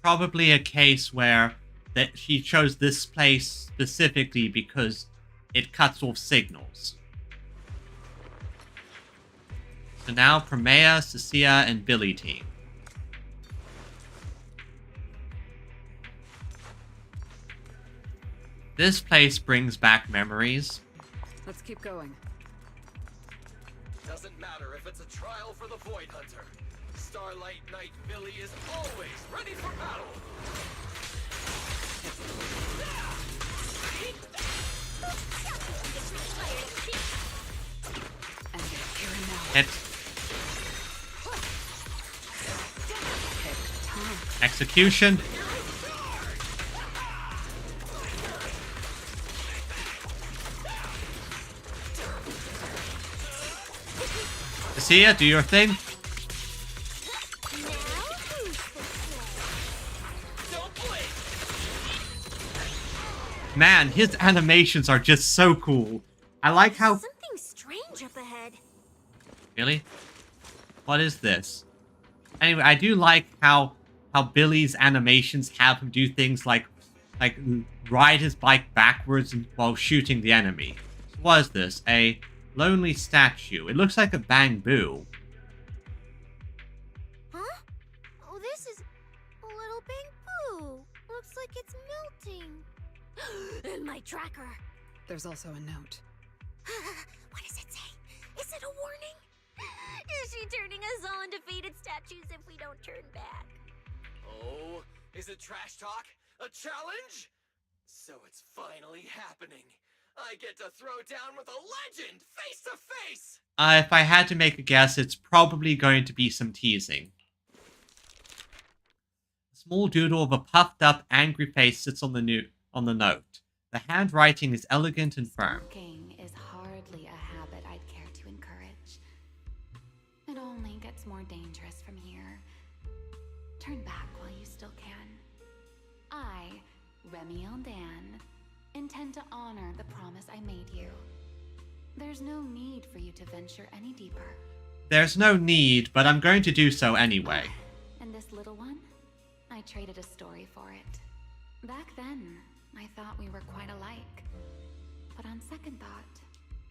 Probably a case where that she chose this place specifically because it cuts off signals. So now Primea, Cecilia, and Billy team. This place brings back memories. Let's keep going. Doesn't matter if it's a trial for the Void Hunter. Starlight Knight Billy is always ready for battle. Hit. Execution. Cecilia, do your thing. Man, his animations are just so cool. I like how... Something strange up ahead. Really? What is this? Anyway, I do like how Billy's animations have him do things like ride his bike backwards while shooting the enemy. So what is this? A lonely statue. It looks like a bamboo. Huh? Oh, this is a little bamboo. Looks like it's melting. And my tracker. There's also a note. What does it say? Is it a warning? Is she turning us all into faded statues if we don't turn back? Oh, is it trash talk? A challenge? So it's finally happening. I get to throw down with a legend face to face. If I had to make a guess, it's probably going to be some teasing. A small doodle of a puffed up, angry face sits on the note. The handwriting is elegant and firm. Smoking is hardly a habit I'd care to encourage. It only gets more dangerous from here. Turn back while you still can. I, Remiel Dan, intend to honor the promise I made you. There's no need for you to venture any deeper. There's no need, but I'm going to do so anyway. And this little one? I traded a story for it. Back then, I thought we were quite alike. But on second thought,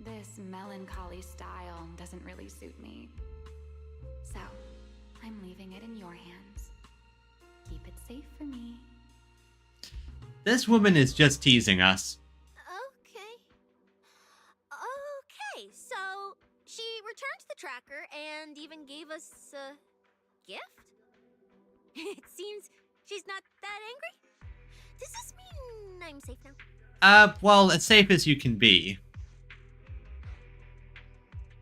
this melancholy style doesn't really suit me. So, I'm leaving it in your hands. Keep it safe for me. This woman is just teasing us. Okay, so she returned the tracker and even gave us a gift? It seems she's not that angry. Does this mean I'm safe now? Well, as safe as you can be.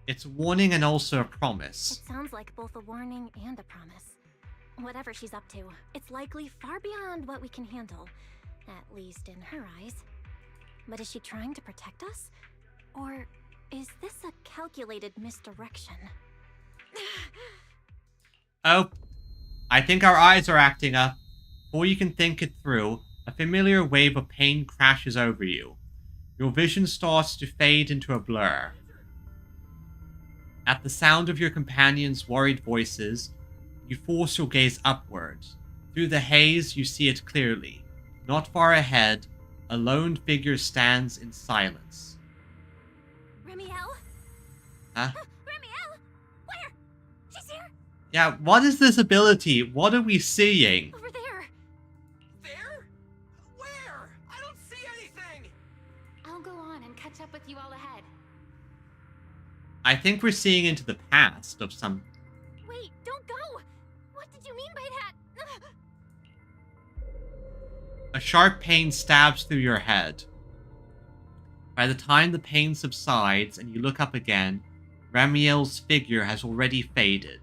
It's a warning and also a promise. It sounds like both a warning and a promise. Whatever she's up to, it's likely far beyond what we can handle. At least in her eyes. But is she trying to protect us? Or is this a calculated misdirection? Oh, I think our eyes are acting up. Before you can think it through, a familiar wave of pain crashes over you. Your vision starts to fade into a blur. At the sound of your companions' worried voices, you force your gaze upwards. Through the haze, you see it clearly. Not far ahead, a lone figure stands in silence. Remiel? Huh? Remiel? Where? She's here? Yeah, what is this ability? What are we seeing? Over there. There? Where? I don't see anything. I'll go on and catch up with you all ahead. I think we're seeing into the past of some... Wait, don't go! What did you mean by that? A sharp pain stabs through your head. By the time the pain subsides and you look up again, Ramiel's figure has already faded,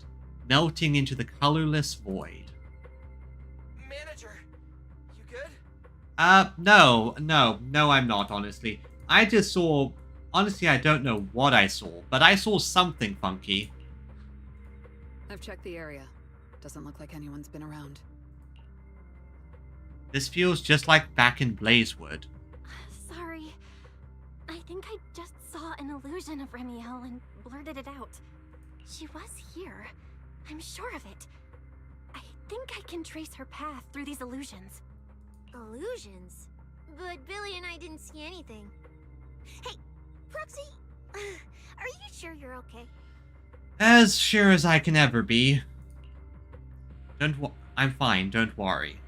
melting into the colorless void. Manager, you good? No, I'm not, honestly. I just saw... Honestly, I don't know what I saw, but I saw something funky. I've checked the area. Doesn't look like anyone's been around. This feels just like back in Blazewood. Sorry. I think I just saw an illusion of Remiel and blurted it out. She was here. I'm sure of it. I think I can trace her path through these illusions. Illusions? But Billy and I didn't see anything. Hey, Proxy, are you sure you're okay? As sure as I can ever be. I'm fine, don't worry.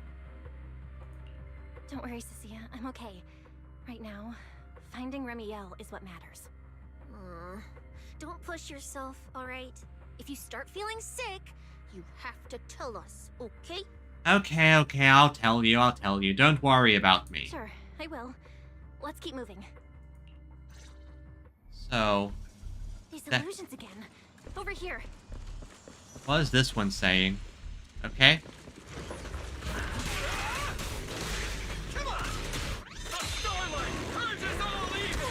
Don't worry, Cecilia. I'm okay. Right now, finding Remiel is what matters. Don't push yourself, alright? If you start feeling sick, you have to tell us, okay? Okay, I'll tell you. Don't worry about me. Sure, I will. Let's keep moving. So... These illusions again. Over here. What is this one saying? Okay. Come on! The Starlight purges all evil!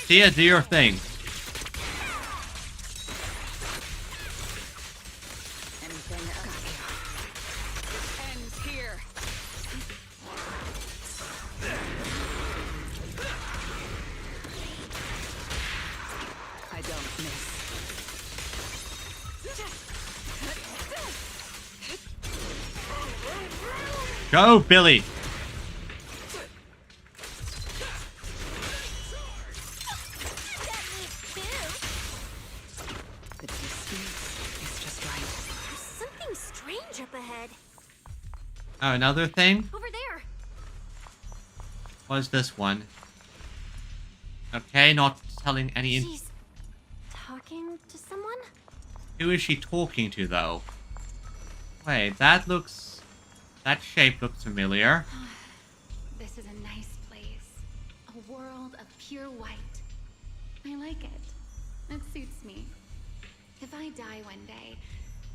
Tia, do your thing. everything else. It ends here. I don't miss. Go, Billy! The distance is just right. There's something strange up ahead. Oh, another thing? Over there. What is this one? Okay, not telling any... She's talking to someone? Who is she talking to, though? Wait, that shape looks familiar. This is a nice place. A world of pure white. I like it. It suits me. If I die one day,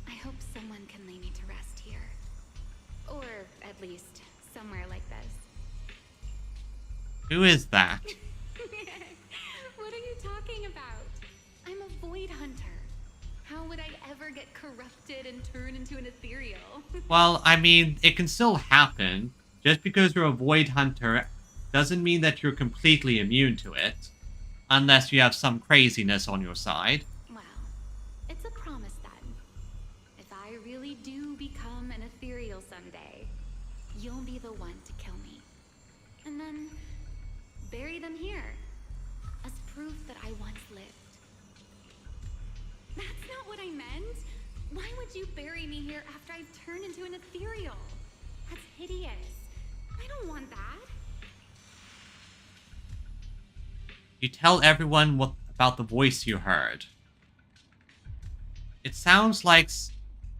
I hope someone can lay me to rest here. Or at least somewhere like this. Who is that? What are you talking about? I'm a void hunter. How would I ever get corrupted and turn into an ethereal? Well, I mean, it can still happen. Just because you're a void hunter doesn't mean that you're completely immune to it. Unless you have some craziness on your side. Well, it's a promise then. If I really do become an ethereal someday, you'll be the one to kill me. And then bury them here as proof that I once lived. That's not what I meant. Why would you bury me here after I've turned into an ethereal? That's hideous. I don't want that. You tell everyone about the voice you heard. It sounds like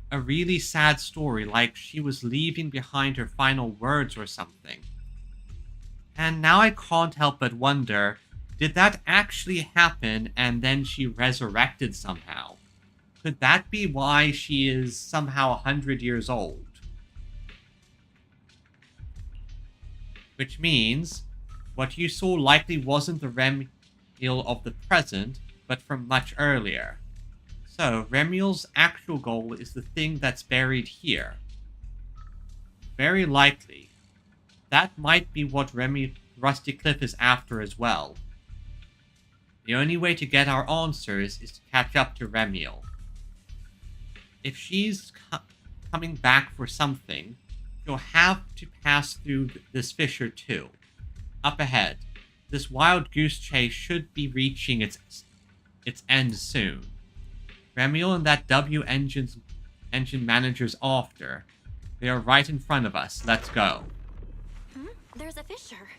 a really sad story, like she was leaving behind her final words or something. And now I can't help but wonder, did that actually happen and then she resurrected somehow? Could that be why she is somehow 100 years old? Which means, what you saw likely wasn't the Remiel of the present, but from much earlier. So, Remiel's actual goal is the thing that's buried here. Very likely, that might be what Rusty Cliff is after as well. The only way to get our answers is to catch up to Remiel. If she's coming back for something, you'll have to pass through this fissure too. Up ahead, this wild goose chase should be reaching its end soon. Remiel and that W engine manager's after. They are right in front of us. Let's go. There's a fissure.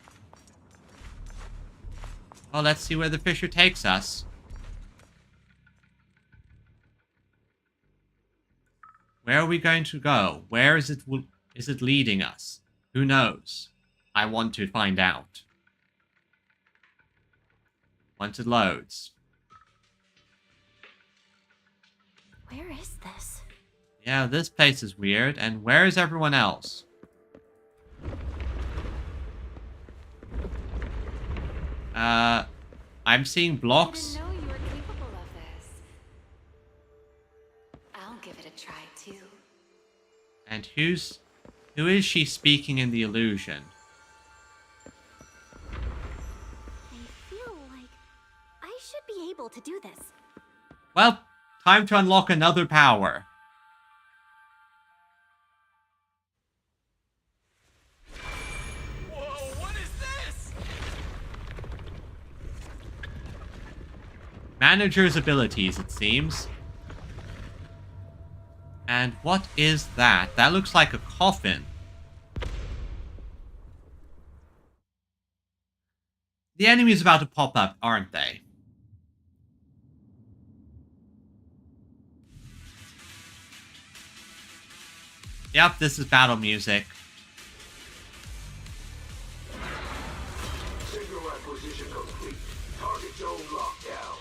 Well, let's see where the fissure takes us. Where are we going to go? Where is it leading us? Who knows? I want to find out. Once it loads. Where is this? Yeah, this place is weird. And where is everyone else? I'm seeing blocks. I didn't know you were capable of this. I'll give it a try too. And who is she speaking in the illusion? I feel like I should be able to do this. Well, time to unlock another power. Whoa, what is this? Manager's abilities, it seems. And what is that? That looks like a coffin. The enemy's about to pop up, aren't they? Yep, this is battle music. Signal acquisition complete. Target zone lockdown.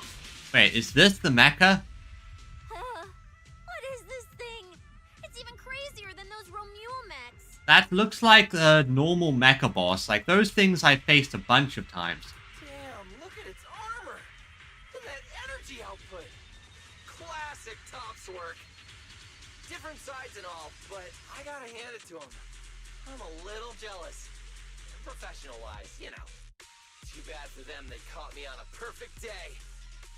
Wait, is this the mecha? What is this thing? It's even crazier than those Romule mechs. That looks like a normal mecha boss. Like those things I faced a bunch of times. Damn, look at its armor. And that energy output. Classic Topps work. Different sides and all, but I gotta hand it to him. I'm a little jealous. Professional-wise, you know. Too bad for them they caught me on a perfect day.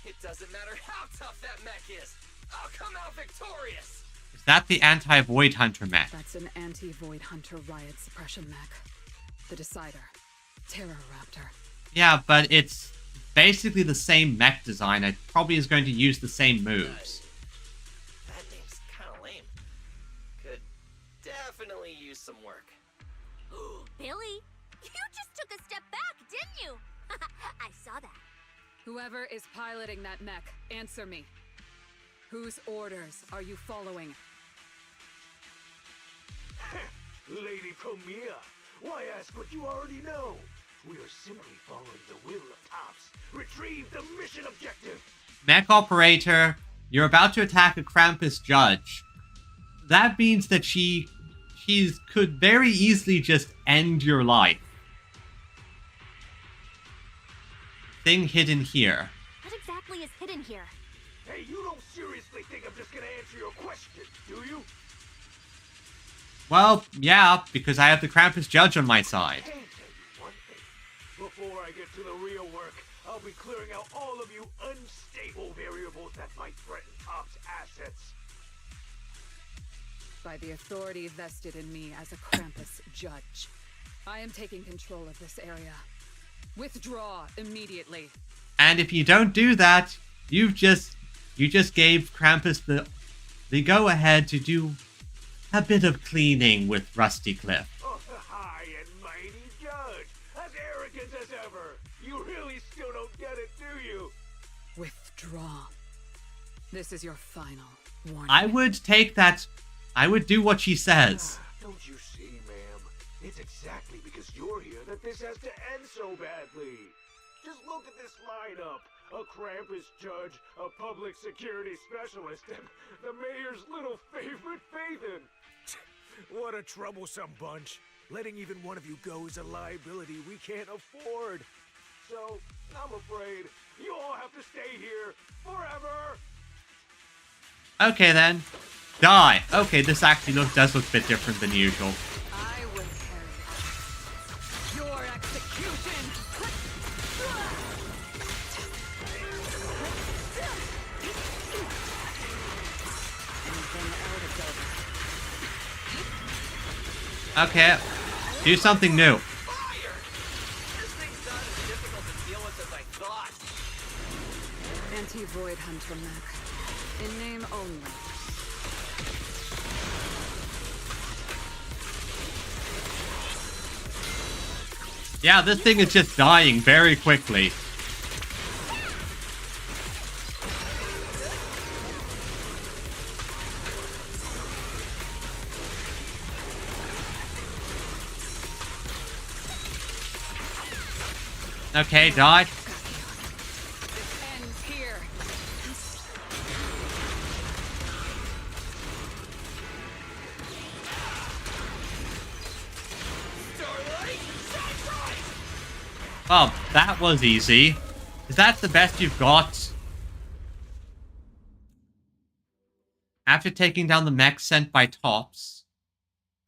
It doesn't matter how tough that mech is. I'll come out victorious. Is that the anti-Void Hunter mech? That's an anti-Void Hunter riot suppression mech. The Decider. Terror Raptor. Yeah, but it's basically the same mech design. It probably is going to use the same moves. That name's kind of lame. Could definitely use some work. Billy, you just took a step back, didn't you? I saw that. Whoever is piloting that mech, answer me. Whose orders are you following? Lady Premiere, why ask what you already know? We are simply following the will of Tops. Retrieve the mission objective. Mech operator, you're about to attack a Krampus judge. That means that she could very easily just end your life. Thing hidden here. What exactly is hidden here? Hey, you don't seriously think I'm just gonna answer your question, do you? Well, yeah, because I have the Krampus judge on my side. Hey, tell you one thing. Before I get to the real work, I'll be clearing out all of you unstable variables that might threaten Top's assets. By the authority vested in me as a Krampus judge, I am taking control of this area. Withdraw immediately. And if you don't do that, you just gave Krampus the go-ahead to do a bit of cleaning with Rusty Cliff. Oh, high and mighty judge, as arrogant as ever. You really still don't get it, do you? Withdraw. This is your final warning. I would take that. I would do what she says. Don't you see, ma'am? It's exactly because you're here that this has to end so badly. Just look at this lineup. A Krampus judge, a public security specialist, and the mayor's little favorite, Phaethan. What a troublesome bunch. Letting even one of you go is a liability we can't afford. So, I'm afraid you all have to stay here forever. Okay then. Die. Okay, this actually does look a bit different than usual. I will carry out your execution. Okay, do something new. Fire! This thing's not as difficult to deal with as I thought. Anti-Void Hunter mech. In name only. Yeah, this thing is just dying very quickly. Okay, die. Ends here. Oh, that was easy. Is that the best you've got? After taking down the mech sent by Tops.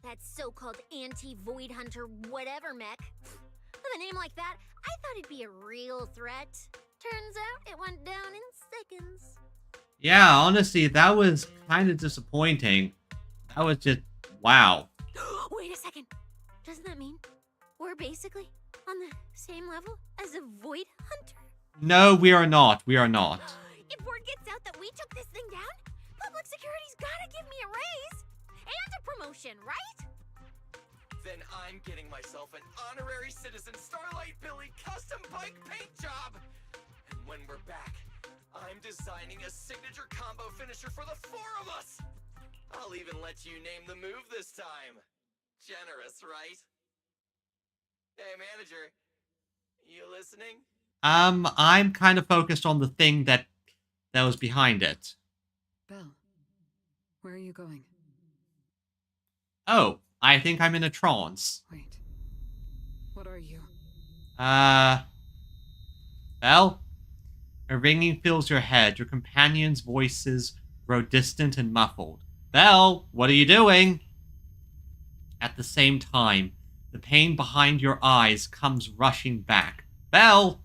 That so-called anti-Void Hunter whatever mech. With a name like that, I thought it'd be a real threat. Turns out it went down in seconds. Yeah, honestly, that was kind of disappointing. That was just... wow. Wait a second. Doesn't that mean we're basically on the same level as a Void Hunter? No, we are not. We are not. If word gets out that we took this thing down, public security's gotta give me a raise. And a promotion, right? Then I'm getting myself an honorary citizen Starlight Billy custom bike paint job. And when we're back, I'm designing a signature combo finisher for the four of us. I'll even let you name the move this time. Generous, right? Hey, manager. You listening? I'm kind of focused on the thing that was behind it. Belle, where are you going? Oh, I think I'm in a trance. Wait. What are you? Belle? A ringing fills your head. Your companions' voices grow distant and muffled. Belle, what are you doing? At the same time, the pain behind your eyes comes rushing back. Belle!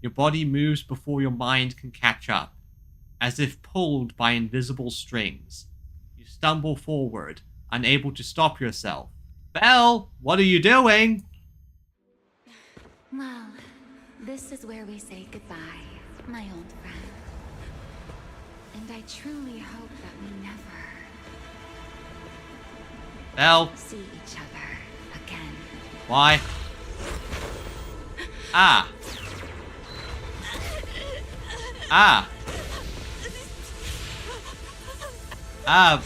Your body moves before your mind can catch up, as if pulled by invisible strings. You stumble forward, unable to stop yourself. Belle, what are you doing? Well, this is where we say goodbye, my old friend. And I truly hope that we never Belle. see each other again. Why? Ah. Ah. Ah,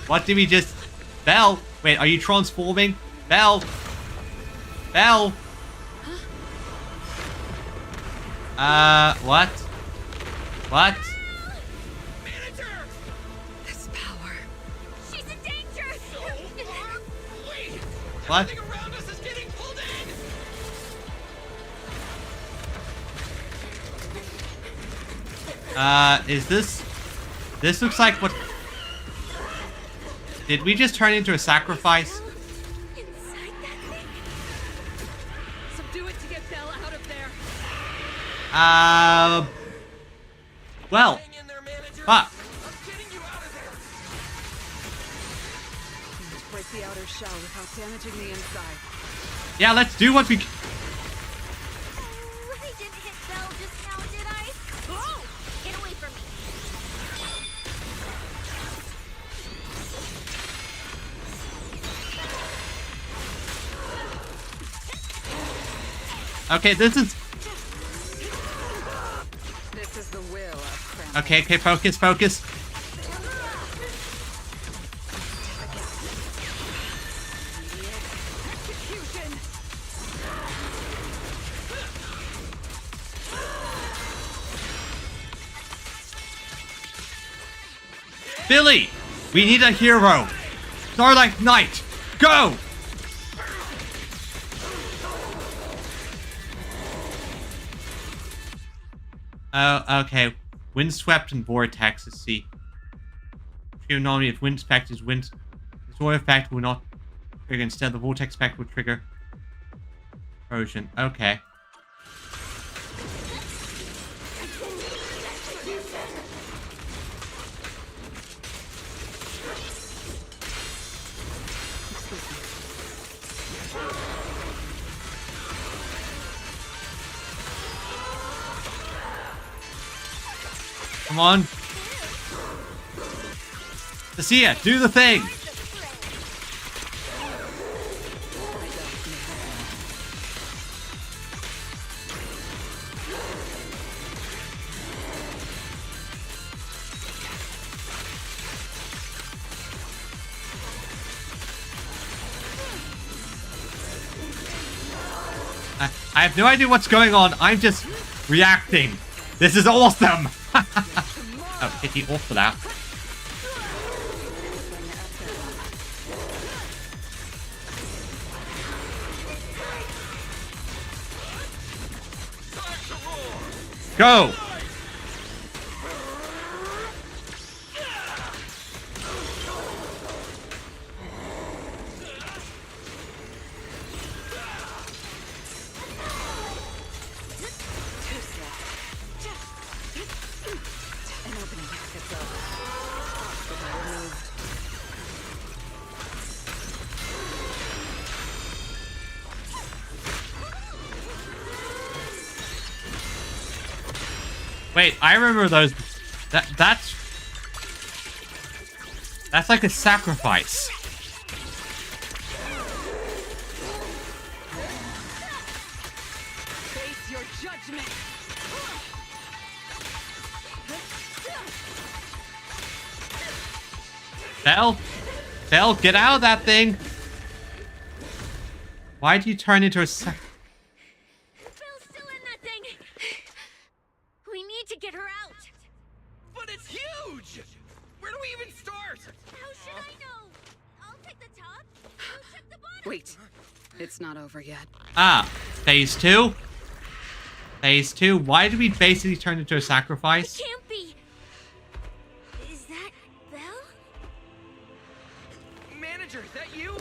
what did we just... Belle? Wait, are you transforming? Belle? Belle? What? What? This power. She's in danger! What? Around us is getting pulled in! Is this... This looks like what... Did we just turn into a sacrifice? Subdue it to get Belle out of there. Well. Fuck. Let's break the outer shell without damaging the inside. Yeah, let's do what we... I didn't hit Belle just now, did I? Oh! Get away from me! Okay, this is... This is the will of Crown. Okay, focus, focus. Billy! We need a hero! Starlight Knight! Go! Okay. Windswept and Vortex, let's see. Normally, if Windswept is wind... The Sword effect will not trigger. Instead, the Vortex effect will trigger Erosion. Okay. Come on. Sia, do the thing. I have no idea what's going on. I'm just reacting. This is awesome. Oh, hit you off for that. Go! Wait, I remember those. That's like a sacrifice. Face your judgment. Belle, get out of that thing. Why did you turn into a sac? Belle's still in that thing. We need to get her out. But it's huge! Where do we even start? How should I know? I'll take the top. You check the bottom. Wait, it's not over yet. Ah, phase 2? Phase 2? Why did we basically turn into a sacrifice? It can't be. Is that Belle? Ranger, is that you?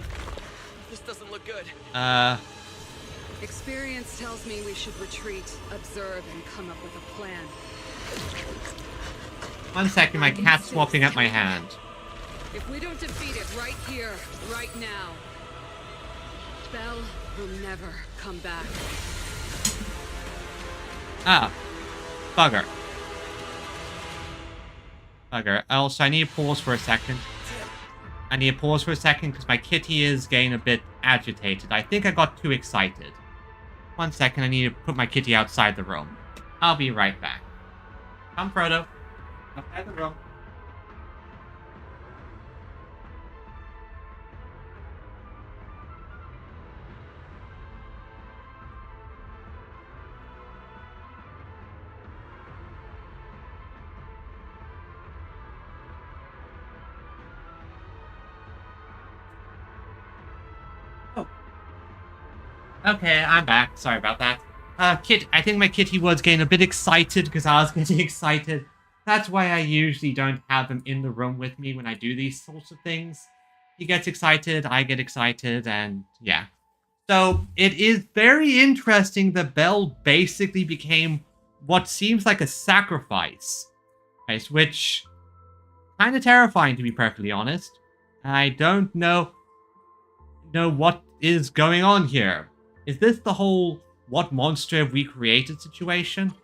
This doesn't look good. Experience tells me we should retreat, observe, and come up with a plan. 1 second, my cat's swapping at my hand. If we don't defeat it right here, right now, Belle will never come back. Ah. Bugger. Bugger. Also, I need to pause for a second. Because my kitty is getting a bit agitated. I think I got too excited. 1 second, I need to put my kitty outside the room. I'll be right back. Come, Frodo. Outside the room. Okay, I'm back. Sorry about that. I think my kitty was getting a bit excited because I was getting excited. That's why I usually don't have him in the room with me when I do these sorts of things. He gets excited, I get excited, and yeah. So, it is very interesting that Belle basically became what seems like a sacrifice. Right, which, kind of terrifying to be perfectly honest. I don't know what is going on here. Is this the whole what monster have we created situation?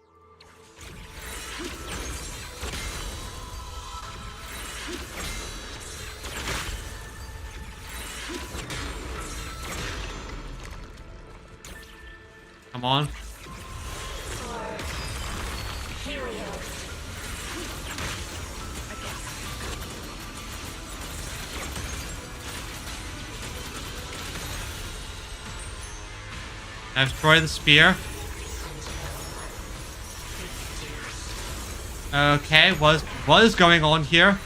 Come on. Destroy the spear. Okay, what is going on here?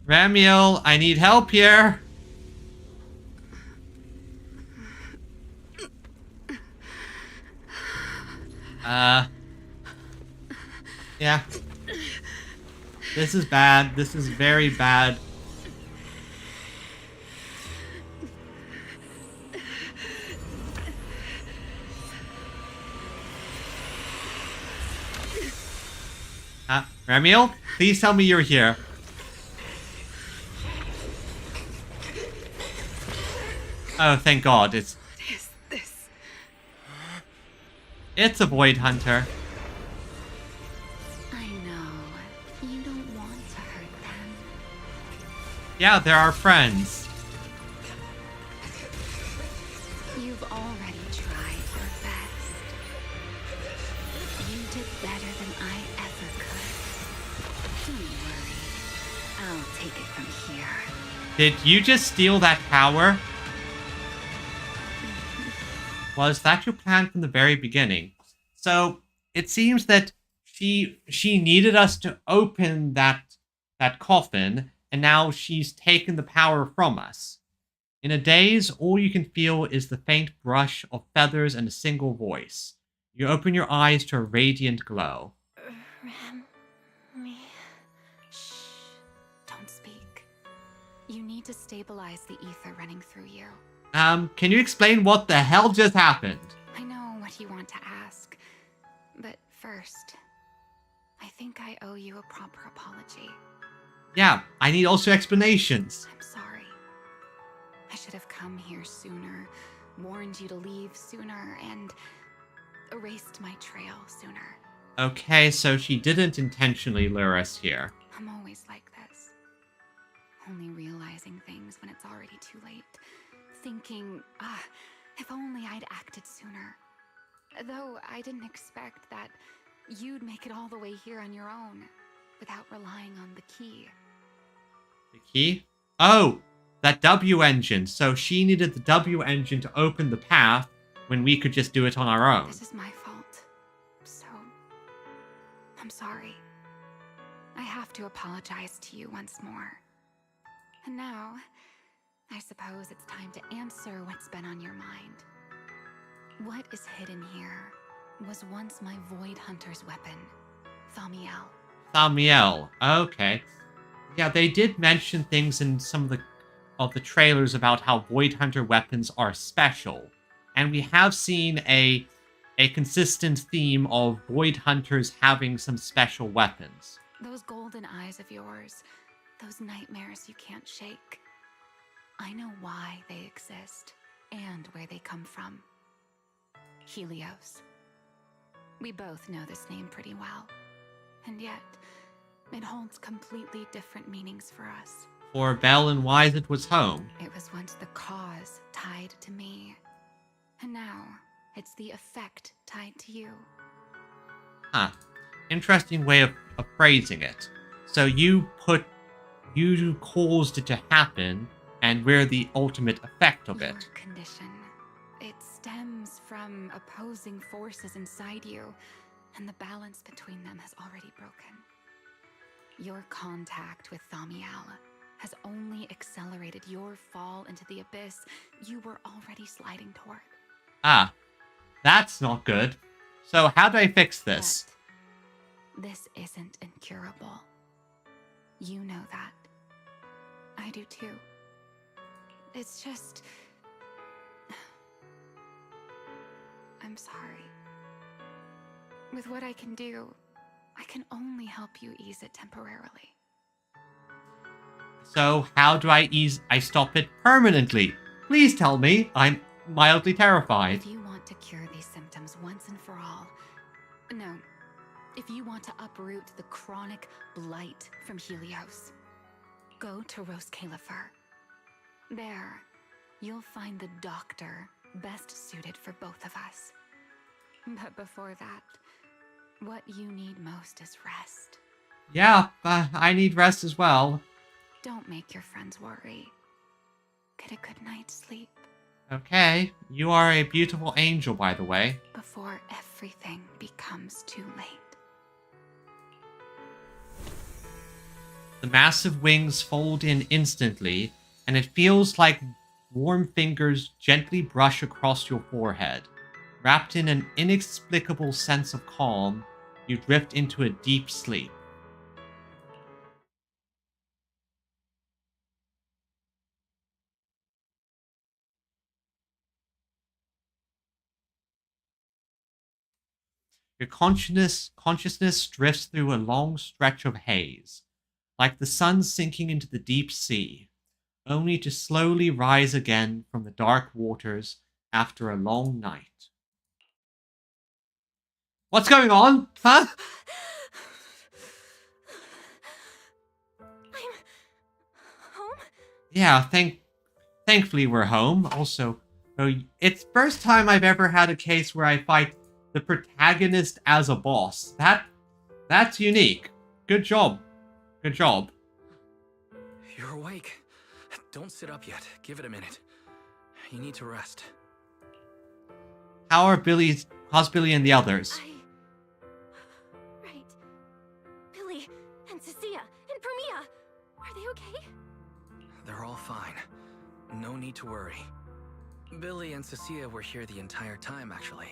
Ramiel, I need help here. Yeah. This is bad. This is very bad. Ramiel, please tell me you're here. Oh, thank God. What is this? It's a Void Hunter. I know. You don't want to hurt them. Yeah, they're our friends. You've already tried your best. You did better than I ever could. Don't worry. I'll take it from here. Did you just steal that power? Was that your plan from the very beginning? So, it seems that she needed us to open that coffin, and now she's taken the power from us. In a daze, all you can feel is the faint brush of feathers and a single voice. You open your eyes to a radiant glow. Shh. Don't speak. You need to stabilize the ether running through you. Can you explain what the hell just happened? I know what you want to ask, but first, I think I owe you a proper apology. Yeah, I need also explanations. I'm sorry. I should have come here sooner, warned you to leave sooner, and erased my trail sooner. Okay, so she didn't intentionally lure us here. I'm always like this. Only realizing things when it's already too late. Thinking, if only I'd acted sooner. Though I didn't expect that you'd make it all the way here on your own, without relying on the key. The key? Oh, that W engine. So she needed the W engine to open the path when we could just do it on our own. This is my fault. So, I'm sorry. I have to apologize to you once more. And now, I suppose it's time to answer what's been on your mind. What is hidden here was once my Void Hunter's weapon, Thamiel. Thamiel, okay. Yeah, they did mention things in some of the trailers about how Void Hunter weapons are special. And we have seen a consistent theme of Void Hunters having some special weapons. Those golden eyes of yours, those nightmares you can't shake. I know why they exist and where they come from. Helios. We both know this name pretty well. And yet, it holds completely different meanings for us. For Belle and Wise, it was home. It was once the cause tied to me. And now, it's the effect tied to you. Huh. Interesting way of phrasing it. So you caused it to happen, and we're the ultimate effect of it. Your condition. It stems from opposing forces inside you, and the balance between them has already broken. Your contact with Thamiel has only accelerated your fall into the abyss you were already sliding toward. Ah, that's not good. So how do I fix this? But this isn't incurable. You know that. I do too. It's just... I'm sorry. With what I can do, I can only help you ease it temporarily. So how do I stop it permanently? Please tell me. I'm mildly terrified. If you want to cure these symptoms once and for all... No. If you want to uproot the chronic blight from Helios, go to Rose Califer. There, you'll find the doctor best suited for both of us. But before that, what you need most is rest. Yeah, I need rest as well. Don't make your friends worry. Get a good night's sleep. Okay, you are a beautiful angel, by the way. Before everything becomes too late. The massive wings fold in instantly, and it feels like warm fingers gently brush across your forehead. Wrapped in an inexplicable sense of calm, you drift into a deep sleep. Your consciousness drifts through a long stretch of haze, like the sun sinking into the deep sea, only to slowly rise again from the dark waters after a long night. What's going on? Huh? I'm home? Yeah, thankfully we're home. Also, it's first time I've ever had a case where I fight the protagonist as a boss. That's unique. Good job. Good job. You're awake. Don't sit up yet. Give it a minute. You need to rest. How's Billy and the others? Right. Billy and Cecilia and Premia. Are they okay? They're all fine. No need to worry. Billy and Cecilia were here the entire time, actually.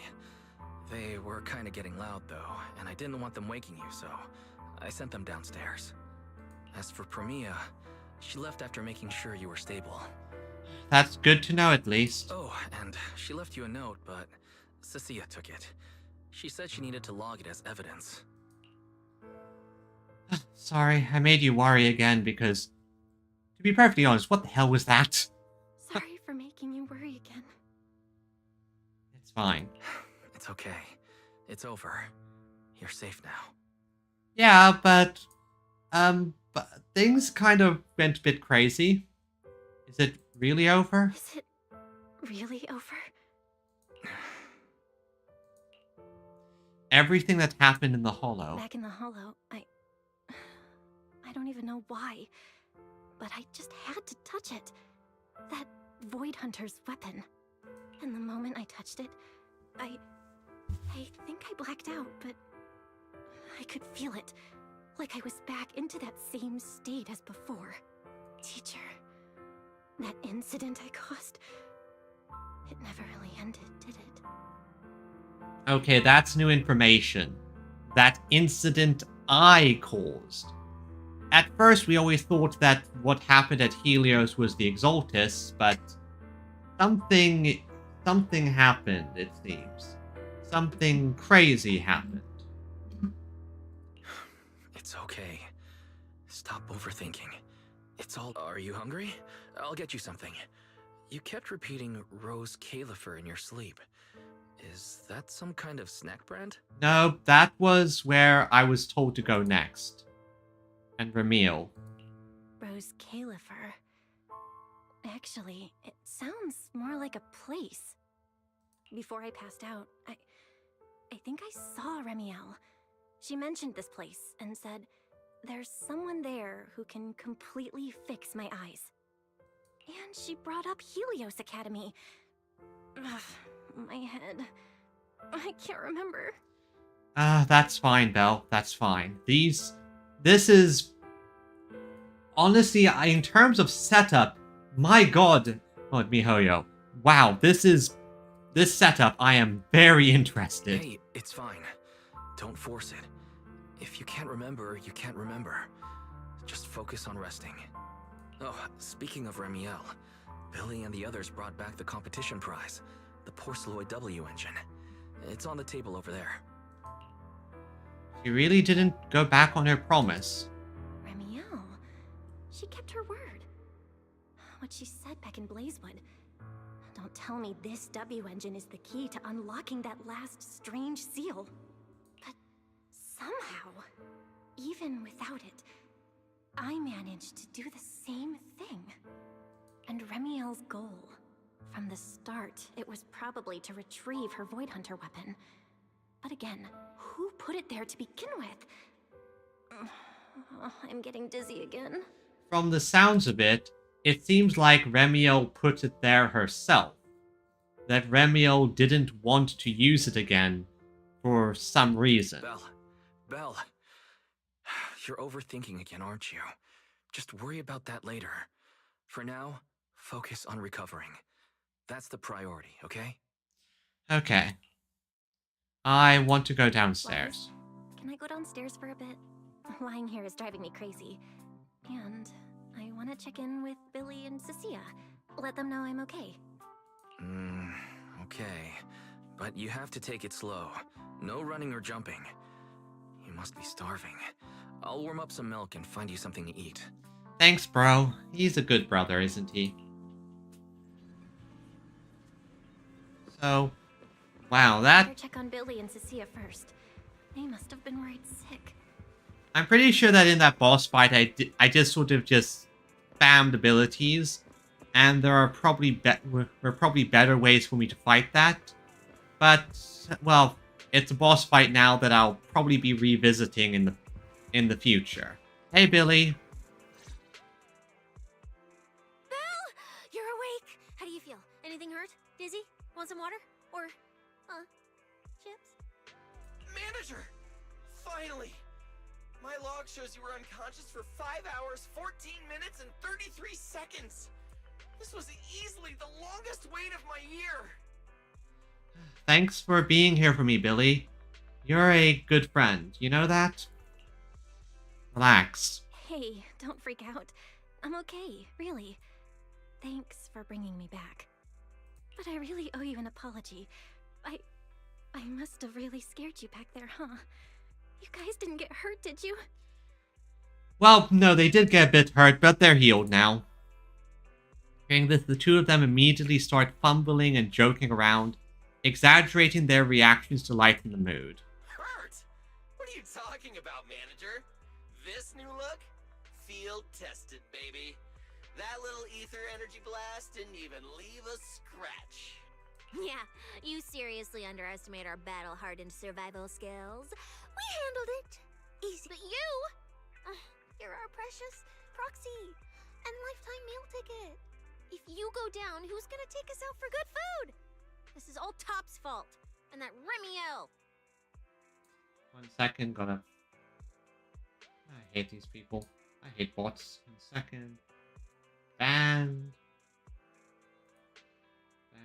They were kind of getting loud, though, and I didn't want them waking you, so I sent them downstairs. As for Premia, she left after making sure you were stable. That's good to know, at least. Oh, and she left you a note, but Cecilia took it. She said she needed to log it as evidence. Sorry, I made you worry again because, to be perfectly honest, what the hell was that? Sorry for making you worry again. It's fine. It's okay. It's over. You're safe now. Yeah, but things kind of went a bit crazy. Is it really over? Is it really over? Everything that happened in the Hollow. Back in the Hollow, I don't even know why, but I just had to touch it. That Void Hunter's weapon. And the moment I touched it, I think I blacked out, but I could feel it. Like I was back into that same state as before. Teacher, That incident I caused, it never really ended, did it? Okay, that's new information. That incident I caused. At first, we always thought that what happened at Helios was the Exaltus, but something happened, it seems. Something crazy happened. It's okay. Stop overthinking. It's all... Are you hungry? I'll get you something. You kept repeating Rose Califer in your sleep. Is that some kind of snack brand? No, that was where I was told to go next. And Ramil. Rose Califer. Actually, it sounds more like a place. Before I passed out, I think I saw Remiel. She mentioned this place and said, there's someone there who can completely fix my eyes. And she brought up Helios Academy. Ugh, my head. I can't remember. That's fine, Belle. That's fine. This is... Honestly, in terms of setup, my god, Mihoyo. Wow, this setup, I am very interested. Hey, it's fine. Don't force it. If you can't remember, you can't remember. Just focus on resting. Oh, speaking of Remiel, Billy and the others brought back the competition prize, the Porceloid W engine. It's on the table over there. She really didn't go back on her promise. Remiel. She kept her word. What she said back in Blazewood. Don't tell me this W engine is the key to unlocking that last strange seal. But somehow, even without it, I managed to do the same thing. And Remiel's goal, from the start, it was probably to retrieve her Void Hunter weapon. But again, who put it there to begin with? I'm getting dizzy again. From the sounds of it, it seems like Remiel put it there herself. That Remiel didn't want to use it again for some reason. Belle, you're overthinking again, aren't you? Just worry about that later. For now, focus on recovering. That's the priority, okay? Okay. I want to go downstairs. Can I go downstairs for a bit? Lying here is driving me crazy. And I want to check in with Billy and Cecilia. Let them know I'm okay. Okay. But you have to take it slow. No running or jumping. You must be starving. I'll warm up some milk and find you something to eat. Thanks, bro. He's a good brother, isn't he? So, wow, that... Better check on Billy and Cecilia first. They must have been worried sick. I'm pretty sure that in that boss fight, I just sort of just spammed abilities, and there are probably better ways for me to fight that. But, well, it's a boss fight now that I'll probably be revisiting in the future. Hey, Billy. Belle! You're awake! How do you feel? Anything hurt? Dizzy? Want some water? Or, chips? Manager! Finally! My log shows you were unconscious for 5 hours, 14 minutes, and 33 seconds! This was easily the longest wait of my year! Thanks for being here for me, Billy. You're a good friend. You know that? Relax. Hey, don't freak out. I'm okay, really. Thanks for bringing me back. But I really owe you an apology. I must have really scared you back there, huh? You guys didn't get hurt, did you? Well, no, they did get a bit hurt, but they're healed now. Hearing this, the two of them immediately start fumbling and joking around, exaggerating their reactions to lighten the mood. Hurt? What are you talking about, manager? This new look? Field tested, baby. That little ether energy blast didn't even leave a scratch. Yeah, you seriously underestimate our battle-hardened survival skills. We handled it. Easy. But you! You're our precious proxy and lifetime meal ticket. If you go down, who's gonna take us out for good food? This is all Top's fault. And that Remiel. 1 second, I hate these people. I hate bots. 1 second. Banned.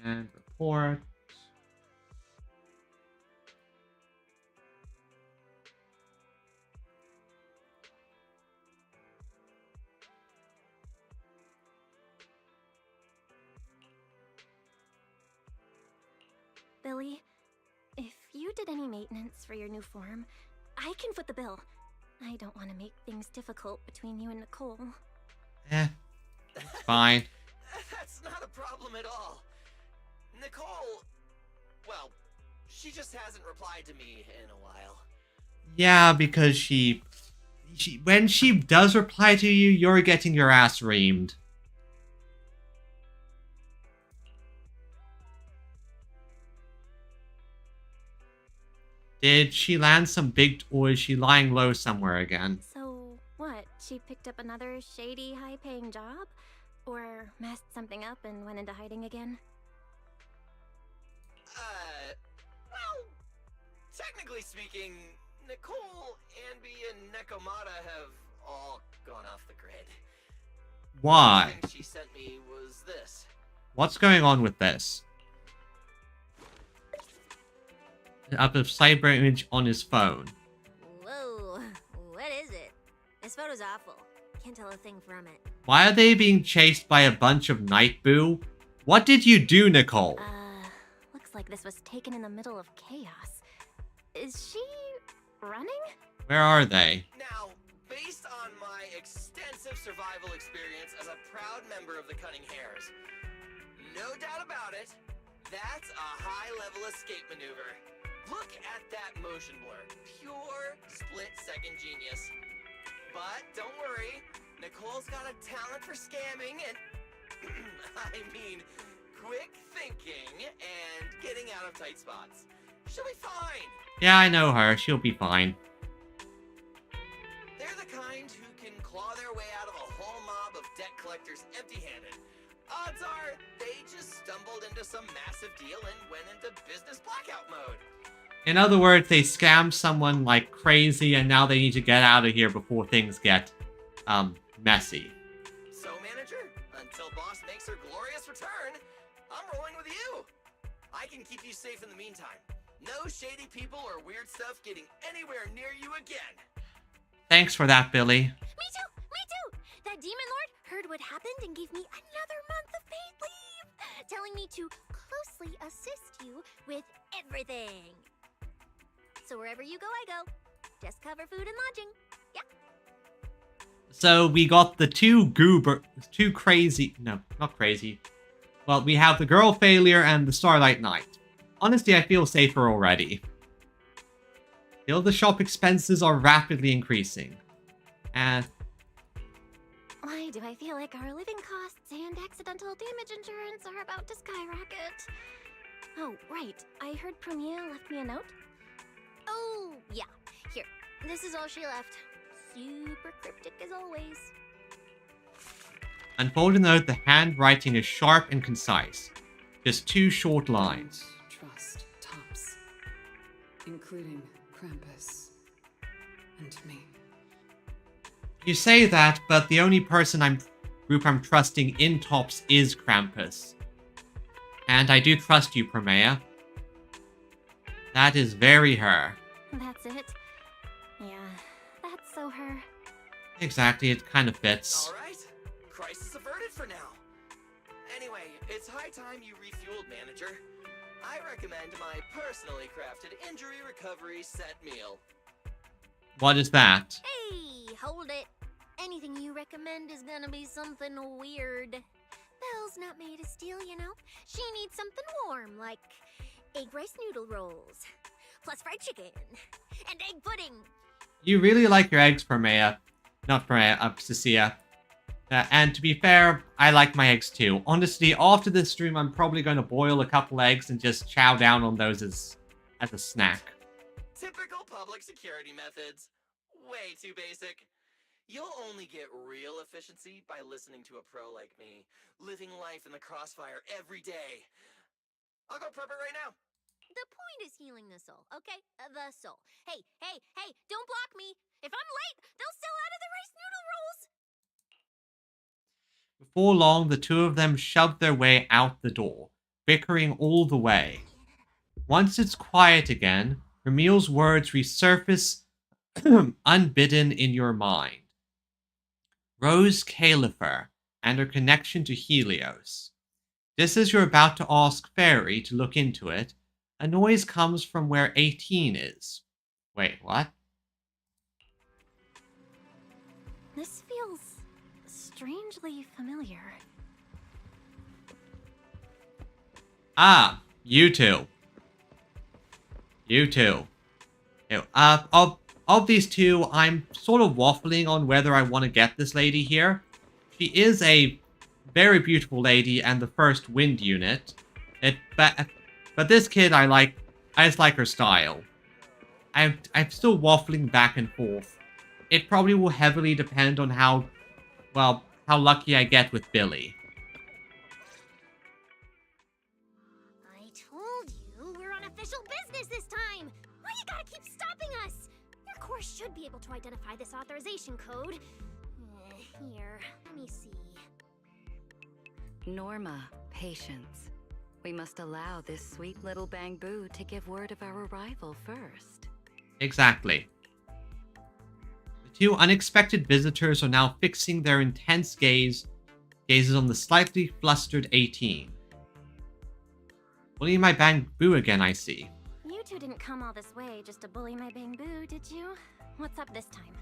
And report. Billy, if you did any maintenance for your new form, I can foot the bill. I don't want to make things difficult between you and Nicole. Fine. That's not a problem at all. Nicole, well, she just hasn't replied to me in a while. Yeah, because she when she does reply to you, you're getting your ass reamed. Did she land some big, or is she lying low somewhere again? So, what? She picked up another shady, high-paying job? Or messed something up and went into hiding again? Well, technically speaking, Nicole, Anby, and Nekomata have all gone off the grid. Why? The thing she sent me was this. What's going on with this? Up a cyber image on his phone. Whoa, what is it? This photo's awful. Can't tell a thing from it. Why are they being chased by a bunch of Nightboo? What did you do, Nicole? Looks like this was taken in the middle of chaos. Is she running? Where are they? Now, based on my extensive survival experience as a proud member of the Cunning Hares, no doubt about it, that's a high-level escape maneuver. Look at that motion blur. Pure split-second genius. But don't worry, Nicole's got a talent for scamming and, I mean, quick thinking and getting out of tight spots. She'll be fine. Yeah, I know her. She'll be fine. They're the kind who can claw their way out of a whole mob of debt collectors empty-handed. Odds are they just stumbled into some massive deal and went into business blackout mode. In other words, they scammed someone like crazy and now they need to get out of here before things get, messy. So, manager, until boss makes her glorious return, I'm rolling with you. I can keep you safe in the meantime. No shady people or weird stuff getting anywhere near you again. Thanks for that, Billy. Me too! Me too! That demon lord heard what happened and gave me another month of paid leave, telling me to closely assist you with everything. So wherever you go, I go. Just cover food and lodging. Yeah. So we got the two crazy, no, not crazy. Well, we have the Girl Failure and the Starlight Knight. Honestly, I feel safer already. Still, the shop expenses are rapidly increasing. And why do I feel like our living costs and accidental damage insurance are about to skyrocket? Oh, right. I heard Premier left me a note. Oh, yeah. Here. This is all she left. Super cryptic as always. unfolded note, the handwriting is sharp and concise. Just 2 short lines. Trust Tops, including Krampus and me. You say that, but the only group I'm trusting in Tops is Krampus. And I do trust you, Primea. That is very her. That's it. Yeah, that's so her. Exactly, it kind of fits. Alright, crisis averted for now. Anyway, it's high time you refueled, manager. I recommend my personally crafted injury recovery set meal. What is that? Hey, hold it. Anything you recommend is gonna be something weird. Belle's not made of steel, you know. She needs something warm, like egg rice noodle rolls, plus fried chicken, and egg pudding. You really like your eggs, Primea. Not Primea, Cecilia. And to be fair, I like my eggs too. Honestly, after this stream, I'm probably going to boil a couple eggs and just chow down on those as a snack. Typical public security methods. Way too basic. You'll only get real efficiency by listening to a pro like me, living life in the crossfire every day. I'll go prep it right now. The point is healing the soul, okay? The soul. Hey, don't block me. If I'm late, they'll sell out of the rice noodle rolls. Before long, the two of them shoved their way out the door. bickering all the way. Once it's quiet again, Ramil's words resurface unbidden in your mind. Rose Califer and her connection to Helios. Just as you're about to ask Fairy to look into it, a noise comes from where 18 is. Wait, what? This feels strangely familiar. Ah, you two. You two. Of these two, I'm sort of waffling on whether I want to get this lady here. She is a very beautiful lady and the first wind unit. But this kid, I just like her style. I'm still waffling back and forth. It probably will heavily depend on how lucky I get with Billy. I told you we're on official business this time. Why you gotta keep stopping us? Your course should be able to identify this authorization code. Here, let me see. Norma, patience. We must allow this sweet little bang-boo to give word of our arrival first. Exactly. The two unexpected visitors are now fixing their intense gazes on the slightly flustered 18. Bullying my bang-boo again, I see. You two didn't come all this way just to bully my bang-boo, did you? What's up this time?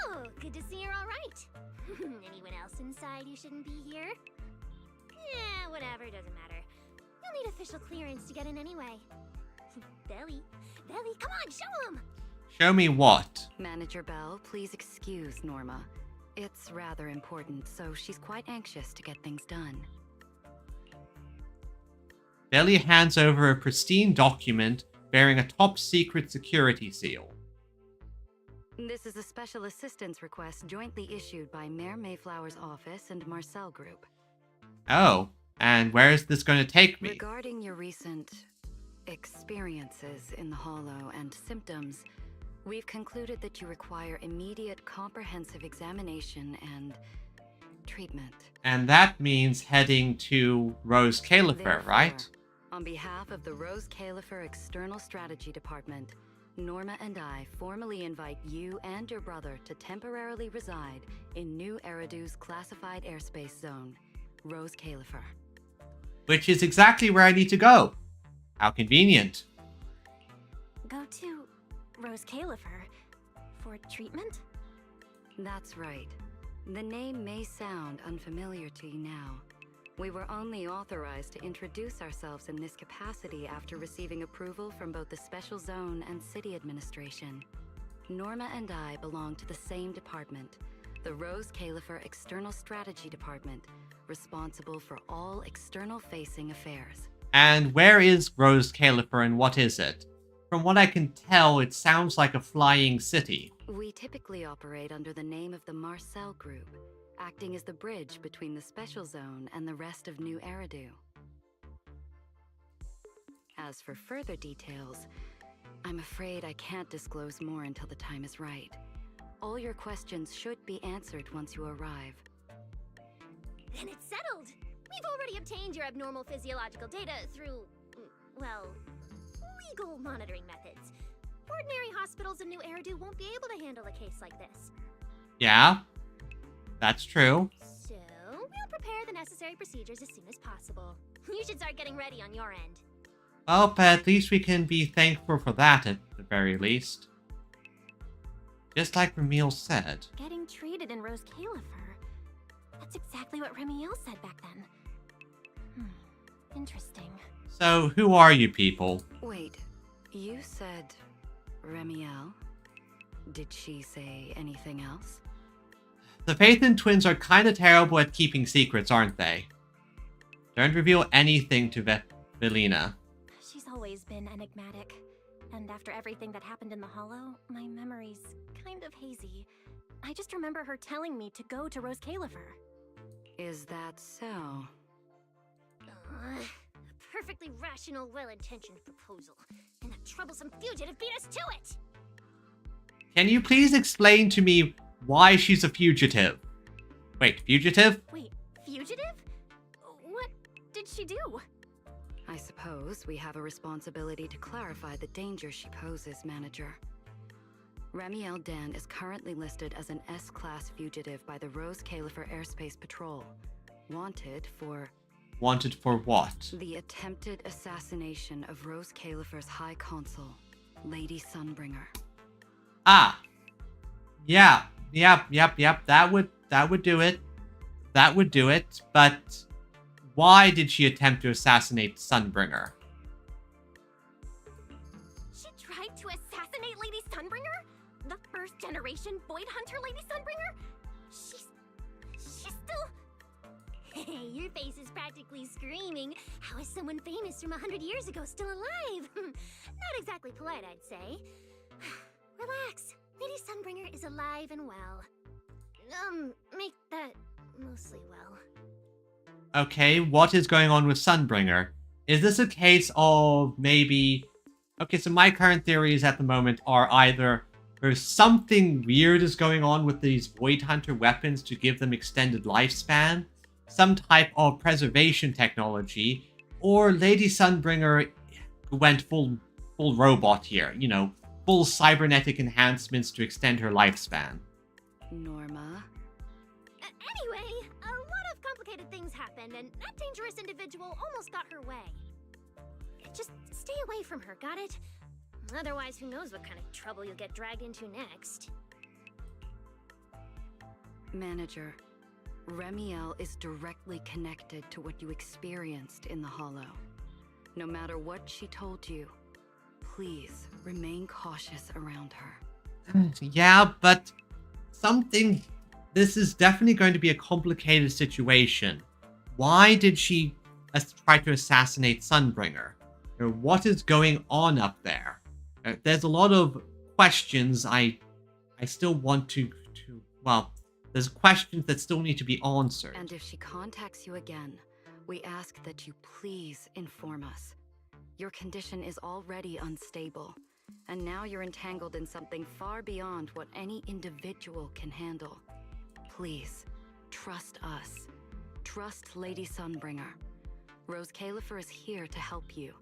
Oh, good to see you're all right. Anyone else inside who shouldn't be here? Yeah, whatever, doesn't matter. You'll need official clearance to get in anyway. Belly, come on, show him! Show me what? Manager Bell, please excuse Norma. It's rather important, so she's quite anxious to get things done. Belly hands over a pristine document bearing a top-secret security seal. This is a special assistance request jointly issued by Mayor Mayflower's office and Marcel Group. Oh, and where is this going to take me? Regarding your recent experiences in the Hollow and symptoms, we've concluded that you require immediate comprehensive examination and treatment. And that means heading to Rose Califer, Therefore, right? On behalf of the Rose Califer External Strategy Department, Norma and I formally invite you and your brother to temporarily reside in New Eridu's classified airspace zone, Rose Califer. Which is exactly where I need to go. How convenient. Go to Rose Califer for treatment? That's right. The name may sound unfamiliar to you now. We were only authorized to introduce ourselves in this capacity after receiving approval from both the Special Zone and City Administration. Norma and I belong to the same department, the Rose Califer External Strategy Department, responsible for all external-facing affairs. And where is Rose Califer and what is it? From what I can tell, it sounds like a flying city. We typically operate under the name of the Marcel Group, acting as the bridge between the Special Zone and the rest of New Eridu. As for further details, I'm afraid I can't disclose more until the time is right. All your questions should be answered once you arrive. Then it's settled! We've already obtained your abnormal physiological data through, well, legal monitoring methods. Ordinary hospitals in New Eridu won't be able to handle a case like this. Yeah, that's true. So, we'll prepare the necessary procedures as soon as possible. You should start getting ready on your end. Well, but at least we can be thankful for that at the very least. Just like Ramil said. Getting treated in Rose Califer. That's exactly what Ramiel said back then. Interesting. So, who are you people? Wait, you said Ramiel? Did she say anything else? The Phaethon twins are kinda terrible at keeping secrets, aren't they? Don't reveal anything to Velina. She's always been enigmatic. And after everything that happened in the Hollow, my memory's kind of hazy. I just remember her telling me to go to Rose Califer. Is that so? A perfectly rational, well-intentioned proposal. And that troublesome fugitive beat us to it! Can you please explain to me why she's a fugitive? Wait, fugitive? Wait, fugitive? What did she do? I suppose we have a responsibility to clarify the danger she poses, Manager. Ramiel Dan is currently listed as an S-Class fugitive by the Rose Califer Airspace Patrol. Wanted for... Wanted for what? The attempted assassination of Rose Califer's High Consul, Lady Sunbringer. Ah! Yeah. Yep. That would do it. That would do it, but... Why did she attempt to assassinate Sunbringer? She tried to assassinate Lady Sunbringer? The first generation Void Hunter Lady Sunbringer? She's still... Your face is practically screaming. How is someone famous from 100 years ago still alive? Not exactly polite, I'd say. Relax. Lady Sunbringer is alive and well. Make that mostly well. Okay, what is going on with Sunbringer? Is this a case of maybe... Okay, so my current theories at the moment are either there's something weird is going on with these Void Hunter weapons to give them extended lifespan, some type of preservation technology, or Lady Sunbringer went full robot here, you know, full cybernetic enhancements to extend her lifespan. Norma? Anyway, a lot of complicated things happened, and that dangerous individual almost got her way. Just stay away from her, got it? Otherwise, who knows what kind of trouble you'll get dragged into next. Manager, Ramiel is directly connected to what you experienced in the Hollow. No matter what she told you, please remain cautious around her. Yeah, but something... This is definitely going to be a complicated situation. Why did she try to assassinate Sunbringer? What is going on up there? There's a lot of questions I still want to... Well, there's questions that still need to be answered. And if she contacts you again, we ask that you please inform us. Your condition is already unstable, and now you're entangled in something far beyond what any individual can handle. Please, trust us. Trust Lady Sunbringer. Rose Califer is here to help you,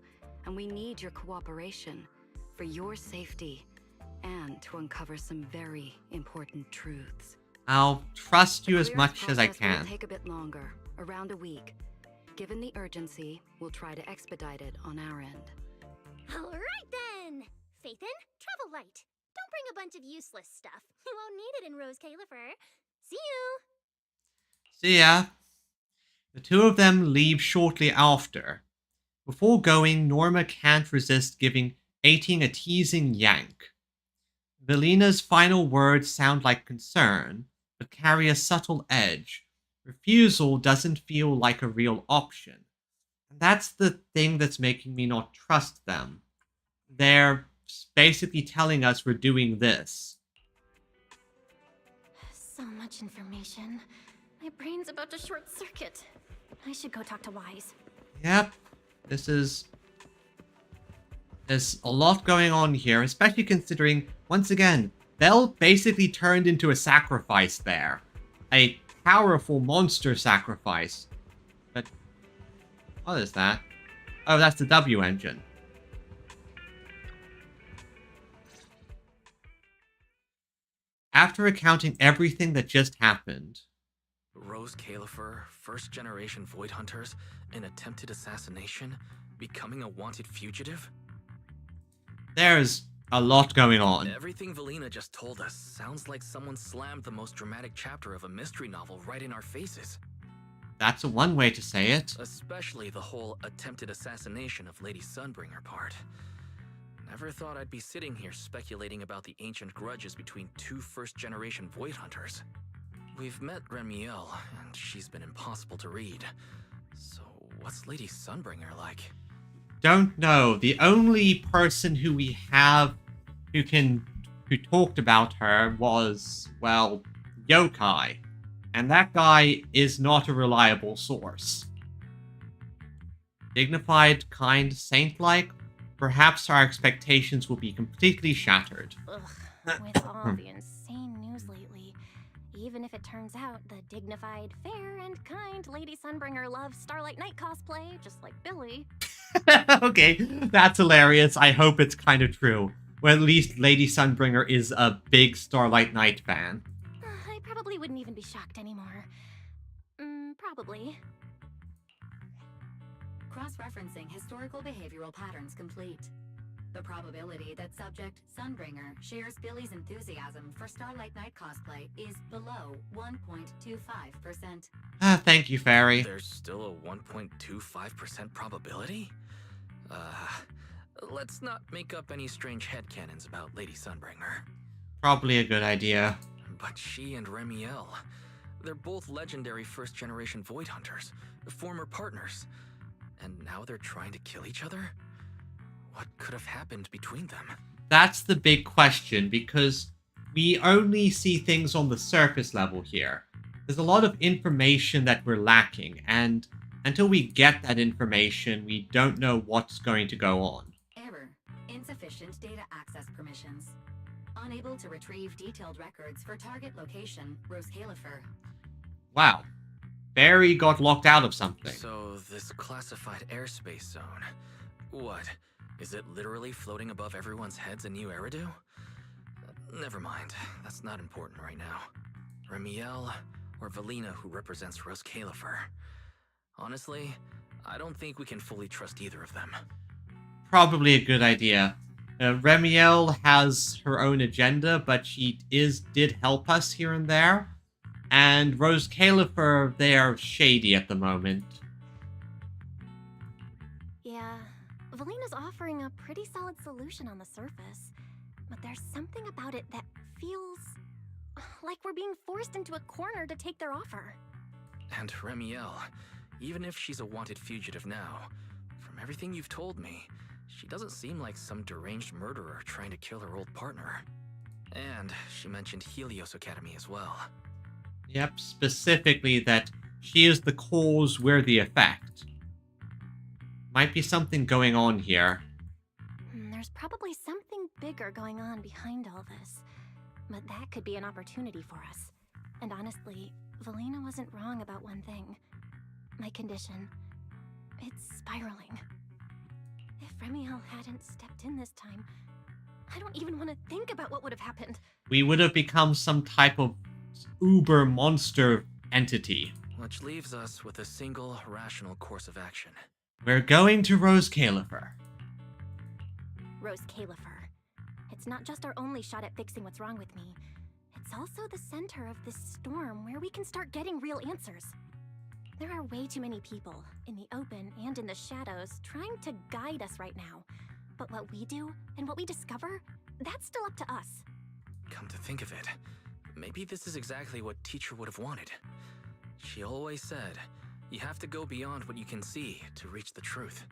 and we need your cooperation for your safety and to uncover some very important truths. I'll trust you The as much as I clearance process can. will take a bit longer, around a week. Given the urgency, we'll try to expedite it on our end. All right then! Phaethon, travel light. Don't bring a bunch of useless stuff. You won't need it in Rose Califer. See you! See ya. The two of them leave shortly after. Before going, Norma can't resist giving 18 a teasing yank. Velina's final words sound like concern, but carry a subtle edge. Refusal doesn't feel like a real option. And that's the thing that's making me not trust them. They're basically telling us we're doing this. So much information. My brain's about to short circuit. I should go talk to Wise. Yep, there's a lot going on here, especially considering, once again, Belle basically turned into a sacrifice there. A powerful monster sacrifice. But what is that? Oh, that's the W engine. After recounting everything that just happened... Rose Califer, first-generation Void Hunters, an attempted assassination, becoming a wanted fugitive? There's a lot going on. Everything Velina just told us sounds like someone slammed the most dramatic chapter of a mystery novel right in our faces. That's one way to say it. Especially the whole attempted assassination of Lady Sunbringer part. Never thought I'd be sitting here speculating about the ancient grudges between two first-generation Void Hunters. We've met Ramiel, and she's been impossible to read. So what's Lady Sunbringer like? Don't know. The only person who we have who talked about her was, well, Yokai. And that guy is not a reliable source. Dignified, kind, saint-like? Perhaps our expectations will be completely shattered. Ugh, with all the insane news lately, even if it turns out the dignified, fair, and kind Lady Sunbringer loves Starlight Knight cosplay, just like Billy, Okay, that's hilarious. I hope it's kind of true. Or at least Lady Sunbringer is a big Starlight Knight fan. I probably wouldn't even be shocked anymore. Probably. Cross-referencing historical behavioral patterns complete. The probability that subject Sunbringer shares Billy's enthusiasm for Starlight Knight cosplay is below 1.25%. Thank you, Fairy. There's still a 1.25% probability? Let's not make up any strange headcanons about Lady Sunbringer. Probably a good idea. But she and Remiel, they're both legendary first-generation Void Hunters, former partners. And now they're trying to kill each other? What could have happened between them? That's the big question, because we only see things on the surface level here. There's a lot of information that we're lacking, and until we get that information, we don't know what's going to go on. Error. Insufficient data access permissions. Unable to retrieve detailed records for target location, Roscalifer. Wow. Barry got locked out of something. So, this classified airspace zone, what? Is it literally floating above everyone's heads in New Eridu? Never mind, that's not important right now. Remiel or Valina, who represents Roscalifer. Honestly, I don't think we can fully trust either of them. Probably a good idea. Remiel has her own agenda, but she did help us here and there. And Roscalifer, they are shady at the moment. Yeah, Valina's offering a pretty solid solution on the surface. But there's something about it that feels like we're being forced into a corner to take their offer. And Remiel, even if she's a wanted fugitive now, from everything you've told me, she doesn't seem like some deranged murderer trying to kill her old partner. And she mentioned Helios Academy as well. Yep, specifically that she is the cause, we're the effect. Might be something going on here. There's probably something bigger going on behind all this. But that could be an opportunity for us. And honestly, Valina wasn't wrong about one thing. My condition. It's spiraling. If Remiel hadn't stepped in this time, I don't even want to think about what would have happened. We would have become some type of uber monster entity. Which leaves us with a single rational course of action. We're going to Roscalifer. Roscalifer. It's not just our only shot at fixing what's wrong with me. It's also the center of this storm where we can start getting real answers. There are way too many people, in the open and in the shadows, trying to guide us right now. But what we do, and what we discover, that's still up to us. Come to think of it, maybe this is exactly what Teacher would have wanted. She always said, you have to go beyond what you can see to reach the truth.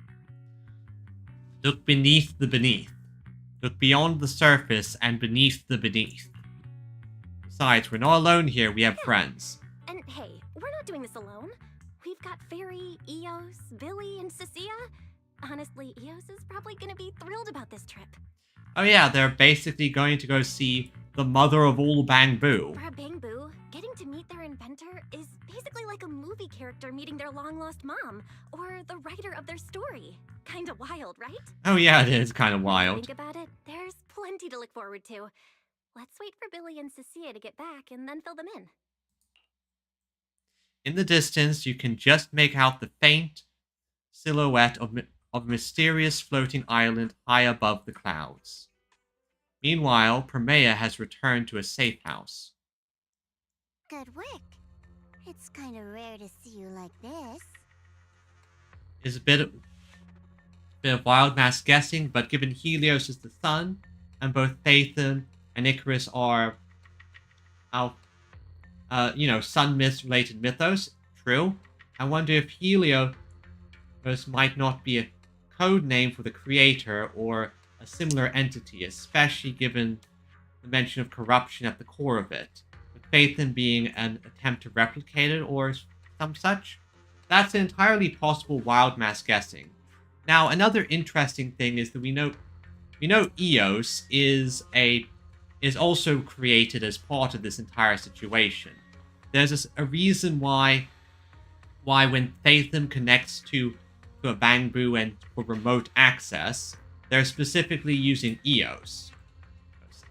Look beneath the beneath. Look beyond the surface and beneath the beneath. Besides, we're not alone here, we have friends. And hey, we're not doing this alone. We've got Fairy, Eos, Billy, and Cecilia. Honestly, Eos is probably gonna be thrilled about this trip. Oh yeah, they're basically going to go see the mother of all Bangbu. For a Bangbu, getting to meet their inventor is basically like a movie character meeting their long-lost mom, or the writer of their story. Kinda wild, right? Oh yeah, it is kind of wild. Think about it, there's plenty to look forward to. Let's wait for Billy and Cecilia to get back and then fill them in. In the distance, you can just make out the faint silhouette of a mysterious floating island high above the clouds. Meanwhile, Promea has returned to a safe house. Good work. It's kind of rare to see you like this. It's a bit of wild mass guessing, but given Helios is the sun, and both Phaethon and Icarus are, sun myth-related mythos, true. I wonder if Helios might not be a code name for the creator or a similar entity, especially given the mention of corruption at the core of it, with Phaethon being an attempt to replicate it or some such. That's an entirely possible wild mass guessing. Now, another interesting thing is that we know Eos is also created as part of this entire situation. There's a reason why when Phaethon connects to to a bamboo and for remote access, they're specifically using Eos.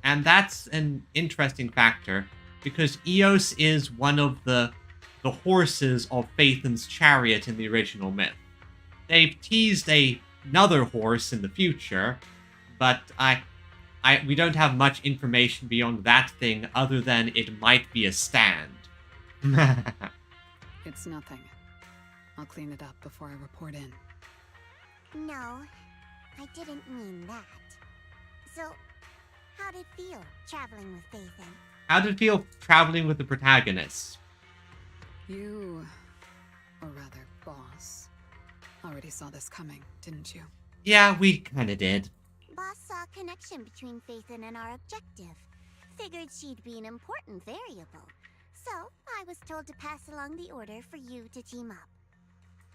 And that's an interesting factor, because Eos is one of the horses of Phaethon's chariot in the original myth. They've teased another horse in the future, but we don't have much information beyond that thing other than it might be a stand. It's nothing. I'll clean it up before I report in. No, I didn't mean that. So, how'd it feel traveling with Phaethon? How did it feel traveling with the protagonist? You, or rather, boss, already saw this coming, didn't you? Yeah, we kinda did. Boss saw a connection between Phaethon and our objective. Figured she'd be an important variable. So, I was told to pass along the order for you to team up.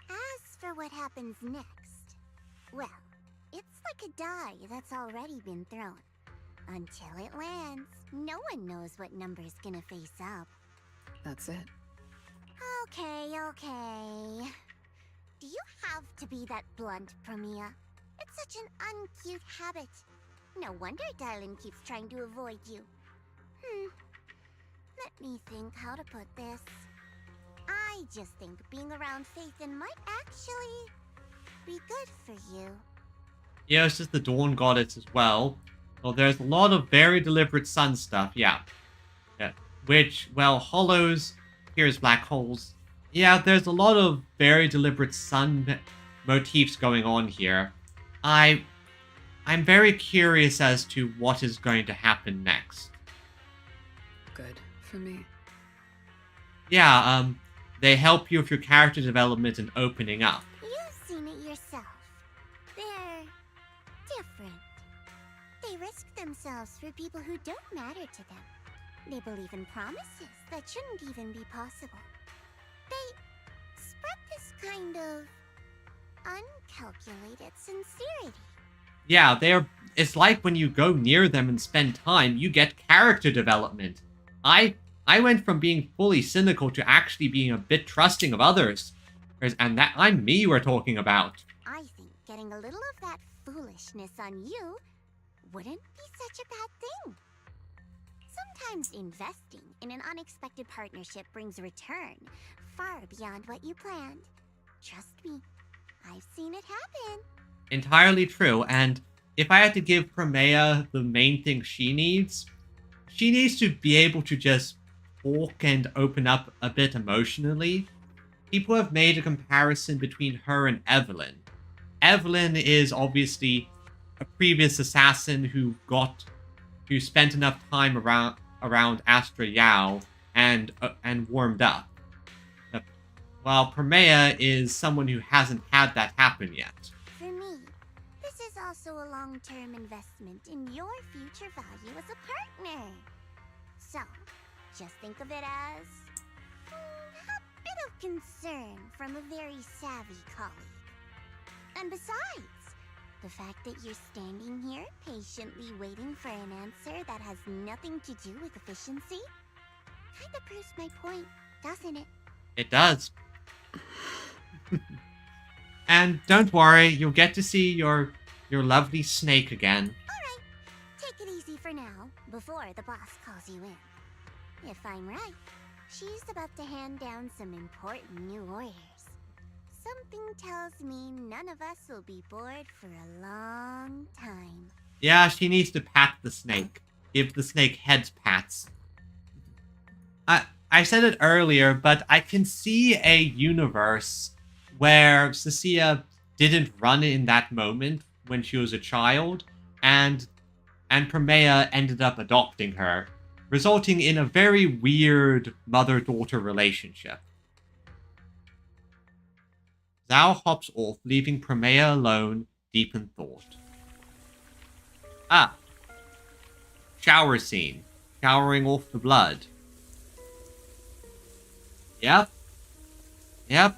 As for what happens next, well, it's like a die that's already been thrown. Until it lands, no one knows what number's gonna face up. That's it. Okay. Do you have to be that blunt, Promia? It's such an uncute habit. No wonder Dylan keeps trying to avoid you. Let me think how to put this. I just think being around Phaethon might actually be good for you. Yeah, it's just the Dawn Goddess as well. Well, there's a lot of very deliberate sun stuff, yeah. Which, well, hollows, here's black holes. Yeah, there's a lot of very deliberate sun motifs going on here. I'm very curious as to what is going to happen next. Good for me. Yeah, they help you with your character development and opening up. You've seen it yourself. They're different. They risk themselves for people who don't matter to them. They believe in promises that shouldn't even be possible. They spread this kind of uncalculated sincerity. Yeah, it's like when you go near them and spend time, you get character development. I went from being fully cynical to actually being a bit trusting of others. And that I'm me we're talking about. I think getting a little of that foolishness on you wouldn't be such a bad thing. Sometimes investing in an unexpected partnership brings a return far beyond what you planned. Trust me, I've seen it happen. Entirely true, and if I had to give Promea the main thing she needs to be able to just talk and open up a bit emotionally. People have made a comparison between her and Evelyn. Evelyn is obviously a previous assassin who spent enough time around Astra Yao and warmed up. While Promea is someone who hasn't had that happen yet. For me, this is also a long-term investment in your future value as a partner. So, just think of it as a bit of concern from a very savvy colleague. And besides, the fact that you're standing here patiently waiting for an answer that has nothing to do with efficiency kinda proves my point, doesn't it? It does. And don't worry, you'll get to see your lovely snake again. Alright, take it easy for now, before the boss calls you in. If I'm right, she's about to hand down some important new orders. Something tells me none of us will be bored for a long time. Yeah, she needs to pat the snake. Give the snake head pats. I said it earlier, but I can see a universe where Cecilia didn't run in that moment when she was a child, and Promea ended up adopting her, resulting in a very weird mother-daughter relationship. Zhao hops off, leaving Promea alone, deep in thought. Shower scene. Showering off the blood. Yep,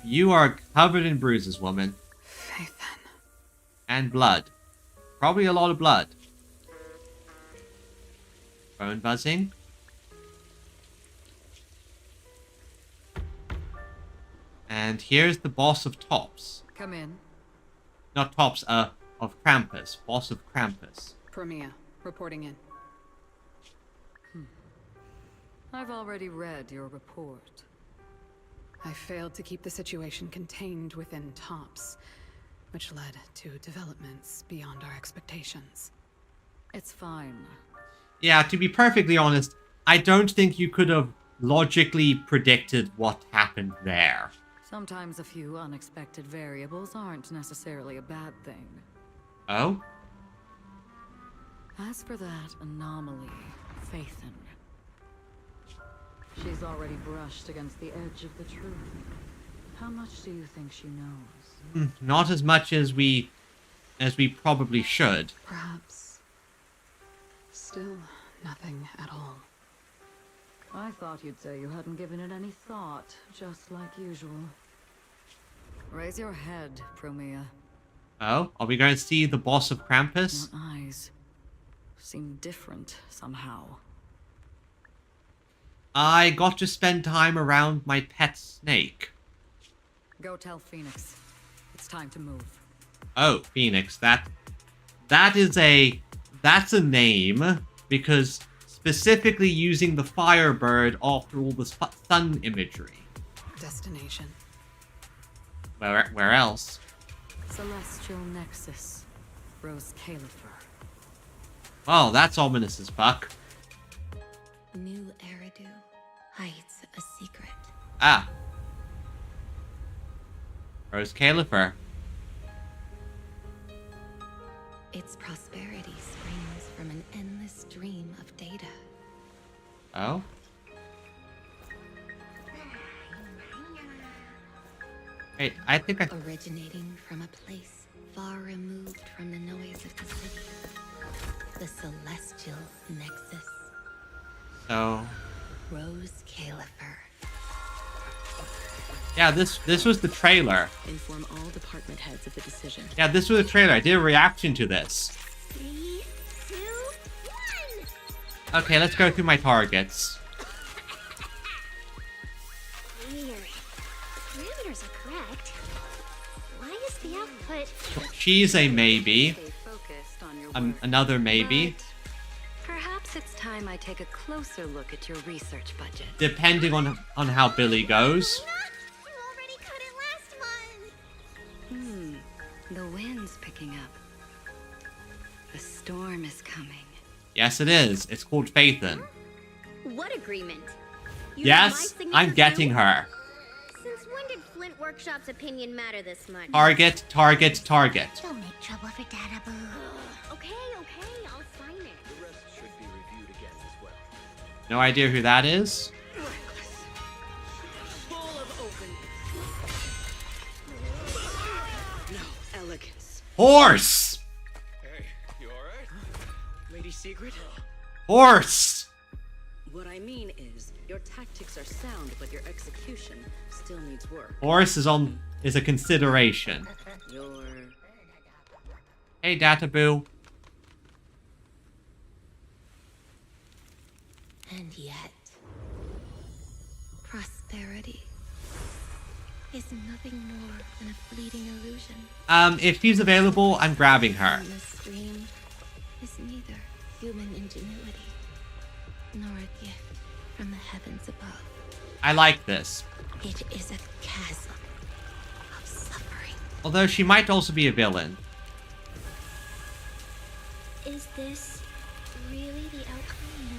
you are covered in bruises, woman. Phaethon. And blood. Probably a lot of blood. Phone buzzing. And here's the boss of Tops. Come in. Not Tops, of Krampus. Boss of Krampus. Promia, reporting in. I've already read your report. I failed to keep the situation contained within Tops, which led to developments beyond our expectations. It's fine. Yeah, to be perfectly honest, I don't think you could have logically predicted what happened there. Sometimes a few unexpected variables aren't necessarily a bad thing. Oh? As for that anomaly, Phaethon, she's already brushed against the edge of the truth. How much do you think she knows? Not as much as we probably should. Perhaps. Still nothing at all. I thought you'd say you hadn't given it any thought, just like usual. Raise your head, Promia. Oh? Are we going to see the boss of Krampus? Your eyes seem different somehow. I got to spend time around my pet snake. Go tell Phoenix. It's time to move. Oh, Phoenix. That's a name, because specifically using the Firebird after all the sun imagery. Destination. Where else? Celestial Nexus. Rose Califer. Oh, that's ominous as fuck. New Eridan hides a secret. Ah. Rose Califer. Its prosperity springs from an endless stream of data. Oh? Wait, I think I... Originating from a place far removed from the noise of the city. The Celestial Nexus. So... Rose Califer. Yeah, this was the trailer. Inform all department heads of the decision. Yeah, this was the trailer. I did a reaction to this. 3, 2, 1. Okay, let's go through my targets. Weird. Parameters are correct. Why is the output? She's a maybe. Another maybe. Perhaps it's time I take a closer look at your research budget. Depending on how Billy goes. The wind's picking up. The storm is coming. Yes, it is. It's called Phaethon. What agreement? Yes, I'm getting her. Since when did Flint Workshop's opinion matter this much? Target, target, target. Don't make trouble for Dada Boo. Okay, I'll sign it. The rest should be reviewed again as well. No idea who that is. Full of openness. No elegance. Horse! Hey, you alright? Lady Secret? Horse! What I mean is, your tactics are sound, but your execution still needs work. Horse is a consideration. Your... Hey, Databoo. And yet, prosperity is nothing more than a fleeting illusion. If she's available, I'm grabbing her. And this dream is neither human ingenuity nor a gift from the heavens above. I like this. It is a chasm of suffering. Although she might also be a villain. Is this really the outcome you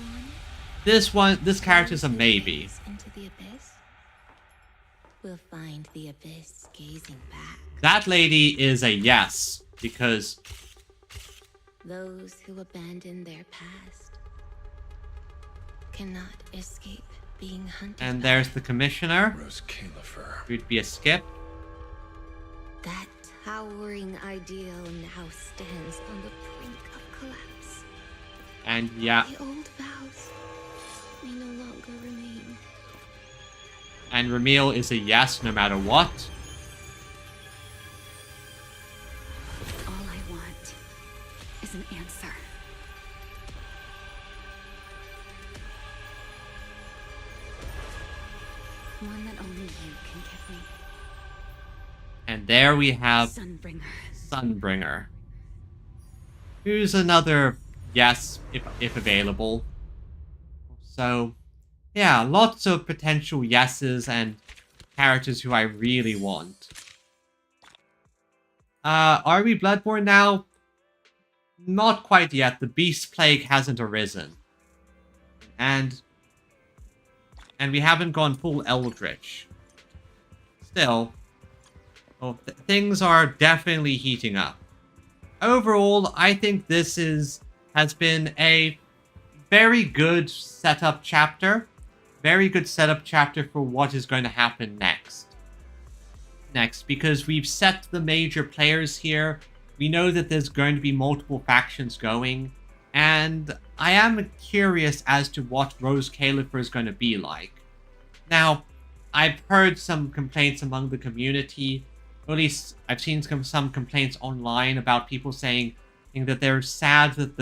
wanted? This character's a maybe. Into the abyss? We'll find the abyss gazing back. That lady is a yes, because Those who abandon their past cannot escape being hunted. and there's the commissioner. Rose Califer. Who'd be a skip. That towering ideal now stands on the brink of collapse. And yeah, The old vows may no longer remain. and Ramil is a yes no matter what. All I want is an answer. One that only you can give me. And there we have Sunbringer. Sunbringer. Who's another yes, if available. So, yeah, lots of potential yeses and characters who I really want. Are we Bloodborne now? Not quite yet. The Beast Plague hasn't arisen. And we haven't gone full Eldritch. Still, well, things are definitely heating up. Overall, I think this has been a very good setup chapter. Very good setup chapter for what is going to happen next. Because we've set the major players here. We know that there's going to be multiple factions going. And I am curious as to what Rose Califer is going to be like. Now, I've heard some complaints among the community. Or at least I've seen some complaints online about people saying that they're sad that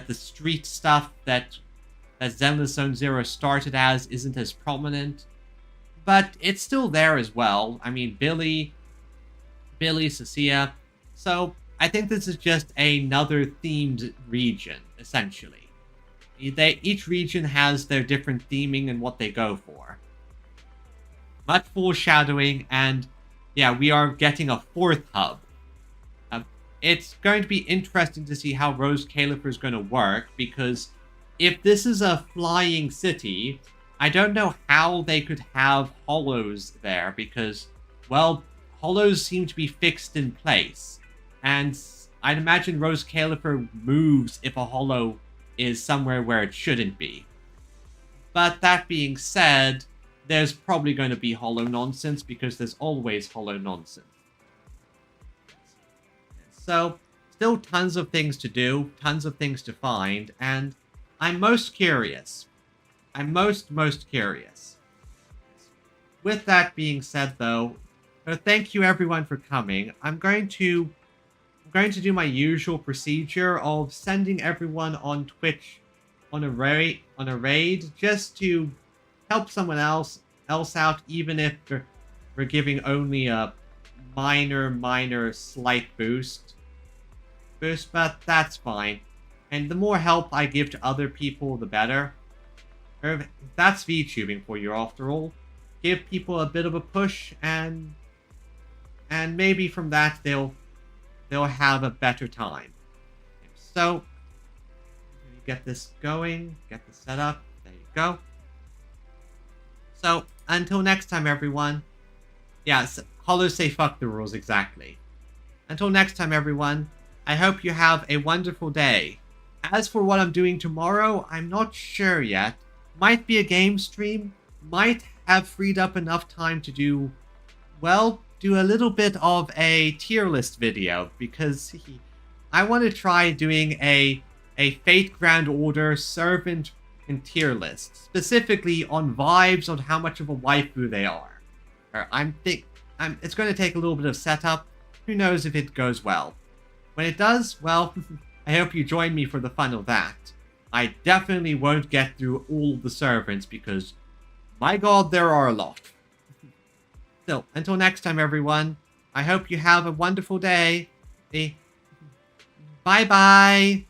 the street stuff that Zenless Zone Zero started as isn't as prominent. But it's still there as well. I mean, Billy, Cecilia. So I think this is just another themed region, essentially. Each region has their different theming and what they go for. Much foreshadowing, and yeah, we are getting a fourth hub. It's going to be interesting to see how Rose Califer is going to work, because if this is a flying city, I don't know how they could have hollows there, because, well, hollows seem to be fixed in place. And I'd imagine Rose Califer moves if a hollow is somewhere where it shouldn't be. But that being said, there's probably going to be hollow nonsense, because there's always hollow nonsense. So, still tons of things to do, tons of things to find, and I'm most curious. I'm most curious. With that being said, though, thank you everyone for coming. I'm going to do my usual procedure of sending everyone on Twitch on a raid just to help someone else out, even if we're giving only a minor slight boost, but that's fine. And the more help I give to other people, the better. That's VTubing for you, after all. Give people a bit of a push, and maybe from that they'll have a better time. So, get this going, get this set up. There you go. So, until next time, everyone. Yes, Hollows say fuck the rules, exactly. Until next time, everyone, I hope you have a wonderful day. As for what I'm doing tomorrow, I'm not sure yet. Might be a game stream. Might have freed up enough time to do a little bit of a tier list video, because I want to try doing a Fate Grand Order servant and tier list, specifically on vibes on how much of a waifu they are. It's going to take a little bit of setup. Who knows if it goes well. When it does, well, I hope you join me for the fun of that. I definitely won't get through all the servants, because, my god, there are a lot. So, until next time, everyone, I hope you have a wonderful day. Bye-bye.